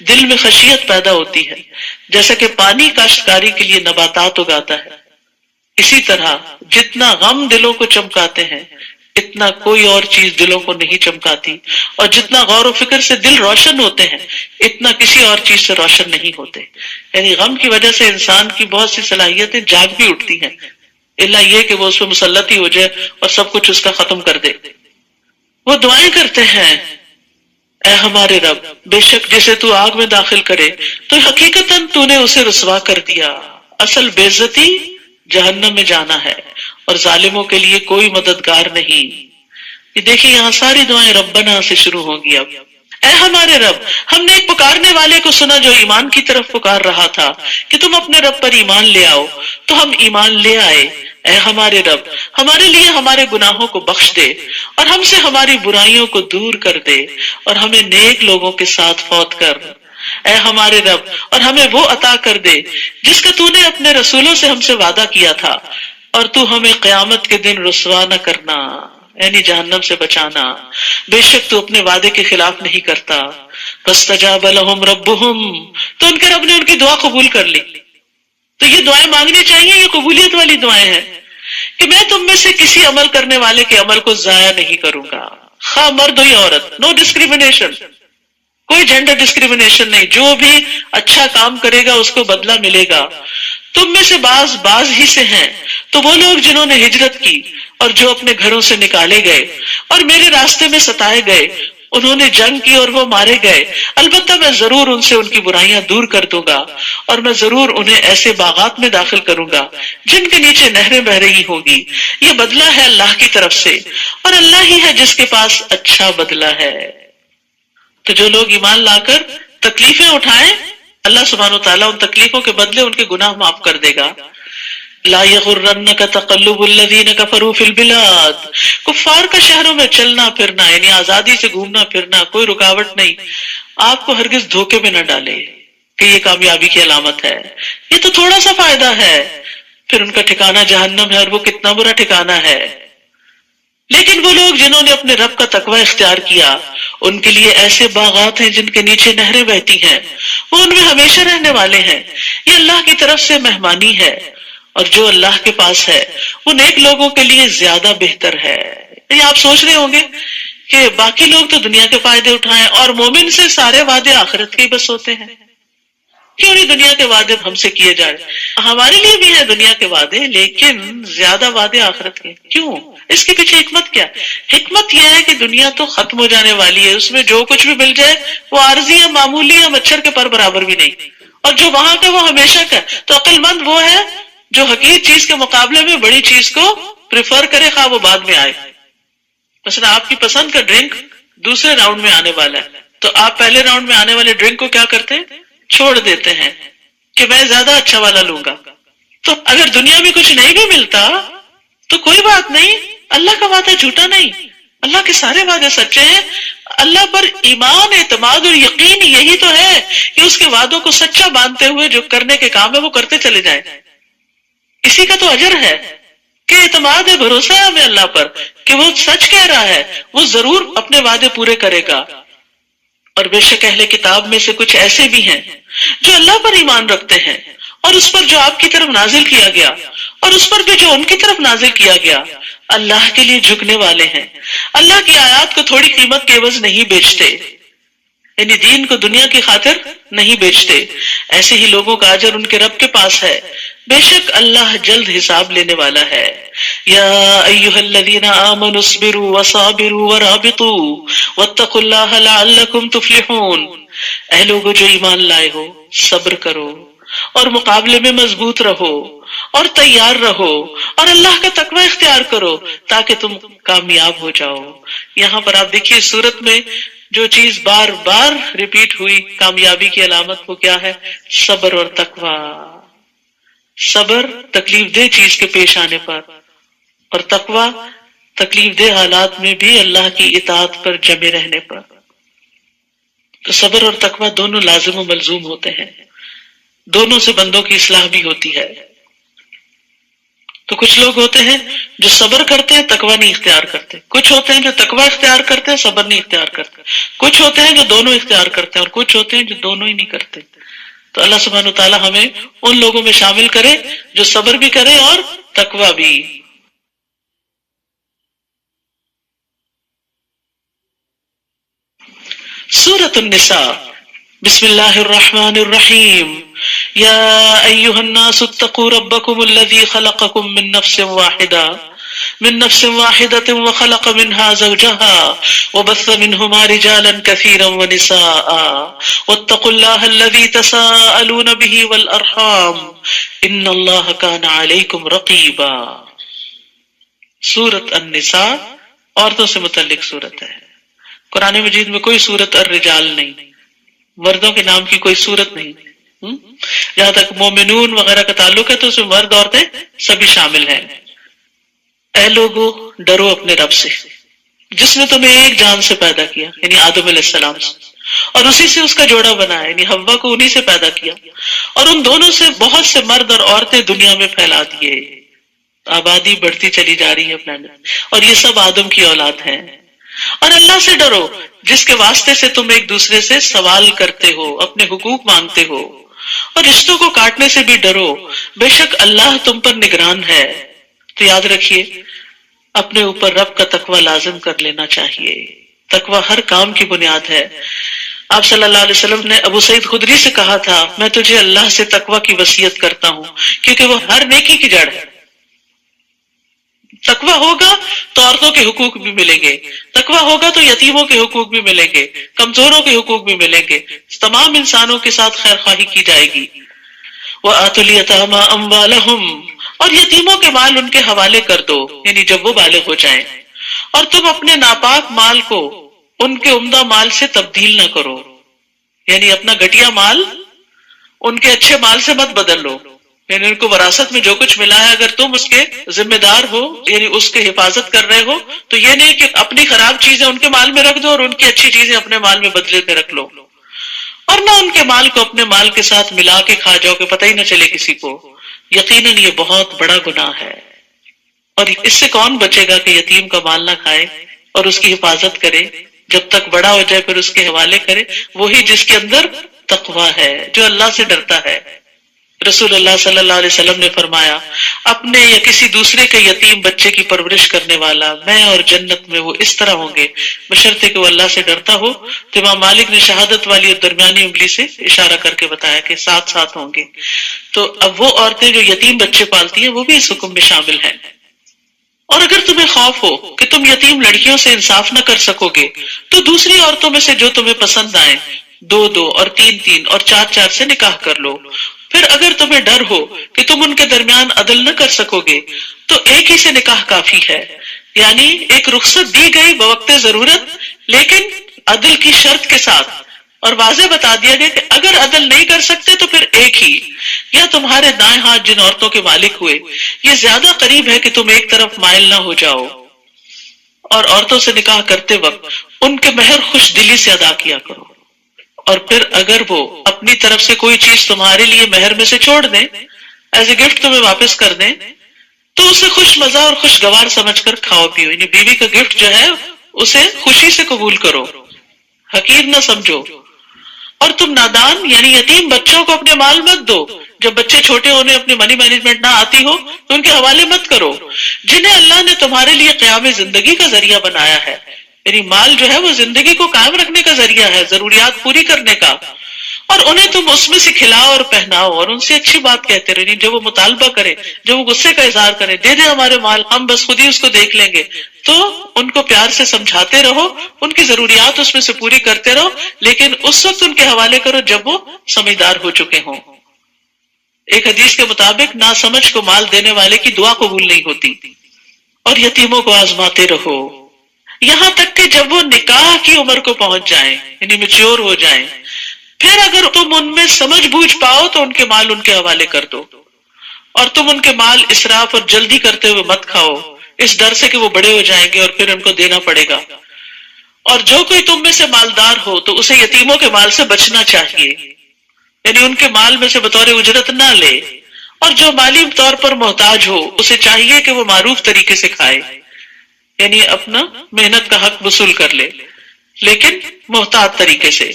دل میں خشیت پیدا ہوتی ہے، جیسا کہ پانی کاشتکاری کے لیے نباتات اگاتا ہے. اسی طرح جتنا غم دلوں کو چمکاتے ہیں اتنا کوئی اور چیز دلوں کو نہیں چمکاتی، اور جتنا غور و فکر سے دل روشن ہوتے ہیں اتنا کسی اور چیز سے روشن نہیں ہوتے. یعنی غم کی وجہ سے انسان کی بہت سی صلاحیتیں جاگ بھی اٹھتی ہیں، الا یہ کہ وہ اس پہ مسلط ہی ہو جائے اور سب کچھ اس کا ختم کر دے. وہ دعائیں کرتے ہیں اے ہمارے رب، بے شک جسے تو آگ میں داخل کرے تو حقیقتاً تو نے اسے رسوا کر دیا. اصل بے عزتی جہنم میں جانا ہے، اور ظالموں کے لیے کوئی مددگار نہیں. یہ دیکھیں یہاں ساری دعائیں ربنا سے شروع ہوں گی. اب اے ہمارے رب، ہم نے ایک پکارنے والے کو سنا جو ایمان کی طرف پکار رہا تھا کہ تم اپنے رب پر ایمان لے آؤ، تو ہم ایمان لے آئے. اے ہمارے رب، ہمارے لیے ہمارے گناہوں کو بخش دے اور ہم سے ہماری برائیوں کو دور کر دے اور ہمیں نیک لوگوں کے ساتھ فوت کر. اے ہمارے رب، اور ہمیں وہ عطا کر دے جس کا تو نے اپنے رسولوں سے ہم سے وعدہ کیا تھا، اور تو ہمیں قیامت کے دن رسوا نہ کرنا، یعنی جہنم سے بچانا. بے شک تو اپنے وعدے کے خلاف نہیں کرتا. فاستجاب لهم ربهم، تو ان کے رب نے ان کی دعا قبول کر لی. تو یہ دعائیں مانگنی چاہیے، یہ قبولیت والی دعائیں ہیں کہ میں تم میں سے کسی عمل کرنے والے کے عمل کو ضائع نہیں کروں گا، خواہ مرد ہو یا عورت. نو ڈسکریمنیشن، کوئی جینڈر ڈسکریمنیشن نہیں. جو بھی اچھا کام کرے گا اس کو بدلہ ملے گا. تم میں سے بعض ہی سے ہیں تو وہ لوگ جنہوں نے ہجرت کی اور جو اپنے گھروں سے نکالے گئے اور میرے راستے میں ستائے گئے، انہوں نے جنگ کی اور وہ مارے گئے، البتہ میں ضرور ان سے ان کی برائیاں دور کر دوں گا، اور میں ضرور انہیں ایسے باغات میں داخل کروں گا جن کے نیچے نہریں بہ رہی ہوگی۔ یہ بدلہ ہے اللہ کی طرف سے، اور اللہ ہی ہے جس کے پاس اچھا بدلہ ہے۔ تو جو لوگ ایمان لا کر تکلیفیں اٹھائیں، اللہ سبحانہ و تعالیٰ ان تکلیفوں کے بدلے ان کے گناہ معاف کر دے گا۔ لا یغرنک تقلب الذین کفروا فی البلاد، کفار کا شہروں میں چلنا پھرنا، یعنی آزادی سے گھومنا پھرنا، کوئی رکاوٹ نہیں، آپ کو ہرگز دھوکے میں نہ ڈالے کہ یہ کامیابی کی علامت ہے، یہ تو تھوڑا سا فائدہ ہے، پھر ان کا ٹھکانہ جہنم ہے، اور وہ کتنا برا ٹھکانہ ہے۔ لیکن وہ لوگ جنہوں نے اپنے رب کا تقوی اختیار کیا، ان کے لیے ایسے باغات ہیں جن کے نیچے نہریں بہتی ہیں، وہ ان میں ہمیشہ رہنے والے ہیں، یہ اللہ کی طرف سے مہمانی ہے، اور جو اللہ کے پاس ہے وہ نیک لوگوں کے لیے زیادہ بہتر ہے۔ یہ آپ سوچ رہے ہوں گے کہ باقی لوگ تو دنیا کے فائدے اٹھائیں اور مومن سے سارے وعدے آخرت کے ہی بس ہوتے ہیں، کیوں نہیں دنیا کے وعدے ہم سے کیے جائے؟ ہمارے لیے بھی ہے دنیا کے وعدے، لیکن زیادہ وعدے آخرت کے، کیوں؟ اس کے پیچھے حکمت کیا؟ حکمت یہ ہے کہ دنیا تو ختم ہو جانے والی ہے، اس میں جو کچھ بھی مل جائے وہ عارضی ہے، معمولی ہے، مچھر کے پر برابر بھی نہیں، اور جو وہاں کا وہ ہمیشہ کا۔ تو عقل مند وہ ہے جو حقیر چیز کے مقابلے میں بڑی چیز کو پریفر کرے، خواہ وہ بعد میں آئے۔ مثلا آپ کی پسند کا ڈرنک دوسرے راؤنڈ میں آنے والا ہے، تو آپ پہلے راؤنڈ میں آنے والے ڈرنک کو کیا کرتے ہیں؟ چھوڑ دیتے ہیں کہ میں زیادہ اچھا والا لوں گا۔ تو اگر دنیا میں کچھ نہیں بھی ملتا تو کوئی بات نہیں، اللہ کا وعدہ جھوٹا نہیں، اللہ کے سارے وعدے سچے ہیں۔ اللہ پر ایمان، اعتماد اور یقین یہی تو ہے کہ اس کے وعدوں کو سچا مانتے ہوئے جو کرنے کے کام ہے وہ کرتے چلے جائیں۔ اسی کا تو اجر ہے کہ اعتماد ہے، بھروسہ ہے ہمیں اللہ پر کہ وہ سچ کہہ رہا ہے، وہ ضرور اپنے وعدے پورے کرے گا۔ اور بے شک اہل کتاب میں سے کچھ ایسے بھی ہیں جو اللہ پر ایمان رکھتے ہیں اور اس پر جو آپ کی طرف نازل کیا گیا اور اس پر بھی جو ان کی طرف نازل کیا گیا، اللہ کے لیے جھکنے والے ہیں، اللہ کی آیات کو تھوڑی قیمت کے عوض نہیں بیچتے، یعنی دین کو دنیا کی خاطر نہیں بیچتے۔ ایسے ہی لوگوں کا اجر ان کے رب کے پاس ہے، بے شک اللہ جلد حساب لینے والا ہے۔ یا ایھا الذین آمنوا اصبروا وصابروا ورابطوا واتقوا اللہ لعلکم تفلحون، اے لوگو جو ایمان لائے ہو، صبر کرو اور مقابلے میں مضبوط رہو اور تیار رہو اور اللہ کا تقوی اختیار کرو تاکہ تم کامیاب ہو جاؤ۔ یہاں پر آپ دیکھیے سورت میں جو چیز بار بار ریپیٹ ہوئی کامیابی کی علامت، وہ کیا ہے؟ صبر اور تقوی۔ صبر تکلیف دہ چیز کے پیش آنے پر، اور تقوی تکلیف دہ حالات میں بھی اللہ کی اطاعت پر جمے رہنے پر۔ تو صبر اور تقوی دونوں لازم و ملزوم ہوتے ہیں، دونوں سے بندوں کی اصلاح بھی ہوتی ہے۔ تو کچھ لوگ ہوتے ہیں جو صبر کرتے ہیں تقوی نہیں اختیار کرتے، کچھ ہوتے ہیں جو تقوی اختیار کرتے ہیں صبر نہیں اختیار کرتے، کچھ ہوتے ہیں جو دونوں اختیار کرتے ہیں، اور کچھ ہوتے ہیں جو دونوں ہی نہیں کرتے۔ تو اللہ سبحانہ وتعالی ہمیں ان لوگوں میں شامل کرے جو صبر بھی کرے اور تقوی بھی۔ سورۃ النساء، بسم اللہ الرحمن الرحیم۔ یا ایھا الناس اتقوا ربکم الذی خلقکم من نفس واحدۃ وخلق منها زوجها وبث منهما رجالا كثيرا ونساء واتقوا الله الذي تساءلون به والارحام ان الله كان عليكم رقيبا۔ سورۃ النساء عورتوں سے متعلق سورت ہے۔ قرآن مجید میں کوئی سورت الرجال نہیں، مردوں کے نام کی کوئی سورت نہیں۔ جہاں تک مومنون وغیرہ کا تعلق ہے تو اس میں مرد عورتیں سبھی شامل ہیں۔ اے لوگو ڈرو اپنے رب سے جس نے تمہیں ایک جان سے پیدا کیا، یعنی آدم علیہ السلام سے، اور اسی سے اس کا جوڑا بنایا، یعنی حوا کو انہی سے پیدا کیا، اور ان دونوں سے بہت سے مرد اور عورتیں دنیا میں پھیلا دیے۔ آبادی بڑھتی چلی جا رہی ہے پلانٹ، اور یہ سب آدم کی اولاد ہیں۔ اور اللہ سے ڈرو جس کے واسطے سے تم ایک دوسرے سے سوال کرتے ہو، اپنے حقوق مانگتے ہو، اور رشتوں کو کاٹنے سے بھی ڈرو، بے شک اللہ تم پر نگران ہے۔ تو یاد رکھیے اپنے اوپر رب کا تقوی لازم کر لینا چاہیے۔ تقوی ہر کام کی بنیاد ہے۔ آپ صلی اللہ علیہ وسلم نے ابو سعید خدری سے کہا تھا میں تجھے اللہ سے تقوی کی وصیت کرتا ہوں کیونکہ وہ ہر نیکی کی جڑ ہے. تقوی ہوگا تو عورتوں کے حقوق بھی ملیں گے، تقوی ہوگا تو یتیموں کے حقوق بھی ملیں گے، کمزوروں کے حقوق بھی ملیں گے، تمام انسانوں کے ساتھ خیر خواہی کی جائے گی. وَآتُوا الْيَتَامَىٰ أَمْوَالَهُمْ، اور یتیموں کے مال ان کے حوالے کر دو، یعنی جب وہ بالغ ہو جائیں. اور تم اپنے ناپاک مال کو ان کے عمدہ مال سے تبدیل نہ کرو، یعنی اپنا گھٹیا مال ان کے اچھے مال سے مت بدل لو. یعنی ان کو وراثت میں جو کچھ ملا ہے اگر تم اس کے ذمہ دار ہو، یعنی اس کے حفاظت کر رہے ہو، تو یہ نہیں کہ اپنی خراب چیزیں ان کے مال میں رکھ دو اور ان کی اچھی چیزیں اپنے مال میں بدلے میں رکھ لو، اور نہ ان کے مال کو اپنے مال کے ساتھ ملا کے کھا جاؤ کہ پتہ ہی نہ چلے کسی کو. یقیناً یہ بہت بڑا گناہ ہے، اور اس سے کون بچے گا کہ یتیم کا مال نہ کھائے اور اس کی حفاظت کرے جب تک بڑا ہو جائے پھر اس کے حوالے کرے؟ وہی جس کے اندر تقویٰ ہے، جو اللہ سے ڈرتا ہے. رسول اللہ صلی اللہ علیہ وسلم نے فرمایا اپنے یا کسی دوسرے کے یتیم بچے کی پرورش کرنے والا میں اور جنت میں وہ اس طرح ہوں گے بشرطے کہ وہ اللہ سے ڈرتا ہو. تو امام مالک نے شہادت والی اور درمیانی انگلی سے اشارہ کر کے بتایا کہ ساتھ ساتھ ہوں گے. تو اب وہ عورتیں جو یتیم بچے پالتی ہیں وہ بھی اس حکم میں شامل ہیں. اور اگر تمہیں خوف ہو کہ تم یتیم لڑکیوں سے انصاف نہ کر سکو گے تو دوسری عورتوں میں سے جو تمہیں پسند آئیں 2 اور 3 اور 4 سے نکاح کر لو. پھر اگر تمہیں ڈر ہو کہ تم ان کے درمیان عدل نہ کر سکو گے تو ایک ہی سے نکاح کافی ہے، یعنی ایک رخصت دی گئی بوقت ضرورت لیکن عدل کی شرط کے ساتھ، اور واضح بتا دیا گیا کہ اگر عدل نہیں کر سکتے تو پھر ایک ہی، یا تمہارے دائیں ہاتھ جن عورتوں کے مالک ہوئے یہ زیادہ قریب ہے کہ تم ایک طرف مائل نہ ہو جاؤ. اور عورتوں سے نکاح کرتے وقت ان کے مہر خوش دلی سے ادا کیا کرو، اور پھر اگر وہ اپنی طرف سے کوئی چیز تمہارے لیے مہر میں سے چھوڑ دیں، ایز اے گفٹ تمہیں واپس کر دیں، تو اسے خوش مزہ اور خوشگوار سمجھ کر کھاؤ پیو. یعنی بیوی کا گفٹ جو ہے اسے خوشی سے قبول کرو، حقیر نہ سمجھو. اور تم نادان یعنی یتیم بچوں کو اپنے مال مت دو. جب بچے چھوٹے ہونے اپنی منی مینجمنٹ نہ آتی ہو تو ان کے حوالے مت کرو، جنہیں اللہ نے تمہارے لیے قیام زندگی کا ذریعہ بنایا ہے. یعنی مال جو ہے وہ زندگی کو قائم رکھنے کا ذریعہ ہے، ضروریات پوری کرنے کا. اور انہیں تم اس میں سے کھلاؤ اور پہناؤ اور ان سے اچھی بات کہتے رہو. جب وہ مطالبہ کرے، جب وہ غصے کا اظہار کرے دے دے ہمارے مال، ہم بس خود ہی اس کو دیکھ لیں گے، تو ان کو پیار سے سمجھاتے رہو، ان کی ضروریات اس میں سے پوری کرتے رہو، لیکن اس وقت ان کے حوالے کرو جب وہ سمجھدار ہو چکے ہوں. ایک حدیث کے مطابق ناسمجھ کو مال دینے والے کی دعا قبول نہیں ہوتی. اور یتیموں کو آزماتے رہو یہاں تک کہ جب وہ نکاح کی عمر کو پہنچ جائیں، یعنی میچور ہو جائیں. پھر اگر تم ان میں سمجھ بوجھ پاؤ تو ان کے مال ان کے حوالے کر دو، اور تم ان کے مال اسراف اور جلدی کرتے ہوئے مت کھاؤ اس ڈر سے کہ وہ بڑے ہو جائیں گے اور پھر ان کو دینا پڑے گا. اور جو کوئی تم میں سے مالدار ہو تو اسے یتیموں کے مال سے بچنا چاہیے، یعنی ان کے مال میں سے بطور اجرت نہ لے. اور جو مالی طور پر محتاج ہو اسے چاہیے کہ وہ معروف طریقے سے کھائے، یعنی اپنا محنت کا حق وصول کر لے لیکن محتاط طریقے سے.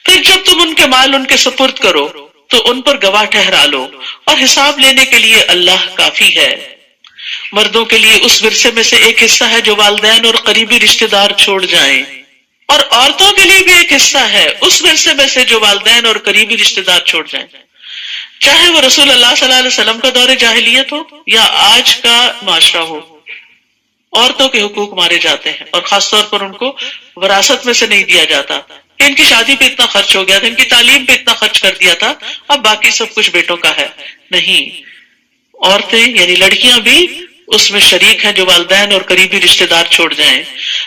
پھر جب تم ان کے مال ان کے سپرد کرو تو ان پر گواہ ٹھہرا لو، اور حساب لینے کے لیے اللہ کافی ہے. مردوں کے لیے اس ورثے میں سے ایک حصہ ہے جو والدین اور قریبی رشتہ دار چھوڑ جائیں، اور عورتوں کے لیے بھی ایک حصہ ہے اس ورثے میں سے جو والدین اور قریبی رشتہ دار چھوڑ جائیں، چاہے وہ رسول اللہ صلی اللہ علیہ وسلم کا دور جاہلیت ہو یا آج کا معاشرہ ہو. عورتوں کے حقوق مارے جاتے ہیں، اور خاص طور پر ان کو وراثت میں سے نہیں دیا جاتا کہ ان کی شادی پہ اتنا خرچ ہو گیا تھا، ان کی تعلیم پہ اتنا خرچ کر دیا تھا، اب باقی سب کچھ بیٹوں کا ہے. نہیں، عورتیں یعنی لڑکیاں بھی اس میں شریک ہیں جو والدین اور قریبی رشتہ دار چھوڑ جائیں.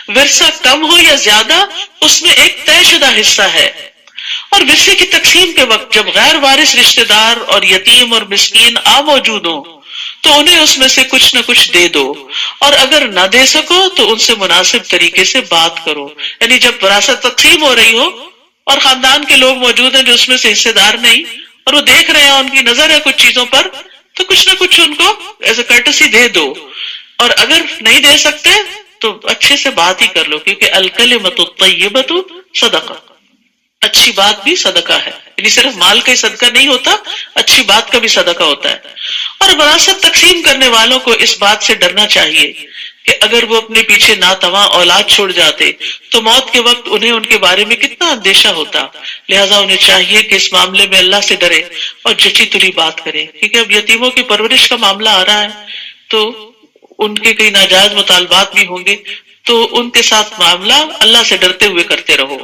ورثہ کم ہو یا زیادہ اس میں ایک طے شدہ حصہ ہے. اور ورثے کی تقسیم کے وقت جب غیر وارث رشتہ دار اور یتیم اور مسکین موجود ہوں تو انہیں اس میں سے کچھ نہ کچھ دے دو، اور اگر نہ دے سکو تو ان سے مناسب طریقے سے بات کرو. یعنی جب وراثت تقسیم ہو رہی ہو اور خاندان کے لوگ موجود ہیں جو اس میں سے حصے دار نہیں اور وہ دیکھ رہے ہیں، ان کی نظر ہے کچھ چیزوں پر، تو کچھ نہ کچھ ان کو ایز اے کارٹسی دے دو. اور اگر نہیں دے سکتے تو اچھے سے بات ہی کر لو، کیونکہ الکلمۃ الطیبۃ صدقہ، اچھی بات بھی صدقہ ہے. یعنی صرف مال کا ہی صدقہ نہیں ہوتا، اچھی بات کا بھی صدقہ ہوتا ہے. اور وراثت تقسیم کرنے والوں کو اس بات سے ڈرنا چاہیے کہ اگر وہ اپنے پیچھے ناتواں اولاد چھوڑ جاتے تو موت کے وقت انہیں ان کے بارے میں کتنا اندیشہ ہوتا. لہٰذا انہیں چاہیے کہ اس معاملے میں اللہ سے ڈرے اور جچی تلی بات کرے، کیونکہ اب یتیموں کی پرورش کا معاملہ آ رہا ہے تو ان کے کئی ناجائز مطالبات بھی ہوں گے، تو ان کے ساتھ معاملہ اللہ سے ڈرتے ہوئے کرتے رہو.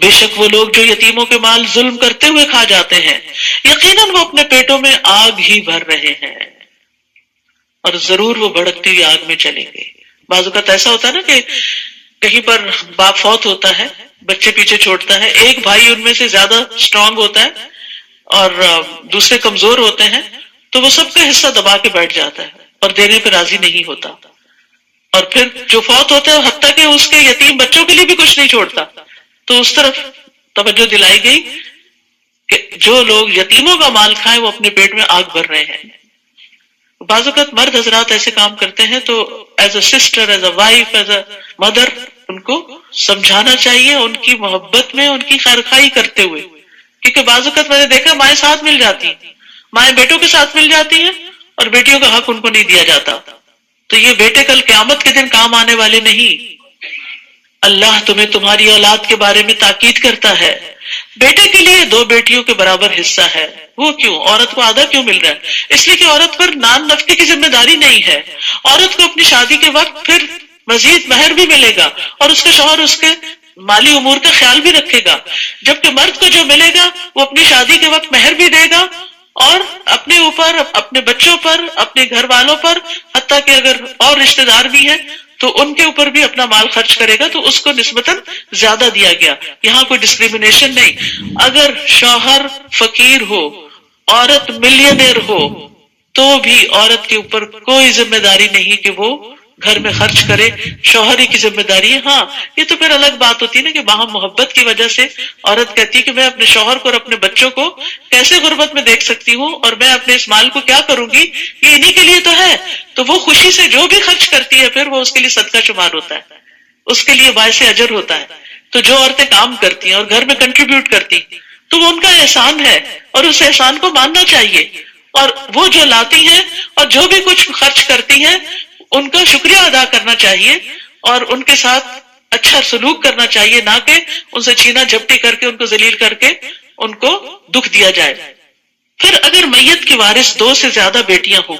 بے شک وہ لوگ جو یتیموں کے مال ظلم کرتے ہوئے کھا جاتے ہیں، یقیناً وہ اپنے پیٹوں میں آگ ہی بھر رہے ہیں اور ضرور وہ بھڑکتی ہوئی آگ میں چلیں گے. بعض اوقات ایسا ہوتا ہے نا کہ کہیں پر باپ فوت ہوتا ہے، بچے پیچھے چھوڑتا ہے، ایک بھائی ان میں سے زیادہ اسٹرانگ ہوتا ہے اور دوسرے کمزور ہوتے ہیں، تو وہ سب کا حصہ دبا کے بیٹھ جاتا ہے اور دینے پہ راضی نہیں ہوتا، اور پھر جو فوت ہوتا ہے حتیٰ کہ اس کے یتیم بچوں کے لیے بھی کچھ نہیں چھوڑتا. تو اس طرف توجہ دلائی گئی کہ جو لوگ یتیموں کا مال کھائیں وہ اپنے پیٹ میں آگ بھر رہے ہیں. بعض اوقات مرد حضرات ایسے کام کرتے ہیں تو as a sister, as a wife, as a mother ان کو سمجھانا چاہیے، ان کی محبت میں ان کی خیرخواہی کرتے ہوئے، کیونکہ بعض اوقات میں نے دیکھا مائیں ساتھ مل جاتی ہیں، مائیں بیٹوں کے ساتھ مل جاتی ہیں اور بیٹیوں کا حق ان کو نہیں دیا جاتا. تو یہ بیٹے کل قیامت کے دن کام آنے والے نہیں. اللہ تمہیں تمہاری اولاد کے بارے میں تاکید کرتا ہے، بیٹے کے لیے 2 بیٹیوں کے برابر حصہ ہے. وہ کیوں؟ عورت کو آدھا کیوں مل رہا ہے؟ اس لیے کہ عورت پر نان نفقے کی ذمہ داری نہیں ہے. عورت کو اپنی شادی کے وقت پھر مزید مہر بھی ملے گا اور اس کے شوہر اس کے مالی امور کا خیال بھی رکھے گا، جبکہ مرد کو جو ملے گا وہ اپنی شادی کے وقت مہر بھی دے گا اور اپنے اوپر، اپنے بچوں پر، اپنے گھر والوں پر، حتیٰ کہ اگر اور رشتہ دار بھی ہیں تو ان کے اوپر بھی اپنا مال خرچ کرے گا، تو اس کو نسبتاً زیادہ دیا گیا. یہاں کوئی ڈسکریمنیشن نہیں. اگر شوہر فقیر ہو، عورت ملینئر ہو، تو بھی عورت کے اوپر کوئی ذمہ داری نہیں کہ وہ گھر میں خرچ کرے، شوہر ہی کی ذمہ داری ہے. ہاں یہ تو پھر الگ بات ہوتی ہے نا کہ باہم محبت کی وجہ سے عورت کہتی ہے کہ میں اپنے شوہر کو اور اپنے بچوں کو کیسے غربت میں دیکھ سکتی ہوں اور میں اپنے اس مال کو کیا کروں گی، یہ انہی کے لیے تو ہے. تو وہ خوشی سے جو بھی خرچ کرتی ہے پھر وہ اس کے لیے صدقہ شمار ہوتا ہے، اس کے لیے باعث اجر ہوتا ہے. تو جو عورتیں کام کرتی ہیں اور گھر میں کنٹریبیوٹ کرتی تو وہ ان کا احسان ہے اور اس احسان کو ماننا چاہیے، اور وہ جو لاتی ہیں اور جو بھی کچھ خرچ کرتی ہیں ان کا شکریہ ادا کرنا چاہیے اور ان کے ساتھ اچھا سلوک کرنا چاہیے، نہ کہ ان سے چھینا جھپٹی کر کے ان کو ذلیل کر کے ان کو دکھ دیا جائے. پھر اگر میت کے وارث 2 سے زیادہ بیٹیاں ہوں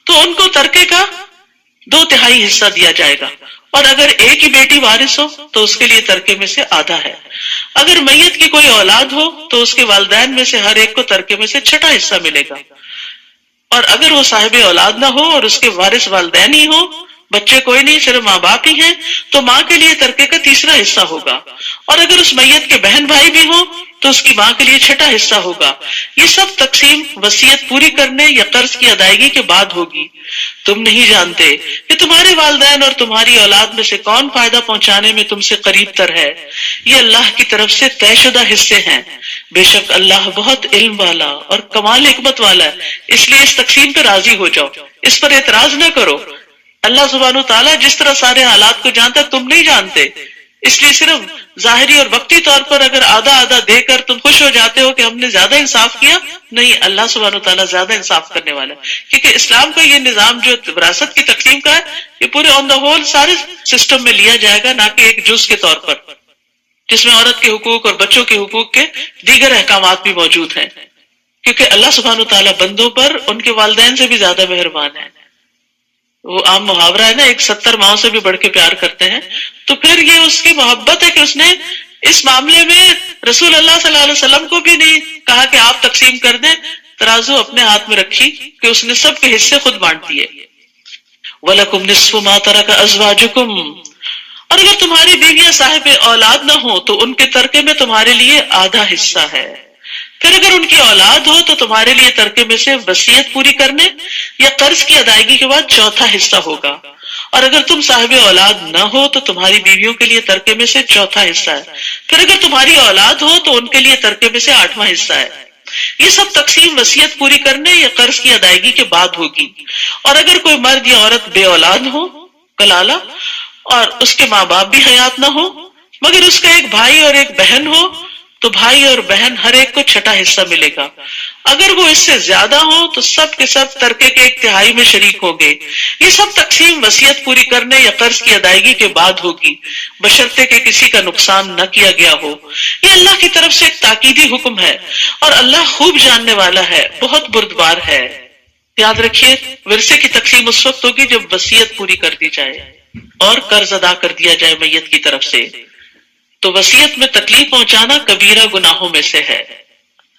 تو ان کو ترکے کا 2/3 حصہ دیا جائے گا، اور اگر ایک ہی بیٹی وارث ہو تو اس کے لیے ترکے میں سے آدھا ہے. اگر میت کی کوئی اولاد ہو تو اس کے والدین میں سے ہر ایک کو ترکے میں سے 6واں حصہ ملے گا، اور اگر وہ صاحب اولاد نہ ہو اور اس کے وارث والدین ہی ہو، بچے کوئی نہیں صرف ماں باپ ہی ہیں، تو ماں کے لیے ترکے کا 3واں حصہ ہوگا، اور اگر اس میت کے بہن بھائی بھی ہوں تو اس کی ماں کے لیے 6واں حصہ ہوگا. یہ سب تقسیم وصیت پوری کرنے یا قرض کی ادائیگی کے بعد ہوگی. تم نہیں جانتے کہ تمہارے والدین اور تمہاری اولاد میں سے کون فائدہ پہنچانے میں تم سے قریب تر ہے. یہ اللہ کی طرف سے طے شدہ حصے ہیں. بے شک اللہ بہت علم والا اور کمال حکمت والا ہے. اس لیے اس تقسیم پہ راضی ہو جاؤ، اس پر اعتراض نہ کرو. اللہ سبحانہ تعالیٰ جس طرح سارے حالات کو جانتا ہے تم نہیں جانتے، اس لیے صرف ظاہری اور وقتی طور پر اگر آدھا آدھا دے کر تم خوش ہو جاتے ہو کہ ہم نے زیادہ انصاف کیا، نہیں، اللہ سبحانہ تعالیٰ زیادہ انصاف کرنے والا ہے. کیونکہ اسلام کا یہ نظام جو وراثت کی تقسیم کا ہے یہ پورے آن دا ہول سارے سسٹم میں لیا جائے گا، نہ کہ ایک جز کے طور پر جس میں عورت کے حقوق اور بچوں کے حقوق کے دیگر احکامات بھی موجود ہیں. کیونکہ اللہ سبحانہ تعالیٰ بندوں پر ان کے والدین سے بھی زیادہ مہربان ہے. وہ عام محاورہ ہے نا، ایک 70 ماؤں سے بھی بڑھ کے پیار کرتے ہیں. تو پھر یہ اس کی محبت ہے کہ اس نے اس معاملے میں رسول اللہ صلی اللہ علیہ وسلم کو بھی نہیں کہا کہ آپ تقسیم کر دیں، ترازو اپنے ہاتھ میں رکھی کہ اس نے سب کے حصے خود بانٹ دیے. وَلَكُمْ نِصْفُ مَا تَرَكَ أَزْوَاجُكُمْ، اور اگر تمہاری بیویاں صاحب اولاد نہ ہوں تو ان کے ترکے میں تمہارے لیے آدھا حصہ ہے. پھر اگر ان کی اولاد ہو تو تمہارے لیے ترکے میں سے وصیت پوری کرنے یا قرض کی ادائیگی کے بعد 4واں حصہ ہوگا، اور اگر تم صاحب اولاد نہ ہو تو تمہاری بیویوں کے لیے ترکے میں سے 4واں حصہ ہے. پھر اگر تمہاری اولاد ہو تو ان کے لیے ترکے میں سے 8واں حصہ ہے. یہ سب تقسیم وصیت پوری کرنے یا قرض کی ادائیگی کے بعد ہوگی. اور اگر کوئی مرد یا عورت بے اولاد ہو، کلالہ، اور اس کے ماں باپ بھی حیات نہ ہو مگر اس کا ایک بھائی اور ایک بہن ہو، تو بھائی اور بہن ہر ایک کو 6واں حصہ ملے گا. اگر وہ اس سے زیادہ ہوں تو سب کے سب ترکے کے 1/3 میں شریک ہوں گے. یہ سب تقسیم وصیت پوری کرنے یا قرض کی ادائیگی کے بعد ہوگی، بشرطے کہ کسی کا نقصان نہ کیا گیا ہو. یہ اللہ کی طرف سے ایک تاکیدی حکم ہے اور اللہ خوب جاننے والا ہے، بہت بردبار ہے. یاد رکھیے ورثے کی تقسیم اس وقت ہوگی جب وصیت پوری کر دی جائے اور قرض ادا کر دیا جائے میت کی طرف سے. تو وصیت میں تکلیف پہنچانا کبیرہ گناہوں میں سے ہے،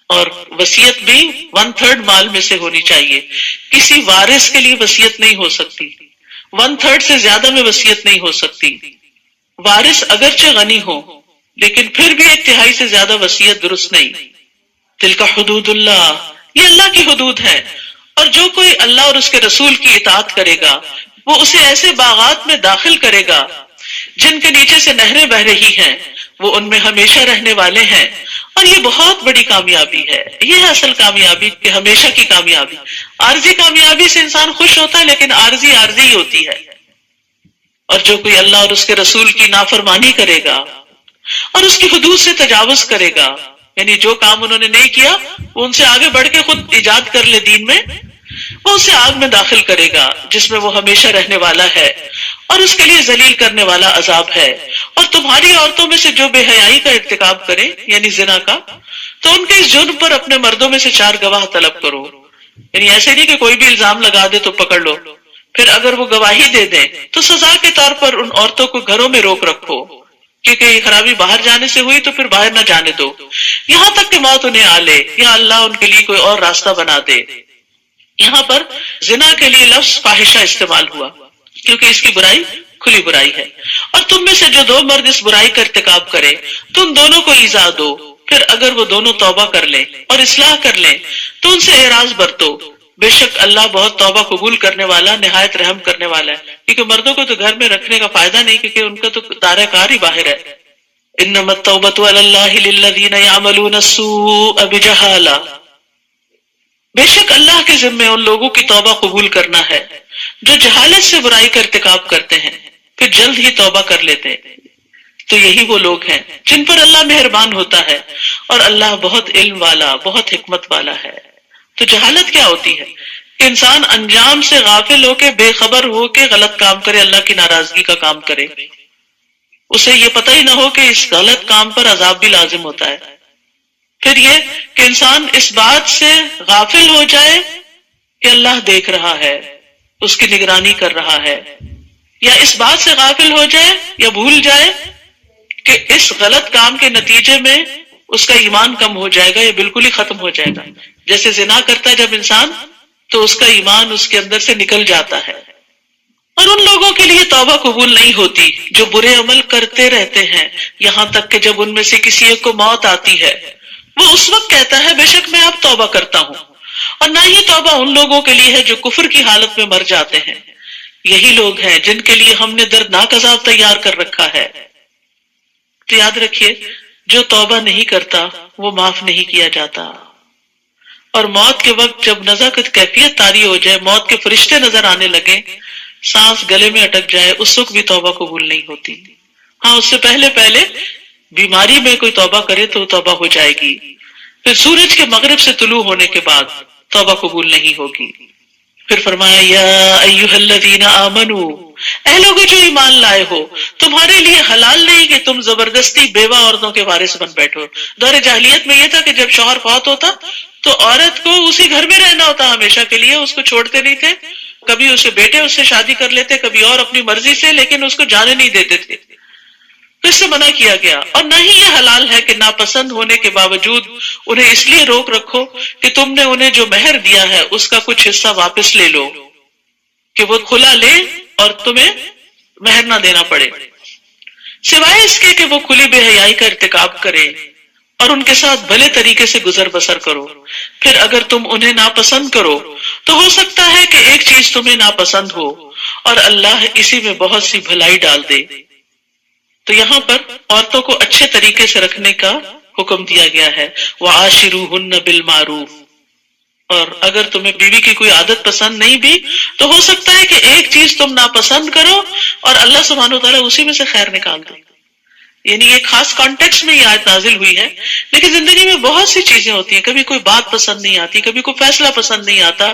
اور وصیت بھی 1/3 مال میں سے ہونی چاہیے. کسی وارث کے لیے وصیت نہیں ہو سکتی، 1/3 سے زیادہ میں وصیت نہیں ہو سکتی. وارث اگرچہ غنی ہو لیکن پھر بھی 1/3 سے زیادہ وصیت درست نہیں. تلک حدود اللہ، یہ اللہ کی حدود ہے، اور جو کوئی اللہ اور اس کے رسول کی اطاعت کرے گا وہ اسے ایسے باغات میں داخل کرے گا جن کے نیچے سے نہریں بہ رہی ہیں، وہ ان میں ہمیشہ رہنے والے ہیں، اور یہ بہت بڑی کامیابی ہے. یہ ہے اصل کامیابی کہ ہمیشہ کی کامیابی. عارضی کامیابی سے انسان خوش ہوتا ہے لیکن عارضی ہی ہوتی ہے. اور جو کوئی اللہ اور اس کے رسول کی نافرمانی کرے گا اور اس کی حدود سے تجاوز کرے گا، یعنی جو کام انہوں نے نہیں کیا وہ ان سے آگے بڑھ کے خود ایجاد کر لے دین میں، وہ اسے آگ میں داخل کرے گا جس میں وہ ہمیشہ رہنے والا ہے، اور اس کے لیے ذلیل کرنے والا عذاب ہے. اور تمہاری عورتوں میں سے جو بے حیائی کا ارتکاب کرے یعنی زنا کا، تو ان کے اس جرم پر اپنے مردوں میں سے 4 گواہ طلب کرو. یعنی ایسے نہیں کہ کوئی بھی الزام لگا دے تو پکڑ لو، پھر اگر وہ گواہی دے دیں تو سزا کے طور پر ان عورتوں کو گھروں میں روک رکھو، کیونکہ یہ خرابی باہر جانے سے ہوئی تو پھر باہر نہ جانے دو یہاں تک کہ موت انہیں آ لے یا اللہ ان کے لیے کوئی اور راستہ بنا دے. یہاں پر زنا کے لیے لفظ فاحشہ استعمال ہوا کیونکہ اس کی برائی کھلی برائی ہے. اور تم میں سے جو 2 مرد اس برائی کا ارتکاب کرے تم دونوں کو ایذا دو، پھر اگر وہ دونوں توبہ کر لیں اور اصلاح کر لیں تو ان سے اعراض برتو. بے شک اللہ بہت توبہ قبول کرنے والا، نہایت رحم کرنے والا ہے. کیونکہ مردوں کو تو گھر میں رکھنے کا فائدہ نہیں، کیونکہ ان کا تو دائرہ کار ہی باہر ہے. انما التوبۃ علی اللہ للذین یعملون السوء بجہالہ، بے شک اللہ کے ذمے ان لوگوں کی توبہ قبول کرنا ہے جو جہالت سے برائی کا ارتکاب کرتے ہیں پھر جلد ہی توبہ کر لیتے ہیں. تو یہی وہ لوگ ہیں جن پر اللہ مہربان ہوتا ہے، اور اللہ بہت علم والا، بہت حکمت والا ہے. تو جہالت کیا ہوتی ہے؟ کہ انسان انجام سے غافل ہو کے، بے خبر ہو کے غلط کام کرے، اللہ کی ناراضگی کا کام کرے، اسے یہ پتہ ہی نہ ہو کہ اس غلط کام پر عذاب بھی لازم ہوتا ہے. پھر یہ کہ انسان اس بات سے غافل ہو جائے کہ اللہ دیکھ رہا ہے، اس کی نگرانی کر رہا ہے، یا اس بات سے غافل ہو جائے یا بھول جائے کہ اس غلط کام کے نتیجے میں اس کا ایمان کم ہو جائے گا یا بالکل ہی ختم ہو جائے گا. جیسے زنا کرتا ہے جب انسان تو اس کا ایمان اس کے اندر سے نکل جاتا ہے. اور ان لوگوں کے لیے توبہ قبول نہیں ہوتی جو برے عمل کرتے رہتے ہیں یہاں تک کہ جب ان میں سے کسی ایک کو موت آتی ہے وہ اس وقت کہتا ہے بے شک میں اب توبہ کرتا ہوں. اور نہ ہی توبہ ان لوگوں کے لیے ہے جو کفر کی حالت میں مر جاتے ہیں. یہی لوگ ہیں جن کے لیے ہم نے دردناک عذاب تیار کر رکھا ہے. تو یاد رکھیے جو توبہ نہیں کرتا وہ معاف نہیں کیا جاتا. اور موت کے وقت جب نزاکت کیفیت طاری ہو جائے، موت کے فرشتے نظر آنے لگے، سانس گلے میں اٹک جائے، اس وقت بھی توبہ قبول نہیں ہوتی. ہاں اس سے پہلے بیماری میں کوئی توبہ کرے تو توبہ ہو جائے گی. پھر سورج کے مغرب سے طلوع ہونے کے بعد توبہ قبول نہیں ہوگی. پھر فرمایا یا ایھا الذین آمنو، اے لوگوں جو ایمان لائے ہو، تمہارے لیے حلال نہیں کہ تم زبردستی بیوہ عورتوں کے وارث بن بیٹھو. دور جاہلیت میں یہ تھا کہ جب شوہر فوت ہوتا تو عورت کو اسی گھر میں رہنا ہوتا ہمیشہ کے لیے، اس کو چھوڑتے نہیں تھے. کبھی اسے بیٹے اس سے شادی کر لیتے، کبھی اور اپنی مرضی سے، لیکن اس کو جانے نہیں دیتے تھے. تو اس سے منع کیا گیا. اور نہ ہی یہ حلال ہے کہ ناپسند ہونے کے باوجود انہیں اس لیے روک رکھو کہ تم نے انہیں جو مہر دیا ہے اس کا کچھ حصہ واپس لے لو، کہ وہ کھلا لے اور تمہیں مہر نہ دینا پڑے، سوائے اس کے کہ وہ کھلی بے حیائی کا ارتکاب کرے اور ان کے ساتھ بھلے طریقے سے گزر بسر کرو. پھر اگر تم انہیں ناپسند کرو تو ہو سکتا ہے کہ ایک چیز تمہیں ناپسند ہو اور اللہ اسی میں بہت سی بھلائی ڈال دے. تو یہاں پر عورتوں کو اچھے طریقے سے رکھنے کا حکم دیا گیا ہے. وعاشروہن بالمعروف. اور اگر تمہیں بیوی کی کوئی عادت پسند نہیں بھی تو ہو سکتا ہے کہ ایک چیز تم ناپسند کرو اور اللہ سبحانہ وتعالیٰ اسی میں سے خیر نکال دے. یعنی ایک خاص کانٹیکس میں یہ آیت نازل ہوئی ہے، لیکن زندگی میں بہت سی چیزیں ہوتی ہیں. کبھی کوئی بات پسند نہیں آتی، کبھی کوئی فیصلہ پسند نہیں آتا،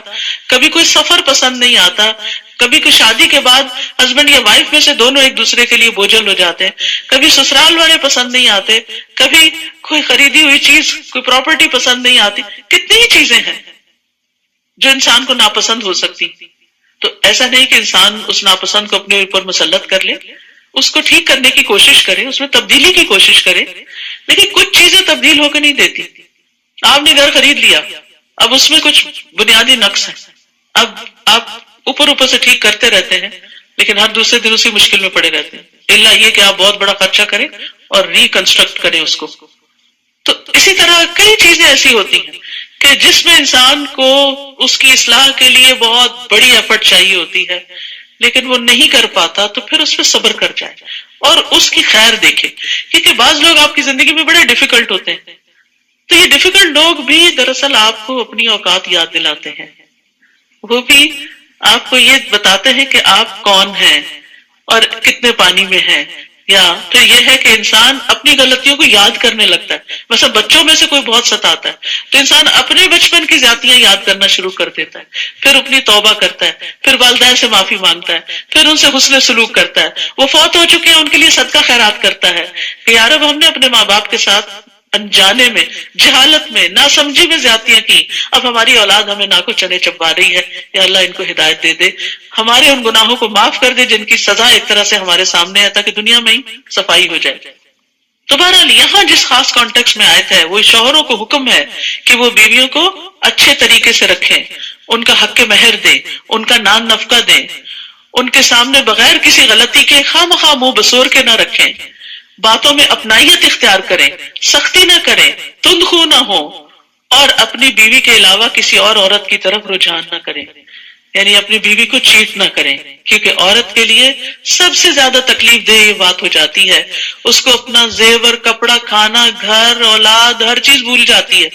کبھی کوئی سفر پسند نہیں آتا، کبھی کوئی شادی کے بعد ہسبینڈ یا وائف میں سے دونوں ایک دوسرے کے لیے بوجھل ہو جاتے ہیں، کبھی سسرال والے پسند نہیں آتے، کبھی کوئی خریدی ہوئی چیز، کوئی پراپرٹی پسند نہیں آتی. کتنی ہی چیزیں ہیں جو انسان کو ناپسند ہو سکتی. تو ایسا نہیں کہ انسان اس ناپسند کو اپنے اوپر مسلط کر لے، اس کو ٹھیک کرنے کی کوشش کرے، اس میں تبدیلی کی کوشش کرے. لیکن کچھ چیزیں تبدیل ہو کے نہیں دیتی. آپ نے گھر خرید لیا، اب اس میں کچھ بنیادی نقص ہیں، اب آپ اوپر اوپر سے ٹھیک کرتے رہتے ہیں لیکن ہر دوسرے دن اسی مشکل میں پڑے رہتے ہیں، الا یہ کہ آپ بہت بڑا خرچہ کریں اور ریکنسٹرکٹ کریں اس کو. تو اسی طرح کئی چیزیں ایسی ہوتی ہیں کہ جس میں انسان کو اس کی اصلاح کے لیے بہت بڑی ایفرٹ چاہیے ہوتی ہے، لیکن وہ نہیں کر پاتا. تو پھر اس پہ صبر کر جائے اور اس کی خیر دیکھے. کیونکہ بعض لوگ آپ کی زندگی میں بڑے ڈیفیکلٹ ہوتے ہیں، تو یہ ڈیفیکلٹ لوگ بھی دراصل آپ کو اپنی اوقات یاد دلاتے ہیں. وہ بھی آپ کو یہ بتاتے ہیں کہ آپ کون ہیں اور کتنے پانی میں ہیں. یا پھر یہ ہے کہ انسان اپنی غلطیوں کو یاد کرنے لگتا ہے. مثلا بچوں میں سے کوئی بہت ستاتا ہے تو انسان اپنے بچپن کی زیادتیاں یاد کرنا شروع کر دیتا ہے، پھر اپنی توبہ کرتا ہے، پھر والدین سے معافی مانگتا ہے، پھر ان سے حسن سلوک کرتا ہے. وہ فوت ہو چکے ہیں ان کے لیے صدقہ خیرات کرتا ہے کہ یار اب ہم نے اپنے ماں باپ کے ساتھ انجانے میں، جہالت میں، ناسمجھی میں زیادتیاں کی، اب ہماری اولاد ہمیں ناکو چنے چبا رہی ہے، یا اللہ ان کو ہدایت دے دے، ہمارے ان گناہوں کو معاف کر دے جن کی سزا ایک طرح سے ہمارے سامنے ہے، تاکہ دنیا میں ہی صفائی ہو جائے. تو بہرحال یہاں جس خاص کانٹیکس میں آیت ہے وہ شوہروں کو حکم ہے کہ وہ بیویوں کو اچھے طریقے سے رکھیں، ان کا حق مہر دیں، ان کا نان نفقہ دیں، ان کے سامنے بغیر کسی غلطی کے خواہ مخواہ منہ بسور کے نہ رکھیں، باتوں میں اپنائیت اختیار کریں، سختی نہ کریں، تند خو نہ ہو، اور اپنی بیوی کے علاوہ کسی اور عورت کی طرف رجحان نہ کریں. یعنی اپنی بیوی کو چیٹ نہ کریں، کیونکہ عورت کے لیے سب سے زیادہ تکلیف دہ یہ بات ہو جاتی ہے، اس کو اپنا زیور، کپڑا، کھانا، گھر، اولاد، ہر چیز بھول جاتی ہے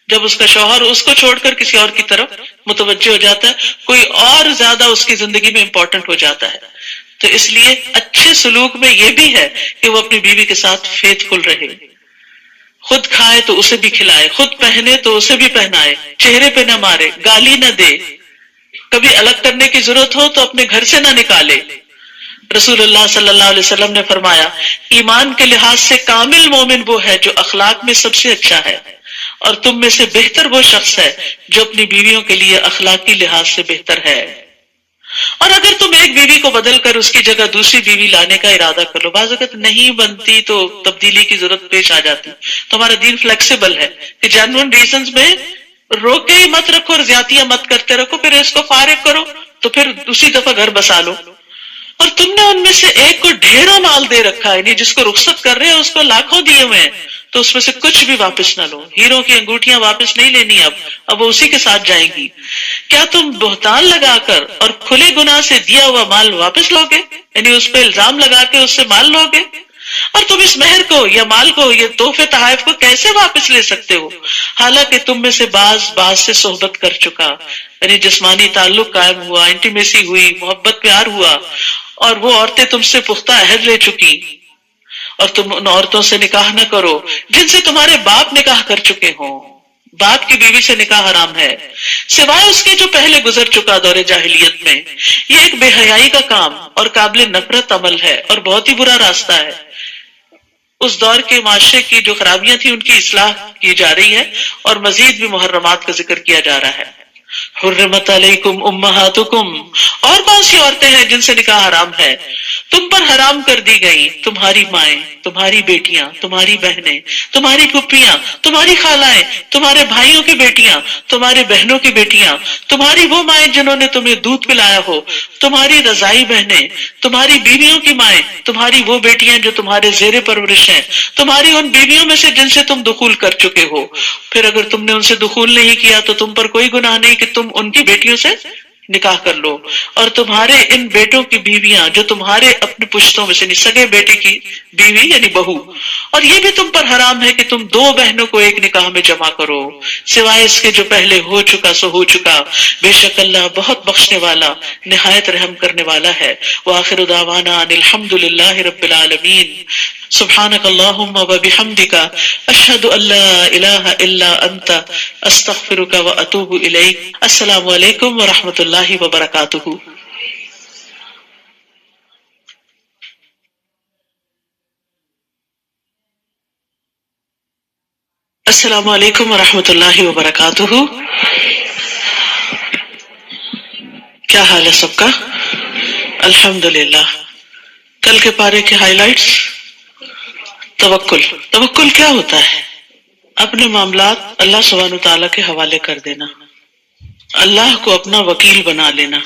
جب اس کا شوہر اس کو چھوڑ کر کسی اور کی طرف متوجہ ہو جاتا ہے، کوئی اور زیادہ اس کی زندگی میں امپورٹنٹ ہو جاتا ہے. تو اس لیے اچھے سلوک میں یہ بھی ہے کہ وہ اپنی بیوی کے ساتھ فیتھ فل رہے، خود کھائے تو اسے بھی کھلائے، خود پہنے تو اسے بھی پہنائے، چہرے پہ نہ مارے، گالی نہ دے، کبھی الگ کرنے کی ضرورت ہو تو اپنے گھر سے نہ نکالے. رسول اللہ صلی اللہ علیہ وسلم نے فرمایا، ایمان کے لحاظ سے کامل مومن وہ ہے جو اخلاق میں سب سے اچھا ہے، اور تم میں سے بہتر وہ شخص ہے جو اپنی بیویوں کے لیے اخلاقی لحاظ سے بہتر ہے. اور اگر تم ایک بیوی کو بدل کر اس کی جگہ دوسری بیوی لانے کا ارادہ کر لو، بعض اوقات نہیں بنتی تو تبدیلی کی ضرورت پیش آ جاتی، تو ہمارا دین فلیکسیبل ہے کہ جینوئن ریزنز میں روکے ہی مت رکھو اور زیادتیاں مت کرتے رکھو، پھر اس کو فارغ کرو تو پھر دوسری دفعہ گھر بسا لو. اور تم نے ان میں سے ایک کو ڈھیروں مال دے رکھا ہے، یعنی جس کو رخصت کر رہے ہیں اس کو لاکھوں دیے ہوئے ہیں، تو اس میں سے کچھ بھی واپس نہ لو. ہیروں کی انگوٹھیاں واپس نہیں لینی، اب وہ اسی کے ساتھ جائیں گی. کیا تم بہتان لگا کر اور کھلے گناہ سے دیا ہوا مال واپس لوگے؟ یعنی اس پہ الزام لگا کے اس سے مال لوگے؟ اور تم اس مہر کو یا مال کو یا تحفے تحائف کو کیسے واپس لے سکتے ہو، حالانکہ تم میں سے بعض سے صحبت کر چکا، یعنی جسمانی تعلق قائم ہوا، انٹیمیسی ہوئی، محبت پیار ہوا، اور وہ عورتیں تم سے پختہ عہد لے چکی. اور تم ان عورتوں سے نکاح نہ کرو جن سے تمہارے باپ نکاح کر چکے ہوں. باپ کی بیوی سے نکاح حرام ہے سوائے اس کے جو پہلے گزر چکا دور جاہلیت میں. یہ ایک بے حیائی کا کام اور قابل نفرت عمل ہے اور بہت ہی برا راستہ ہے. اس دور کے معاشرے کی جو خرابیاں تھیں ان کی اصلاح کی جا رہی ہے، اور مزید بھی محرمات کا ذکر کیا جا رہا ہے. حرمت علیکم امہاتکم، اور کون سی عورتیں ہیں جن سے نکاح حرام ہے؟ تم پر حرام کر دی گئی تمہاری مائیں، تمہاری بیٹیاں، تمہاری بہنیں، تمہاری پھپھیاں، تمہاری خالائیں، تمہارے بھائیوں کی بیٹیاں، تمہارے بہنوں کی بیٹیاں، تمہاری وہ مائیں جنہوں نے تمہیں دودھ پلایا ہو، تمہاری رضائی بہنیں، تمہاری بیویوں کی مائیں، تمہاری وہ بیٹیاں جو تمہارے زیر پرورش ہیں، تمہاری ان بیویوں میں سے جن سے تم دخول کر چکے ہو. پھر اگر تم نے ان سے دخول نہیں کیا تو تم پر کوئی گناہ نہیں کہ تم ان کی بیٹیوں سے نکاح کر لو. اور تمہارے ان بیٹوں کی بیویاں جو تمہارے اپنے پشتوں میں سے، سگے بیٹے کی بیوی یعنی بہو. اور یہ بھی تم پر حرام ہے کہ تم دو بہنوں کو ایک نکاح میں جمع کرو سوائے اس کے جو پہلے ہو چکا سو ہو چکا. بے شک اللہ بہت بخشنے والا نہایت رحم کرنے والا ہے. وآخر دعوانا ان الحمد للہ رب العالمین. سبحانک اللہم وبحمدک اشہد ان لا الہ الا انت استغفرک واتوب الیک. السلام علیکم ورحمۃ اللہ وبرکاتہ. السلام علیکم ورحمۃ اللہ وبرکاتہ. کیا حال ہے سب کا؟ الحمدللہ. کل کے پارے کے ہائی لائٹس. توکل کیا ہوتا ہے؟ اپنے معاملات اللہ سبحانہ وتعالیٰ کے حوالے کر دینا، اللہ کو اپنا وکیل بنا لینا.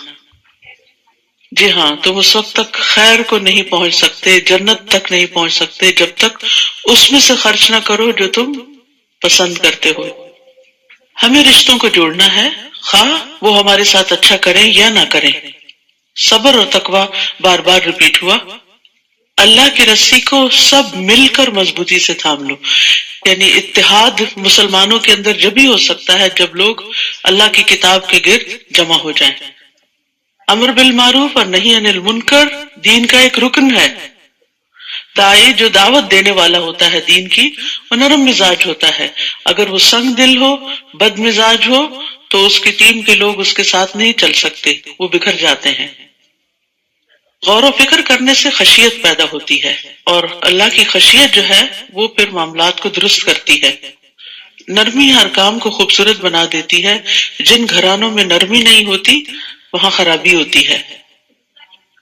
جی ہاں، تم اس وقت تک خیر کو نہیں پہنچ سکتے، جنت تک نہیں پہنچ سکتے جب تک اس میں سے خرچ نہ کرو جو تم پسند کرتے ہو. ہمیں رشتوں کو جوڑنا ہے، خواہ وہ ہمارے ساتھ اچھا کریں یا نہ کریں. صبر اور تقویٰ بار بار ریپیٹ ہوا. اللہ کی رسی کو سب مل کر مضبوطی سے تھام لو. یعنی اتحاد مسلمانوں کے اندر جبھی ہو سکتا ہے جب لوگ اللہ کی کتاب کے گرد جمع ہو جائیں. امر بالمعروف اور نہی عن المنکر دین کا ایک رکن ہے. داعی جو دعوت دینے والا ہوتا ہے دین کی، وہ نرم مزاج ہوتا ہے. اگر وہ سنگ دل ہو، بد مزاج ہو، تو اس کی ٹیم کے لوگ اس کے ساتھ نہیں چل سکتے، وہ بکھر جاتے ہیں. غور و فکر کرنے سے خشیت پیدا ہوتی ہے، اور اللہ کی خشیت جو ہے وہ پھر معاملات کو درست کرتی ہے. نرمی ہر کام کو خوبصورت بنا دیتی ہے. جن گھرانوں میں نرمی نہیں ہوتی وہاں خرابی ہوتی ہے.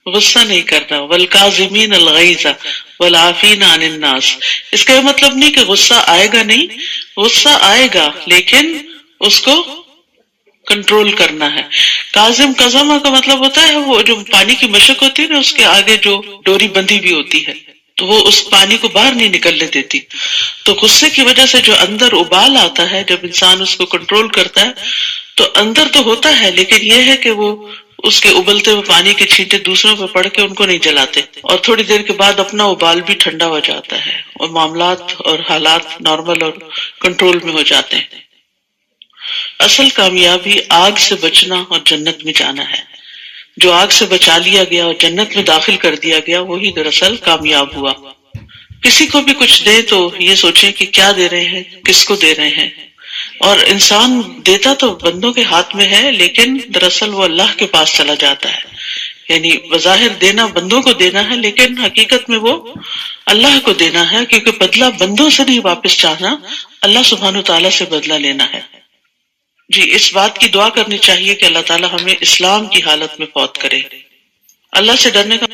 غصہ نہیں کرنا، والکاظمین الغیظ والعافین عن الناس. اس کا یہ مطلب نہیں کہ غصہ آئے گا نہیں، غصہ آئے گا لیکن اس کو کنٹرول کرنا ہے. قزم کا مطلب ہوتا ہے وہ جو پانی کی مشق ہوتی ہے نا، اس کے آگے جو ڈوری بندھی بھی ہوتی ہے تو وہ اس پانی کو باہر نہیں نکلنے دیتی. تو غصے کی وجہ سے جو اندر ابال آتا ہے، جب انسان اس کو کنٹرول کرتا ہے تو اندر تو ہوتا ہے، لیکن یہ ہے کہ وہ اس کے ابلتے ہوئے پانی کے چھینٹے دوسروں پہ پڑ کے ان کو نہیں جلاتے، اور تھوڑی دیر کے بعد اپنا ابال بھی ٹھنڈا ہو جاتا ہے اور معاملات اور حالات نارمل اور کنٹرول میں ہو جاتے ہیں. اصل کامیابی آگ سے بچنا اور جنت میں جانا ہے. جو آگ سے بچا لیا گیا اور جنت میں داخل کر دیا گیا وہی دراصل کامیاب ہوا. کسی کو بھی کچھ دے تو یہ سوچیں کہ کیا دے رہے ہیں، کس کو دے رہے ہیں. اور انسان دیتا تو بندوں کے ہاتھ میں ہے، لیکن دراصل وہ اللہ کے پاس چلا جاتا ہے. یعنی بظاہر دینا بندوں کو دینا ہے، لیکن حقیقت میں وہ اللہ کو دینا ہے، کیونکہ بدلہ بندوں سے نہیں واپس چاہنا، اللہ سبحانہ تعالیٰ سے بدلہ لینا ہے. جی، اس بات کی دعا کرنی چاہیے کہ اللہ تعالیٰ ہمیں اسلام کی حالت میں فوت کرے. اللہ سے ڈرنے کا